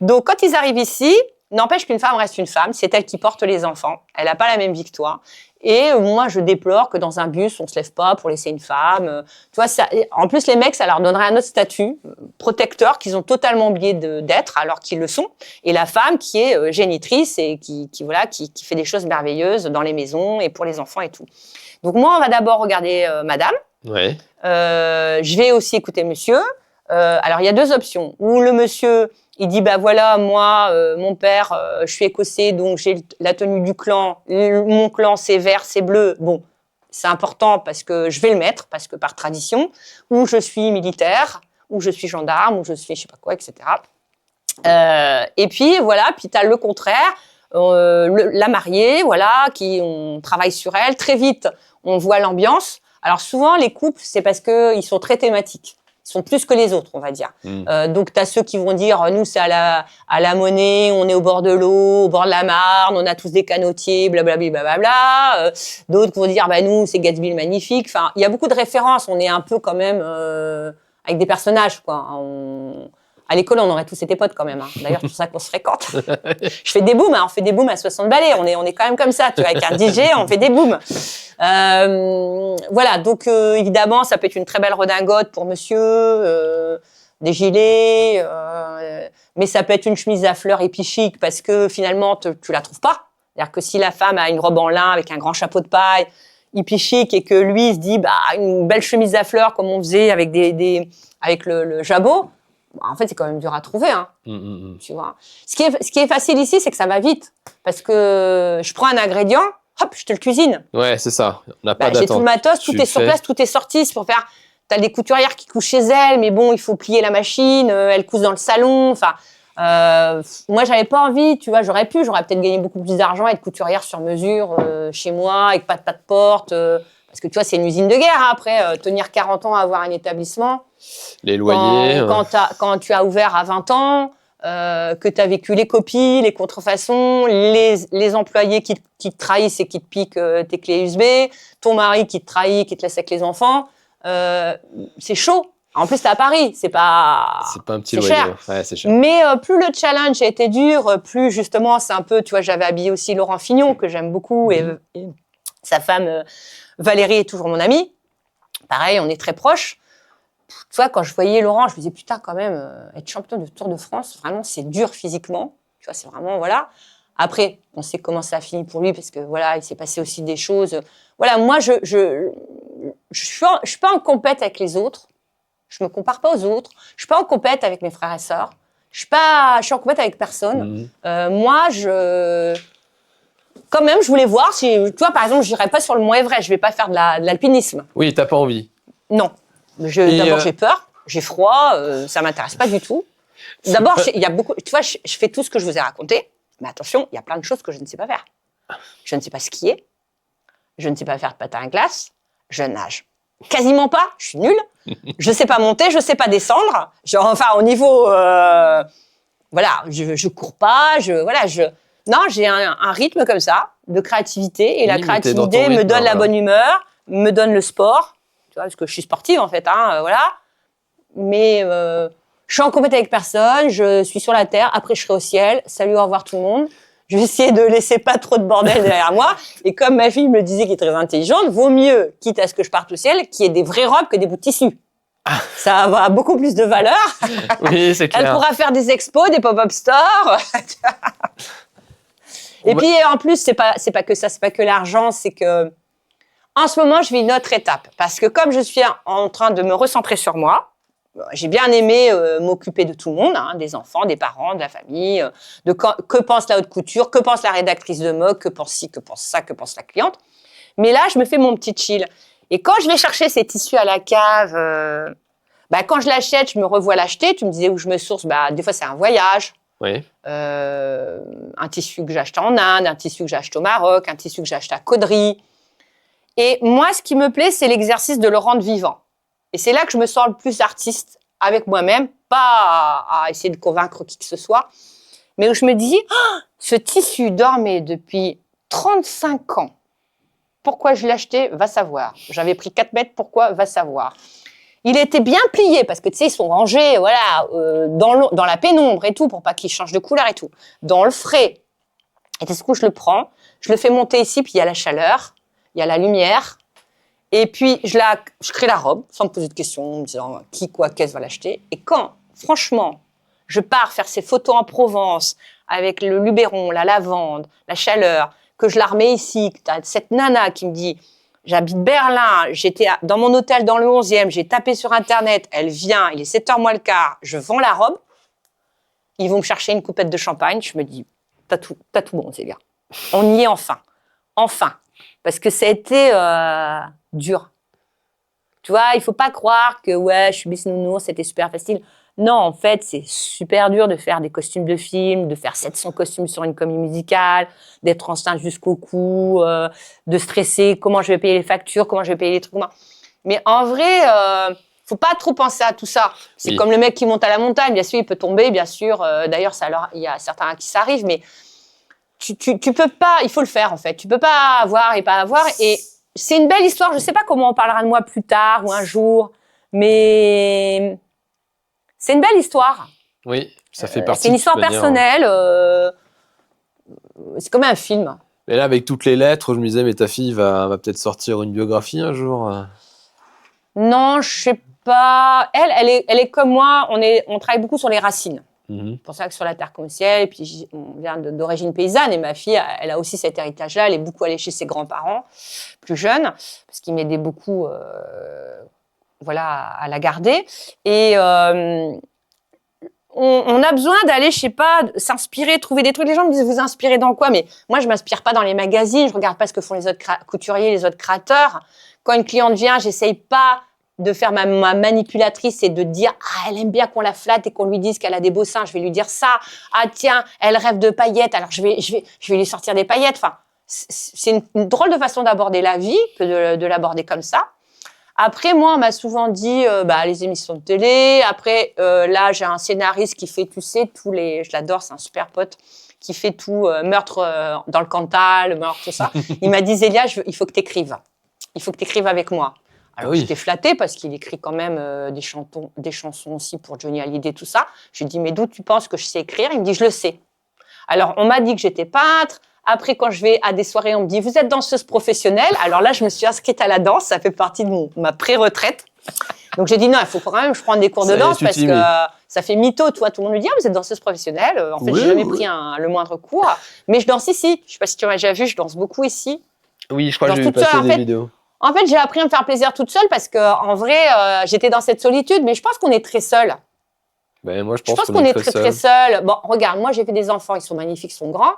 Donc, quand ils arrivent ici, n'empêche qu'une femme reste une femme, c'est elle qui porte les enfants. Elle n'a pas la même vie que toi. Et moi, je déplore que dans un bus, on ne se lève pas pour laisser une femme. Tu vois, ça, en plus, les mecs, ça leur donnerait un autre statut, protecteur, qu'ils ont totalement oublié d'être, alors qu'ils le sont. Et la femme qui est génitrice et qui fait des choses merveilleuses dans les maisons et pour les enfants et tout. Donc moi, on va d'abord regarder madame. Ouais. Je vais aussi écouter monsieur. Alors, il y a 2 options. Ou le monsieur... Il dit, bah voilà, moi, mon père, je suis écossais, donc j'ai la tenue du clan. Mon clan, c'est vert, c'est bleu. Bon, c'est important parce que je vais le mettre, parce que par tradition. Ou je suis militaire, ou je suis gendarme, ou je suis je sais pas quoi, etc. Et puis, voilà, puis tu as le contraire. La mariée, voilà, on travaille sur elle. Très vite, on voit l'ambiance. Alors souvent, les couples, c'est parce qu'ils sont très thématiques. Ils sont plus que les autres, on va dire. Donc, tu as ceux qui vont dire, nous, c'est à la Monnaie, on est au bord de l'eau, au bord de la Marne, on a tous des canotiers, blablabla, blablabla. D'autres vont dire, nous, c'est Gatsby le Magnifique. Enfin, il y a beaucoup de références. On est un peu quand même avec des personnages, quoi. À l'école, on aurait tous été potes quand même. D'ailleurs, c'est pour ça qu'on se fréquente. Je fais des booms, on fait des booms à 60 balais. On est quand même comme ça, tu vois, avec un DJ, on fait des booms. Voilà, donc évidemment, ça peut être une très belle redingote pour monsieur, des gilets, mais ça peut être une chemise à fleurs épichique parce que finalement, tu la trouves pas. C'est-à-dire que si la femme a une robe en lin avec un grand chapeau de paille, épichique, et que lui il se dit, une belle chemise à fleurs comme on faisait avec avec le jabot, en fait, c'est quand même dur à trouver, tu vois. Ce qui est facile ici, c'est que ça va vite. Parce que je prends un ingrédient, hop, je te le cuisine. Ouais, c'est ça. On n'a pas d'attente. J'ai tout le matos, tout est sur place, tout est sorti. C'est pour faire... T'as des couturières qui couchent chez elles, mais bon, il faut plier la machine, elles cousent dans le salon. Enfin, moi, j'avais pas envie, tu vois, j'aurais peut-être gagné beaucoup plus d'argent à être couturière sur mesure chez moi, avec pas de porte. Parce que tu vois, c'est une usine de guerre, après, tenir 40 ans à avoir un établissement. Les loyers. Quand tu as ouvert à 20 ans, que tu as vécu les copies, les contrefaçons, les employés qui te trahissent et qui te piquent tes clés USB, ton mari qui te trahit, qui te laisse avec les enfants, c'est chaud. En plus, t'es à Paris, c'est pas un petit loyer. Cher. Ouais, c'est cher. Mais plus le challenge a été dur, plus justement, c'est un peu, tu vois, j'avais habillé aussi Laurent Fignon, que j'aime beaucoup, et sa femme Valérie est toujours mon amie. Pareil, on est très proches. Tu vois, quand je voyais Laurent, je me disais, putain, quand même, être champion de Tour de France, vraiment, c'est dur physiquement. Tu vois, c'est vraiment, voilà. Après, on sait comment ça a fini pour lui, parce que, voilà, il s'est passé aussi des choses. Voilà, moi, je suis pas en compète avec les autres. Je me compare pas aux autres. Je suis pas en compète avec mes frères et sœurs. Je suis en compète avec personne. Moi, quand même, je voulais voir si, tu vois, par exemple, je n'irais pas sur le Mont Everest. Je vais pas faire de l'alpinisme. Oui, t'as pas envie. Non. D'abord, j'ai peur, j'ai froid, ça m'intéresse pas du tout. D'abord, il y a beaucoup, tu vois, je fais tout ce que je vous ai raconté, mais attention, il y a plein de choses que je ne sais pas faire. Je ne sais pas skier, je ne sais pas faire de patin à glace, je nage quasiment pas, je suis nulle. Je sais pas monter, je sais pas descendre. Enfin, au niveau, voilà, je cours pas, non, j'ai un rythme comme ça de créativité, et la créativité me donne la bonne humeur, me donne le sport. Tu vois, parce que je suis sportive, en fait, voilà. Mais je suis en compétition avec personne, je suis sur la terre, après je serai au ciel. Salut, au revoir tout le monde. Je vais essayer de laisser pas trop de bordel derrière moi. Et comme ma fille me disait, qui est très intelligente, vaut mieux, quitte à ce que je parte au ciel, qu'il y ait des vraies robes que des bouts de tissu. Ça va beaucoup plus de valeur. Oui, c'est clair. Elle pourra faire des expos, des pop-up stores. Et puis, en plus, c'est pas que ça, c'est pas que l'argent, c'est que en ce moment, je vis une autre étape. Parce que comme je suis en train de me recentrer sur moi, j'ai bien aimé m'occuper de tout le monde, des enfants, des parents, de la famille, que pense la haute couture, que pense la rédactrice de mode, que pense ci, que pense ça, que pense la cliente. Mais là, je me fais mon petit chill. Et quand je vais chercher ces tissus à la cave, quand je l'achète, je me revois l'acheter. Tu me disais où je me source, des fois c'est un voyage. Oui. Un tissu que j'ai acheté en Inde, un tissu que j'ai acheté au Maroc, un tissu que j'ai acheté à Caudry. Et moi, ce qui me plaît, c'est l'exercice de le rendre vivant. Et c'est là que je me sens le plus artiste avec moi-même, pas à essayer de convaincre qui que ce soit, mais où je me dis, ce tissu dormait depuis 35 ans. Pourquoi je l'ai acheté? Va savoir. J'avais pris 4 mètres, pourquoi? Va savoir. Il était bien plié, parce que tu sais, ils sont rangés, voilà, dans la pénombre et tout, pour pas qu'ils changent de couleur et tout. Dans le frais. Et du coup, je le prends, je le fais monter ici, puis il y a la chaleur, il y a la lumière. Et puis, je crée la robe, sans me poser de questions, en me disant qui, quoi, qu'est-ce va l'acheter. Et quand, franchement, je pars faire ces photos en Provence, avec le luberon, la lavande, la chaleur, que je la remets ici, que t'as cette nana qui me dit, j'habite Berlin, j'étais dans mon hôtel dans le 11e, j'ai tapé sur Internet, elle vient, il est 7h moins le quart, je vends la robe, ils vont me chercher une coupette de champagne, je me dis, t'as tout bon, Célia. On y est enfin. Enfin. Parce que ça a été dur. Tu vois, il faut pas croire que, ouais, je suis bisounours, c'était super facile. Non, en fait, c'est super dur de faire des costumes de film, de faire 700 costumes sur une comédie musicale, d'être enceinte jusqu'au cou, de stresser comment je vais payer les factures, comment je vais payer les trucs. Mais en vrai, faut pas trop penser à tout ça. C'est comme le mec qui monte à la montagne. Bien sûr, il peut tomber, bien sûr. D'ailleurs, il y a certains à qui ça arrive, mais tu peux pas. Il faut le faire, en fait. Tu peux pas avoir et pas avoir. Et c'est une belle histoire. Je sais pas comment on parlera de moi plus tard ou un jour, mais c'est une belle histoire. Oui, ça fait partie. C'est une histoire personnelle. C'est comme un film. Et là, avec toutes les lettres, je me disais, mais ta fille va peut-être sortir une biographie un jour. Non, je sais pas. Elle est comme moi. On travaille beaucoup sur les racines. C'est pour ça que sur la terre comme ciel, et puis on vient d'origine paysanne, et ma fille, elle a aussi cet héritage-là. Elle est beaucoup allée chez ses grands-parents, plus jeunes, parce qu'ils m'aidaient beaucoup, à la garder. Et on a besoin d'aller, je sais pas, s'inspirer, trouver des trucs. Les gens me disent, vous inspirez dans quoi? Mais moi, je m'inspire pas dans les magazines. Je regarde pas ce que font les autres couturiers, les autres créateurs. Quand une cliente vient, j'essaye pas de faire ma manipulatrice et de dire « Ah, elle aime bien qu'on la flatte et qu'on lui dise qu'elle a des beaux seins. » Je vais lui dire ça. « Ah, tiens, elle rêve de paillettes. Alors, je vais lui sortir des paillettes. » Enfin, c'est une drôle de façon d'aborder la vie que de l'aborder comme ça. Après, moi, on m'a souvent dit les émissions de télé. Après, là, j'ai un scénariste qui fait, tu sais, je l'adore, c'est un super pote, qui fait tout, meurtre dans le Cantal, meurtre, tout ça. Il m'a dit « Zélia, il faut que tu écrives. Il faut que tu écrives avec moi. » Alors, j'étais flattée parce qu'il écrit quand même des chansons aussi pour Johnny Hallyday, tout ça. Je lui dis, mais d'où tu penses que je sais écrire? Il me dit, je le sais. Alors, on m'a dit que j'étais peintre. Après, quand je vais à des soirées, on me dit, vous êtes danseuse professionnelle. Alors là, je me suis inscrite à la danse. Ça fait partie de ma pré-retraite. Donc, j'ai dit, non, il faut quand même que je prenne des cours de danse parce que ça fait mytho. Toi, tout le monde me dit, vous êtes danseuse professionnelle. En fait, j'ai jamais pris le moindre cours. Mais je danse ici. Je sais pas si tu m'as déjà vu, je danse beaucoup ici. Oui, je crois que j'ai vu passer des vidéos. En fait, j'ai appris à me faire plaisir toute seule parce que, en vrai, j'étais dans cette solitude, mais je pense qu'on est très seul. Ben, moi, je pense qu'on est très seul. Bon, regarde, moi, j'ai fait des enfants, ils sont magnifiques, ils sont grands.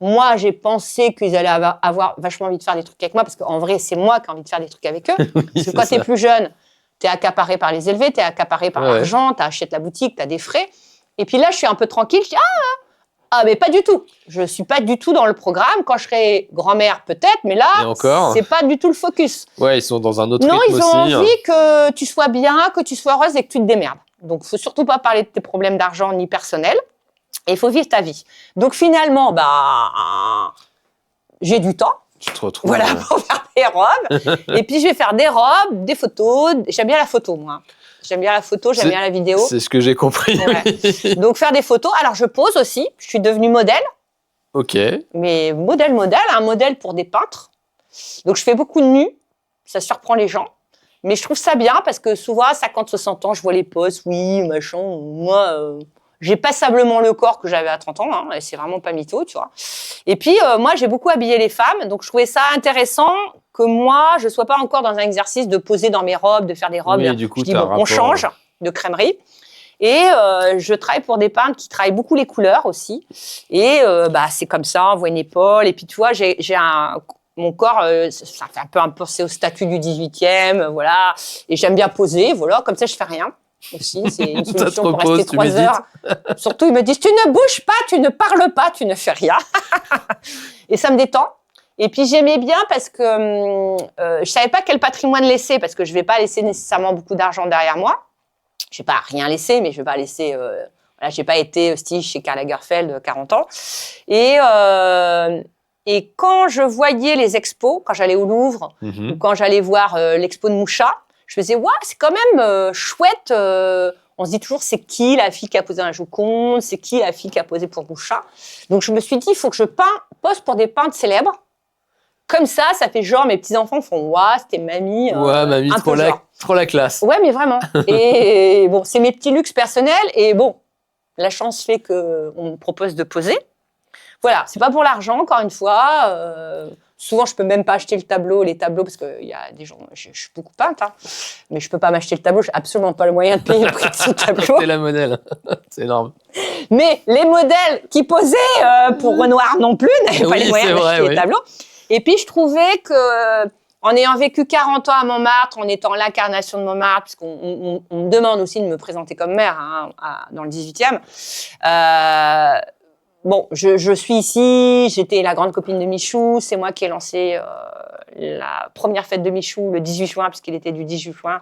Moi, j'ai pensé qu'ils allaient avoir vachement envie de faire des trucs avec moi parce qu'en vrai, c'est moi qui ai envie de faire des trucs avec eux. Oui, parce que quand t'es plus jeune, t'es accaparé par les élevés, t'es accaparé par l'argent, t'achètes la boutique, t'as des frais. Et puis là, je suis un peu tranquille, je dis, ah, mais pas du tout. Je suis pas du tout dans le programme. Quand je serai grand-mère, peut-être, mais là, c'est pas du tout le focus. Ouais, ils sont dans un autre rythme aussi. Non, ils ont envie que tu sois bien, que tu sois heureuse et que tu te démerdes. Donc, faut surtout pas parler de tes problèmes d'argent ni personnels. Et il faut vivre ta vie. Donc, finalement, j'ai du temps. Tu te retrouves. Voilà, pour faire des robes. Et puis, je vais faire des robes, des photos. J'aime bien la photo, moi. J'aime bien la photo, j'aime bien la vidéo. C'est ce que j'ai compris. Ouais. Donc, faire des photos. Alors, je pose aussi. Je suis devenue modèle. Ok. Mais un modèle pour des peintres. Donc, je fais beaucoup de nus. Ça surprend les gens. Mais je trouve ça bien parce que souvent, à 50, 60 ans, je vois les posts. Oui, machin. Moi, j'ai passablement le corps que j'avais à 30 ans. Hein, et c'est vraiment pas mytho, tu vois. Et puis, moi, j'ai beaucoup habillé les femmes. Donc, je trouvais ça intéressant que moi, je sois pas encore dans un exercice de poser dans mes robes, de faire des robes. Oui, du coup, je dis, on change de crèmerie. Et je travaille pour des peintres qui travaillent beaucoup les couleurs aussi. Et c'est comme ça, on voit une épaule. Et puis, tu vois, mon corps, ça fait un peu penser au statut du 18e, voilà. Et j'aime bien poser, voilà. Comme ça, je fais rien aussi. C'est une solution pour rester 3 heures. Surtout, ils me disent, tu ne bouges pas, tu ne parles pas, tu ne fais rien. Et ça me détend. Et puis, j'aimais bien parce que je savais pas quel patrimoine laisser parce que je vais pas laisser nécessairement beaucoup d'argent derrière moi. Je vais pas rien laisser, mais je vais pas laisser. J'ai pas été stige chez Karl Lagerfeld 40 ans. Et quand je voyais les expos, quand j'allais au Louvre ou quand j'allais voir l'expo de Moucha, je me disais, ouais, c'est quand même chouette. On se dit toujours, c'est qui la fille qui a posé un Joconde, c'est qui la fille qui a posé pour Moucha. Donc je me suis dit, il faut que je pose pour des peintres célèbres. Comme ça fait genre, mes petits-enfants font « Ouah, c'était mamie. » Ouais, mamie, trop la classe. Ouais, mais vraiment. Et bon, c'est mes petits luxes personnels. Et bon, la chance fait qu'on me propose de poser. Voilà, c'est pas pour l'argent, encore une fois. Souvent, je peux même pas acheter les tableaux, parce qu'il y a des gens... Je suis beaucoup peintre, hein, mais je peux pas m'acheter le tableau. J'ai absolument pas le moyen de payer le prix de ce tableau. T'es la modèle. C'est énorme. Mais les modèles qui posaient pour Renoir non plus n'avaient pas les moyens d'acheter les tableaux. Et puis, je trouvais que en ayant vécu 40 ans à Montmartre, en étant l'incarnation de Montmartre, puisqu'on me demande aussi de me présenter comme maire dans le 18e. Bon, je suis ici, j'étais la grande copine de Michou, c'est moi qui ai lancé la première fête de Michou le 18 juin, puisqu'il était du 18 juin.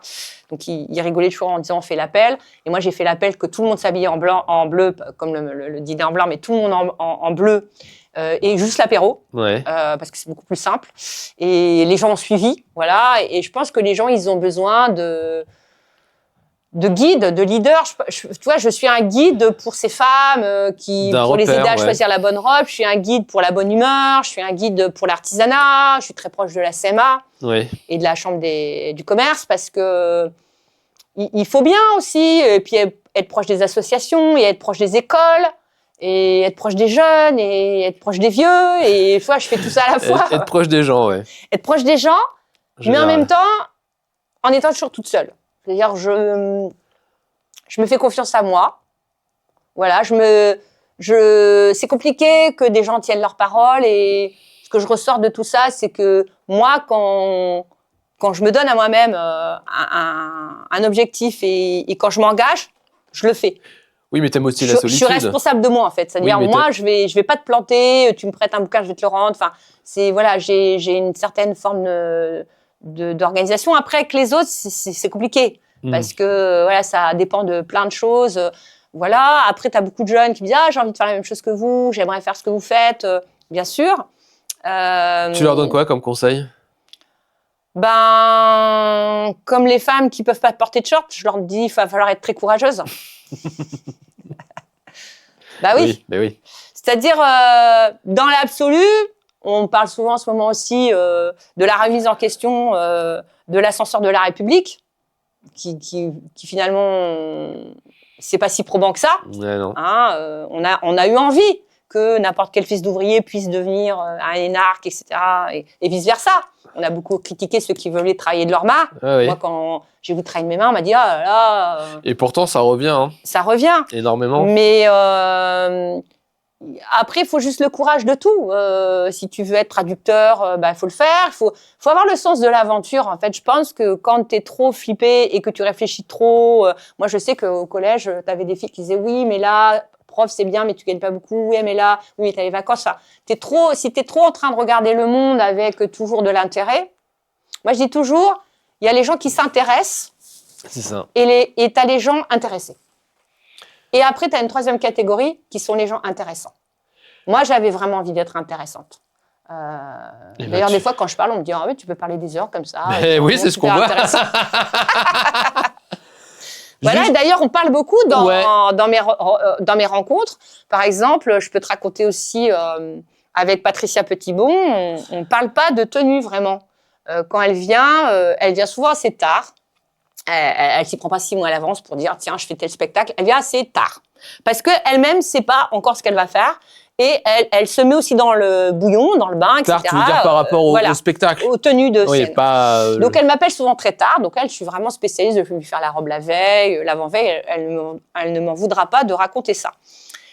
Donc, il rigolait toujours en disant on fait l'appel. Et moi, j'ai fait l'appel que tout le monde s'habillait en bleu, comme le dîner en blanc, mais tout le monde en bleu. Et juste l'apéro, parce que c'est beaucoup plus simple. Et les gens ont suivi, voilà. Et je pense que les gens, ils ont besoin de guides, de leaders. Tu vois, je suis un guide pour ces femmes pour les aider à choisir la bonne robe. Je suis un guide pour la bonne humeur. Je suis un guide pour l'artisanat. Je suis très proche de la CMA et de la Chambre du commerce parce que il faut bien aussi. Et puis être proche des associations et être proche des écoles et être proche des jeunes et être proche des vieux. Et tu vois, je fais tout ça à la fois. Être proche des gens, ouais. Être proche des gens, mais en même temps, en étant toujours toute seule. C'est-à-dire, je me fais confiance à moi. Voilà, c'est compliqué que des gens tiennent leur parole et ce que je ressors de tout ça, c'est que moi, quand je me donne à moi-même un objectif et quand je m'engage, je le fais. Oui, mais t'aimes aussi la solitude. Je suis responsable de moi, en fait. C'est-à-dire, moi, je vais pas te planter, tu me prêtes un bouquin, je vais te le rendre. Enfin, voilà, j'ai une certaine forme d'organisation. Après, avec les autres, c'est compliqué. Parce que, voilà, ça dépend de plein de choses. Voilà. Après, tu as beaucoup de jeunes qui me disent « Ah, j'ai envie de faire la même chose que vous, j'aimerais faire ce que vous faites. » Bien sûr. Tu leur donnes quoi comme conseil? Comme les femmes qui peuvent pas porter de short, je leur dis il va falloir être très courageuse. Oui. Oui. C'est-à-dire, dans l'absolu, on parle souvent en ce moment aussi de la remise en question de l'ascenseur de la République, qui finalement, c'est pas si probant que ça. Ouais, non. Hein, on a eu envie que n'importe quel fils d'ouvrier puisse devenir un énarque, etc. Et vice-versa. On a beaucoup critiqué ceux qui voulaient travailler de leurs mains. Moi, quand j'ai voulu travailler de mes mains, on m'a dit « Ah là là !» Et pourtant, ça revient. Hein. Ça revient. Énormément. Mais après, il faut juste le courage de tout. Si tu veux être traducteur, il faut le faire. Il faut avoir le sens de l'aventure. En fait, je pense que quand tu es trop flippé et que tu réfléchis trop... moi, je sais qu'au collège, tu avais des filles qui disaient « Oui, mais là... » prof, c'est bien, mais tu gagnes pas beaucoup. Oui, mais là, oui, tu as les vacances. Enfin, si tu es trop en train de regarder le monde avec toujours de l'intérêt, moi, je dis toujours, il y a les gens qui s'intéressent. C'est ça. Et tu as les gens intéressés. Et après, tu as une troisième catégorie qui sont les gens intéressants. Moi, j'avais vraiment envie d'être intéressante. D'ailleurs, des fois, quand je parle, on me dit « Ah oui, tu peux parler des heures comme ça. » Oui, c'est ce qu'on voit. Voilà, d'ailleurs, on parle beaucoup dans mes rencontres. Par exemple, je peux te raconter aussi, avec Patricia Petitbon, on ne parle pas de tenue, vraiment. Quand elle vient souvent assez tard. Elle s'y prend pas 6 mois à l'avance pour dire « Tiens, je fais tel spectacle ». Elle vient assez tard. Parce qu'elle-même ne sait pas encore ce qu'elle va faire. Et elle se met aussi dans le bouillon, dans le bain, etc. Tard, tu veux dire par rapport au spectacle? Aux tenues de scène. Donc, elle m'appelle souvent très tard. Donc, je suis vraiment spécialiste de lui faire la robe la veille, l'avant-veille. Elle ne m'en voudra pas de raconter ça.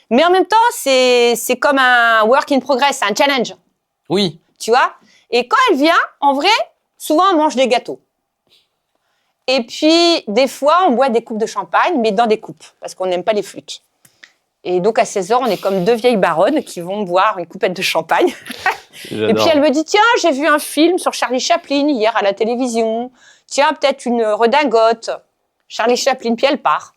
Mais en même temps, c'est comme un work in progress, un challenge. Oui. Tu vois? Et quand elle vient, en vrai, souvent, on mange des gâteaux. Et puis, des fois, on boit des coupes de champagne, mais dans des coupes, parce qu'on n'aime pas les flûtes. Et donc, à 16h, on est comme 2 vieilles baronnes qui vont boire une coupette de champagne. Et puis, elle me dit, tiens, j'ai vu un film sur Charlie Chaplin hier à la télévision. Tiens, peut-être une redingote. Charlie Chaplin, puis elle part.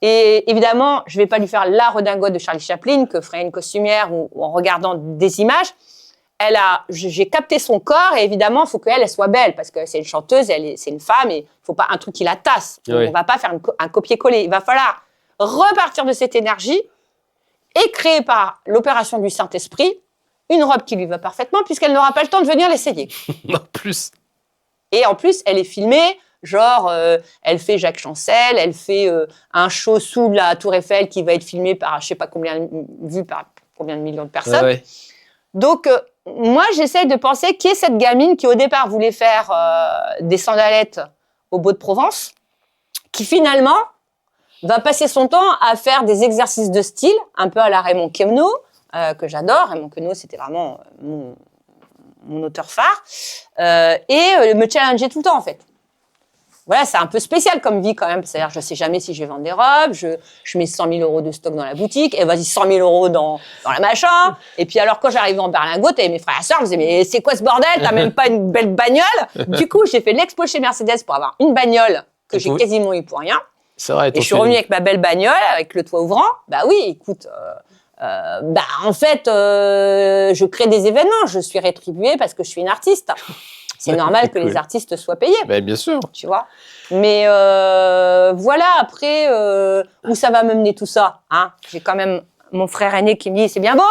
Et évidemment, je ne vais pas lui faire la redingote de Charlie Chaplin que ferait une costumière ou en regardant des images. J'ai capté son corps et évidemment, il faut qu'elle soit belle parce que c'est une chanteuse, c'est une femme et il ne faut pas un truc qui la tasse. On ne va pas faire un copier-coller. Il va falloir repartir de cette énergie et créer par l'opération du Saint-Esprit une robe qui lui va parfaitement puisqu'elle n'aura pas le temps de venir l'essayer. En plus. Et en plus, elle est filmée, genre, elle fait Jacques Chancel, elle fait un show sous la Tour Eiffel qui va être filmé par je ne sais pas combien, vu par combien de millions de personnes. Donc, moi, j'essaye de penser qui est cette gamine qui, au départ, voulait faire des sandalettes au Beau de Provence, qui finalement va passer son temps à faire des exercices de style, un peu à la Raymond Queneau, que j'adore. Raymond Queneau, c'était vraiment mon auteur phare, me challenger tout le temps, en fait. Voilà, c'est un peu spécial comme vie quand même. C'est-à-dire, je sais jamais si je vais vendre des robes, je mets 100 000 € de stock dans la boutique, et vas-y, 100 000 € dans la machin. Et puis alors, quand j'arrivais en berlingot, et mes frères et sœurs me disaient, mais c'est quoi ce bordel? T'as même pas une belle bagnole? Du coup, j'ai fait l'expo chez Mercedes pour avoir une bagnole que j'ai quasiment eu pour rien. C'est vrai. Et je suis revenue avec ma belle bagnole, avec le toit ouvrant. Bah oui, écoute, en fait, je crée des événements. Je suis rétribuée parce que je suis une artiste. C'est normal que les artistes soient payés. Ben, bien sûr. Tu vois. Mais voilà, après, où ça va me mener tout ça, hein? J'ai quand même mon frère aîné qui me dit, c'est bien beau.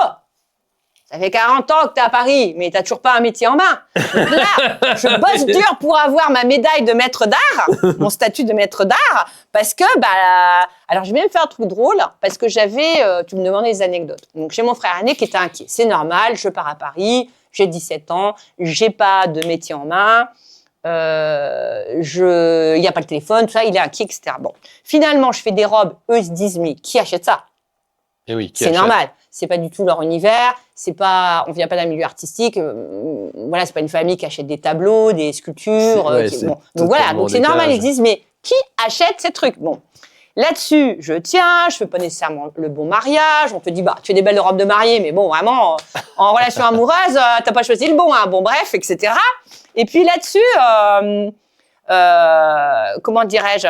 Ça fait 40 ans que t'es à Paris, mais t'as toujours pas un métier en main. Donc là, je bosse dur pour avoir ma médaille de maître d'art, mon statut de maître d'art, parce que, alors je vais même faire un truc drôle, parce que tu me demandais des anecdotes. Donc j'ai mon frère aîné qui était inquiet. C'est normal, je pars à Paris, j'ai 17 ans, j'ai pas de métier en main, il y a pas le téléphone, tout ça, il est inquiet, etc. Bon, finalement, je fais des robes, eux ils se disent, mais qui achète ça? Et oui, c'est normal. C'est pas du tout leur univers. On vient pas d'un milieu artistique. Voilà, c'est pas une famille qui achète des tableaux, des sculptures. Donc voilà, donc c'est normal. Ils se disent, mais qui achète ces trucs? Bon, là-dessus, je tiens. Je fais pas nécessairement le bon mariage. On te dit, tu fais des belles robes de mariée, mais bon, vraiment, en relation amoureuse, t'as pas choisi le bon. Hein. Bon, bref, etc. Et puis là-dessus. Comment dirais-je,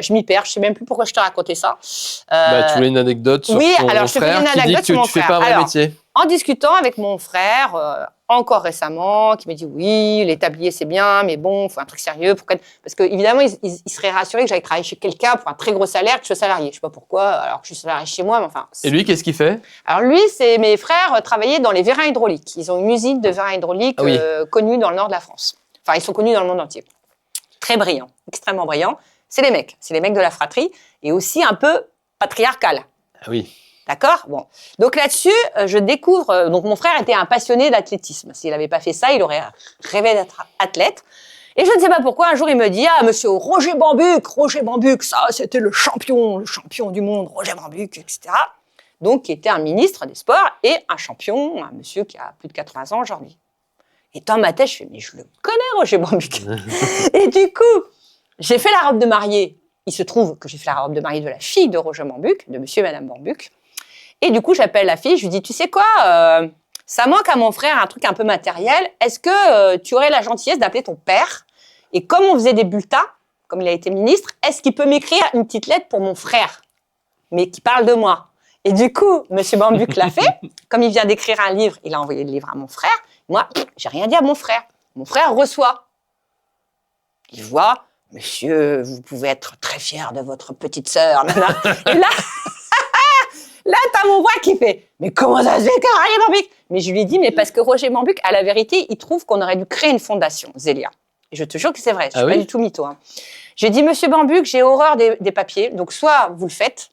je m'y perds, je sais même plus pourquoi je te racontais ça. Tu voulais une anecdote sur ton frère, alors je te fais une anecdote sur mon frère. Tu fais pas un vrai métier. En discutant avec mon frère, encore récemment, qui m'a dit oui, les tabliers c'est bien, mais bon, faut un truc sérieux. Parce que évidemment, il serait rassuré que j'aille travailler chez quelqu'un pour un très gros salaire, que je sois salarié. Je sais pas pourquoi, alors que je suis salarié chez moi, mais enfin. Et lui, qu'est-ce qu'il fait? Alors lui, mes frères travaillaient dans les vérins hydrauliques. Ils ont une usine de vérins hydrauliques connue dans le nord de la France. Enfin, ils sont connus dans le monde entier. Très brillant, extrêmement brillant. C'est les mecs de la fratrie et aussi un peu patriarcal. Ah oui. D'accord? Bon. Donc là-dessus, je découvre. Donc mon frère était un passionné d'athlétisme. S'il n'avait pas fait ça, il aurait rêvé d'être athlète. Et je ne sais pas pourquoi, un jour, il me dit, monsieur Roger Bambuc, ça, c'était le champion du monde, Roger Bambuc, etc. Donc, qui était un ministre des Sports et un champion, un monsieur qui a plus de 80 ans aujourd'hui. Et dans ma tête, je fais, mais je le connais, Roger Bambuc. Et du coup, j'ai fait la robe de mariée. Il se trouve que j'ai fait la robe de mariée de la fille de Roger Bambuc, de monsieur et madame Bambuc. Et du coup, j'appelle la fille, je lui dis, tu sais quoi, ça manque à mon frère un truc un peu matériel. Est-ce que tu aurais la gentillesse d'appeler ton père? Et comme on faisait des bulletins, comme il a été ministre, est-ce qu'il peut m'écrire une petite lettre pour mon frère, mais qui parle de moi? Et du coup, monsieur Bambuc l'a fait. Comme il vient d'écrire un livre, il a envoyé le livre à mon frère. Moi, j'ai rien dit à mon frère. Mon frère reçoit. Il voit, monsieur, vous pouvez être très fier de votre petite sœur. Et là, t'as mon frère qui fait, mais comment ça se fait que Roger Bambuc? Mais je lui ai dit, mais parce que Roger Bambuc, à la vérité, il trouve qu'on aurait dû créer une fondation, Zélia. Et je te jure que c'est vrai, je suis pas du tout mytho. Hein. J'ai dit, monsieur Bambuc, j'ai horreur des papiers, donc soit vous le faites,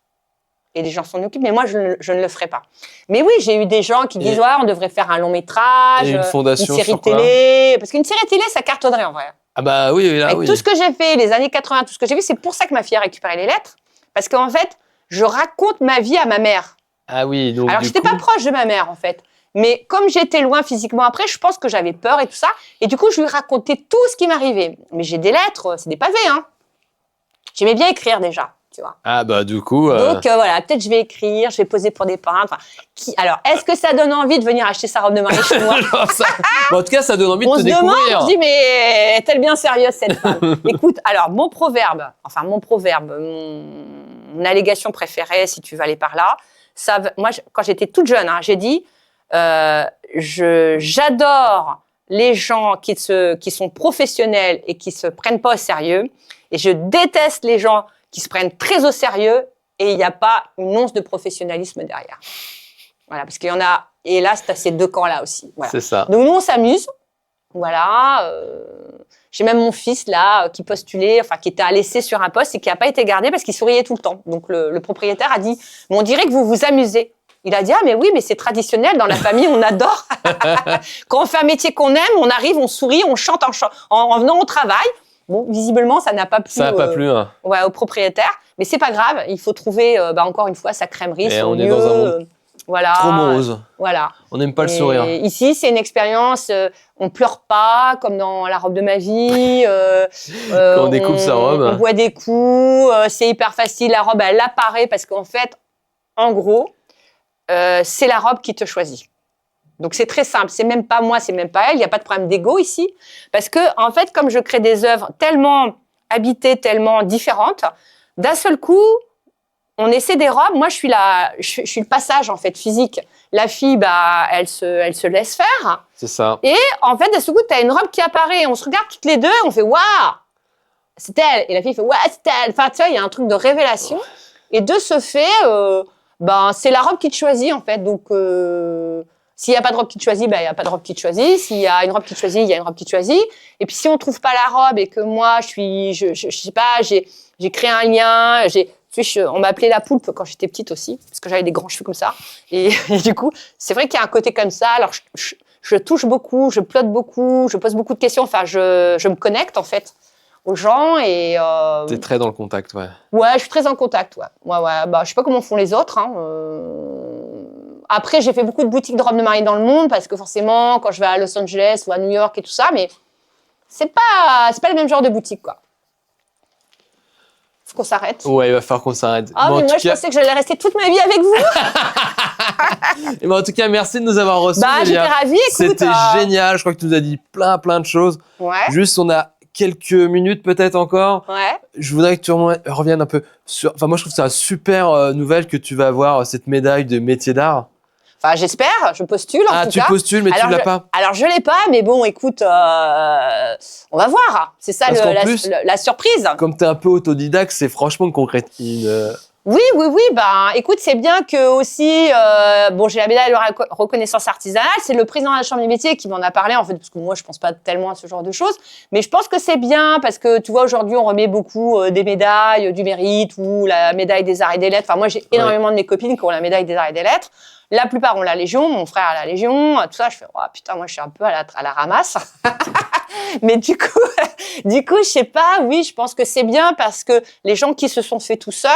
et les gens s'en occupent, mais moi, je ne le ferai pas. Mais oui, j'ai eu des gens qui disent, on devrait faire un long métrage, une fondation une série télé. Parce qu'une série télé, ça cartonnerait en vrai. Ah bah oui, là, avec tout ce que j'ai fait, les années 80, tout ce que j'ai fait, c'est pour ça que ma fille a récupéré les lettres. Parce qu'en fait, je raconte ma vie à ma mère. Ah oui, donc alors, j'étais pas proche de ma mère, en fait. Mais comme j'étais loin physiquement après, je pense que j'avais peur et tout ça. Et du coup, je lui racontais tout ce qui m'arrivait. Mais j'ai des lettres, c'est des pavés, hein. J'aimais bien écrire déjà. Tu vois. Ah bah du coup... Donc voilà, peut-être je vais écrire, je vais poser pour des peintres. Alors, est-ce que ça donne envie de venir acheter sa robe de mariée chez moi? Bon, en tout cas, ça donne envie de te découvrir. On se demande, mais est-elle bien sérieuse cette femme? Écoute, alors mon allégation préférée, si tu veux aller par là, moi, quand j'étais toute jeune, j'ai dit, j'adore les gens qui sont professionnels et qui se prennent pas au sérieux, et je déteste les gens qui se prennent très au sérieux et il n'y a pas une once de professionnalisme derrière. Voilà, parce qu'il y en a, et là, c'est à ces deux camps-là aussi. Voilà. C'est ça. Donc nous, on s'amuse. Voilà. J'ai même mon fils là qui postulait, qui était à l'essai sur un poste et qui n'a pas été gardé parce qu'il souriait tout le temps. Donc le propriétaire a dit, mais on dirait que vous vous amusez. Il a dit, ah mais oui, mais c'est traditionnel dans la famille, on adore. Quand on fait un métier qu'on aime, on arrive, on sourit, on chante en venant au travail. Bon, visiblement, ça n'a pas plu, hein. Au propriétaire. Mais c'est pas grave, il faut trouver, encore une fois, sa crèmerie, et son on lieu. Est dans un monde Voilà. Trop morose. Voilà. On n'aime pas le Et sourire. ici, c'est une expérience. On pleure pas comme dans La robe de ma vie. Quand on découpe sa robe. On boit des coups. C'est hyper facile. La robe, elle apparaît parce qu'en fait, en gros, c'est la robe qui te choisit. Donc c'est très simple. C'est même pas moi, c'est même pas elle. Il n'y a pas de problème d'ego ici, parce que en fait, comme je crée des œuvres tellement habitées, tellement différentes, d'un seul coup, on essaie des robes. Moi, je suis le passage en fait physique. La fille, bah, elle se laisse faire. C'est ça. Et en fait, d'un seul coup, tu as une robe qui apparaît. On se regarde toutes les deux et on fait waouh, c'est elle. Et la fille fait waouh, c'est elle. Enfin, tu vois, il y a un truc de révélation. Et de ce fait, ben, c'est la robe qui te choisit en fait. Donc, s'il n'y a pas de robe qui te choisit, ben, il n'y a pas de robe qui te choisit. S'il y a une robe qui te choisit, il y a une robe qui te choisit. Et puis, si on ne trouve pas la robe et que moi, je sais pas, j'ai créé un lien, tu sais, on m'appelait la poulpe quand j'étais petite aussi, parce que j'avais des grands cheveux comme ça. Et du coup, c'est vrai qu'il y a un côté comme ça. Alors, je touche beaucoup, je plotte beaucoup, je pose beaucoup de questions. Enfin, je me connecte en fait aux gens et T'es très dans le contact, ouais. ouais, je suis très en contact, ouais. Ouais. Bah, je sais pas comment font les autres. Hein. Après, j'ai fait beaucoup de boutiques de robes de mariée dans le monde parce que forcément, quand je vais à Los Angeles ou à New York et tout ça, mais c'est pas le même genre de boutique, quoi. Faut qu'on s'arrête. Ouais, il va falloir qu'on s'arrête. Ah, mais moi, je pensais que j'allais rester toute ma vie avec vous. Et ben, en tout cas, merci de nous avoir reçus. Bah, j'étais ravie, écoute. C'était génial. Je crois que tu nous as dit plein de choses. Ouais. Juste, on a quelques minutes peut-être encore. Ouais. Je voudrais que tu reviennes un peu sur... Enfin, moi, je trouve ça une super nouvelle que tu vas avoir cette médaille de métier d'art. Enfin, j'espère, je postule en tout cas. Ah, tu postules, mais alors, tu l'as pas. Alors, je l'ai pas, mais bon, écoute, on va voir. C'est ça la surprise. Comme tu es un peu autodidacte, c'est franchement une concrétine. Oui. Ben, écoute, c'est bien que aussi, bon, j'ai la médaille de reconnaissance artisanale. C'est le président de la Chambre des métiers qui m'en a parlé, en fait, parce que moi, je pense pas tellement à ce genre de choses. Mais je pense que c'est bien parce que, tu vois, aujourd'hui, on remet beaucoup des médailles du mérite ou la médaille des arts et des lettres. Enfin, moi, j'ai énormément de mes copines qui ont la médaille des arts et des lettres. La plupart ont la Légion, mon frère a la Légion, tout ça. Je fais, oh putain, moi, je suis un peu à la ramasse. Mais du coup, je sais pas, oui, je pense que c'est bien parce que les gens qui se sont fait tout seuls,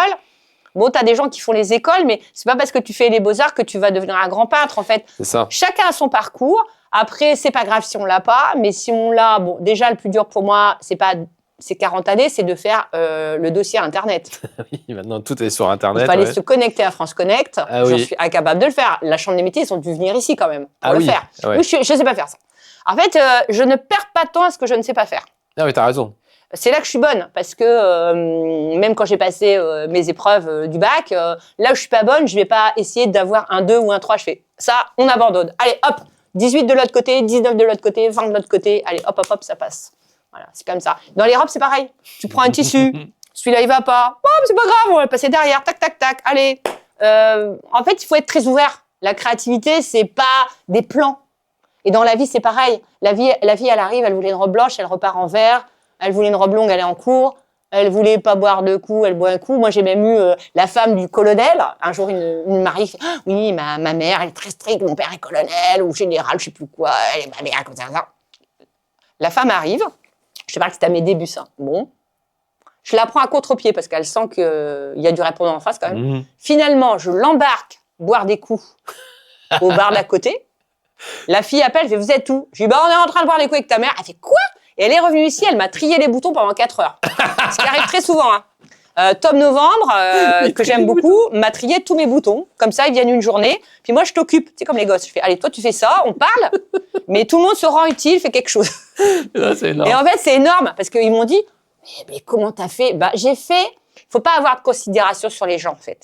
bon, t'as des gens qui font les écoles, mais c'est pas parce que tu fais les beaux-arts que tu vas devenir un grand peintre, en fait. C'est ça. Chacun a son parcours. Après, c'est pas grave si on l'a pas, mais si on l'a, bon, déjà, le plus dur pour moi, c'est pas ces 40 années, c'est de faire le dossier Internet. Oui, maintenant, tout est sur Internet. Il fallait se connecter à France Connect. Ah, je oui. suis incapable de le faire. La Chambre des métiers, ils ont dû venir ici quand même pour le faire. Ouais. Oui, je sais pas faire ça. En fait, je ne perds pas de temps à ce que je ne sais pas faire. Ah oui, t'as raison. C'est là que je suis bonne, parce que même quand j'ai passé mes épreuves du bac, là où je suis pas bonne, je vais pas essayer d'avoir un 2 ou un 3. Je fais ça, on abandonne. Allez, hop, 18 de l'autre côté, 19 de l'autre côté, 20 de l'autre côté. Allez, hop, ça passe. Voilà, c'est comme ça. Dans les robes, c'est pareil. Tu prends un tissu, celui-là, il va pas. Oh, c'est pas grave, on va le passer derrière. Tac, tac, tac. Allez. En fait, il faut être très ouvert. La créativité, c'est pas des plans. Et dans la vie, c'est pareil. La vie, elle arrive, elle voulait une robe blanche, elle repart en vert. Elle voulait une robe longue, elle est en cours. Elle voulait pas boire 2 coups, elle boit un coup. Moi, j'ai même eu la femme du colonel. Un jour, une mariée fait « Oui, ma mère, elle est très stricte. Mon père est colonel ou général, je sais plus quoi. Elle est ma mère, comme ça. » La femme arrive. Je te parle que c'était à mes débuts, ça. Bon. Je la prends à contre-pied parce qu'elle sent qu'il y a du répondant en face, quand même. Mmh. Finalement, je l'embarque boire des coups au bar d'à côté. La fille appelle, elle fait « Vous êtes où ?» Je lui dis « Bah, on est en train de boire des coups avec ta mère. » Elle fait « Quoi ?» Et elle est revenue ici, elle m'a trié les boutons pendant 4 heures. Ce qui arrive très souvent. Hein. Tom Novembre, que j'aime beaucoup, m'a trié tous mes boutons. Comme ça, ils viennent une journée. Puis moi, je t'occupe. Tu sais, comme les gosses. Je fais, allez, toi, tu fais ça, on parle. Mais tout le monde se rend utile, fait quelque chose. Là, c'est énorme. Et en fait, c'est énorme. Parce qu'ils m'ont dit, mais comment t'as fait? Bah, j'ai fait. Faut pas avoir de considération sur les gens, en fait.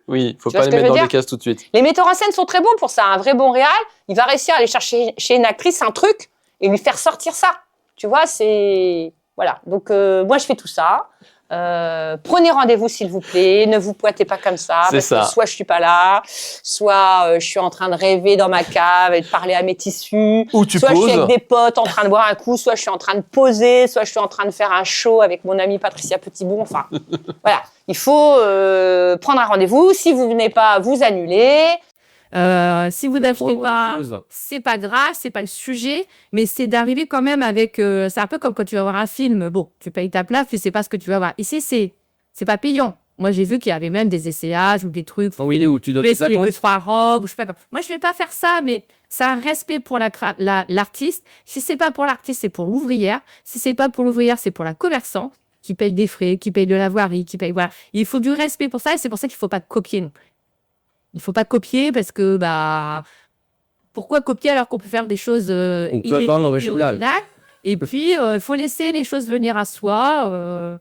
Oui, faut pas les mettre dans des cases tout de suite. Les metteurs en scène sont très bons pour ça. Un vrai bon réal, il va réussir à aller chercher chez une actrice un truc et lui faire sortir ça. Tu vois, c'est... Voilà. Donc, moi, je fais tout ça. Prenez rendez-vous, s'il vous plaît. Ne vous pointez pas comme ça. C'est ça. Que soit je suis pas là, soit je suis en train de rêver dans ma cave et de parler à mes tissus. Ou tu soit poses. je suis avec des potes en train de boire un coup, soit je suis en train de poser, soit je suis en train de faire un show avec mon amie Patricia Petitbon. Enfin, voilà. Il faut prendre un rendez-vous. Si vous venez pas, vous annulez. Si vous n'arrivez pas, c'est pas grave, c'est pas le sujet, mais c'est d'arriver quand même avec. C'est un peu comme quand tu vas voir un film. Bon, tu payes ta place, tu sais pas ce que tu vas voir. Ici, c'est pas payant. Moi, j'ai vu qu'il y avait même des essayages ou des trucs. Oui, où tu dois Mais c'est les par robe, ou je sais pas. Moi, je vais pas faire ça, mais c'est un respect pour l'artiste. Si c'est pas pour l'artiste, c'est pour l'ouvrière. Si c'est pas pour l'ouvrière, c'est pour la commerçante qui paye des frais, qui paye de la voirie, qui paye, voilà. Il faut du respect pour ça et c'est pour ça qu'il faut pas copier. Non. Il faut pas copier parce que, pourquoi copier alors qu'on peut faire des choses originales. Et puis, il faut laisser les choses venir à soi.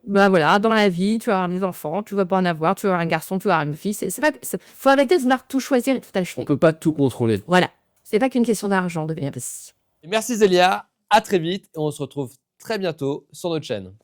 Voilà, dans la vie, tu vas avoir des enfants, tu vas pas en avoir, tu vas avoir un garçon, tu vas avoir une fille. Faut arrêter de vouloir tout choisir et tout acheter. On peut pas tout contrôler. Voilà. C'est pas qu'une question d'argent, de bien. Merci Zélia, à très vite et on se retrouve très bientôt sur notre chaîne.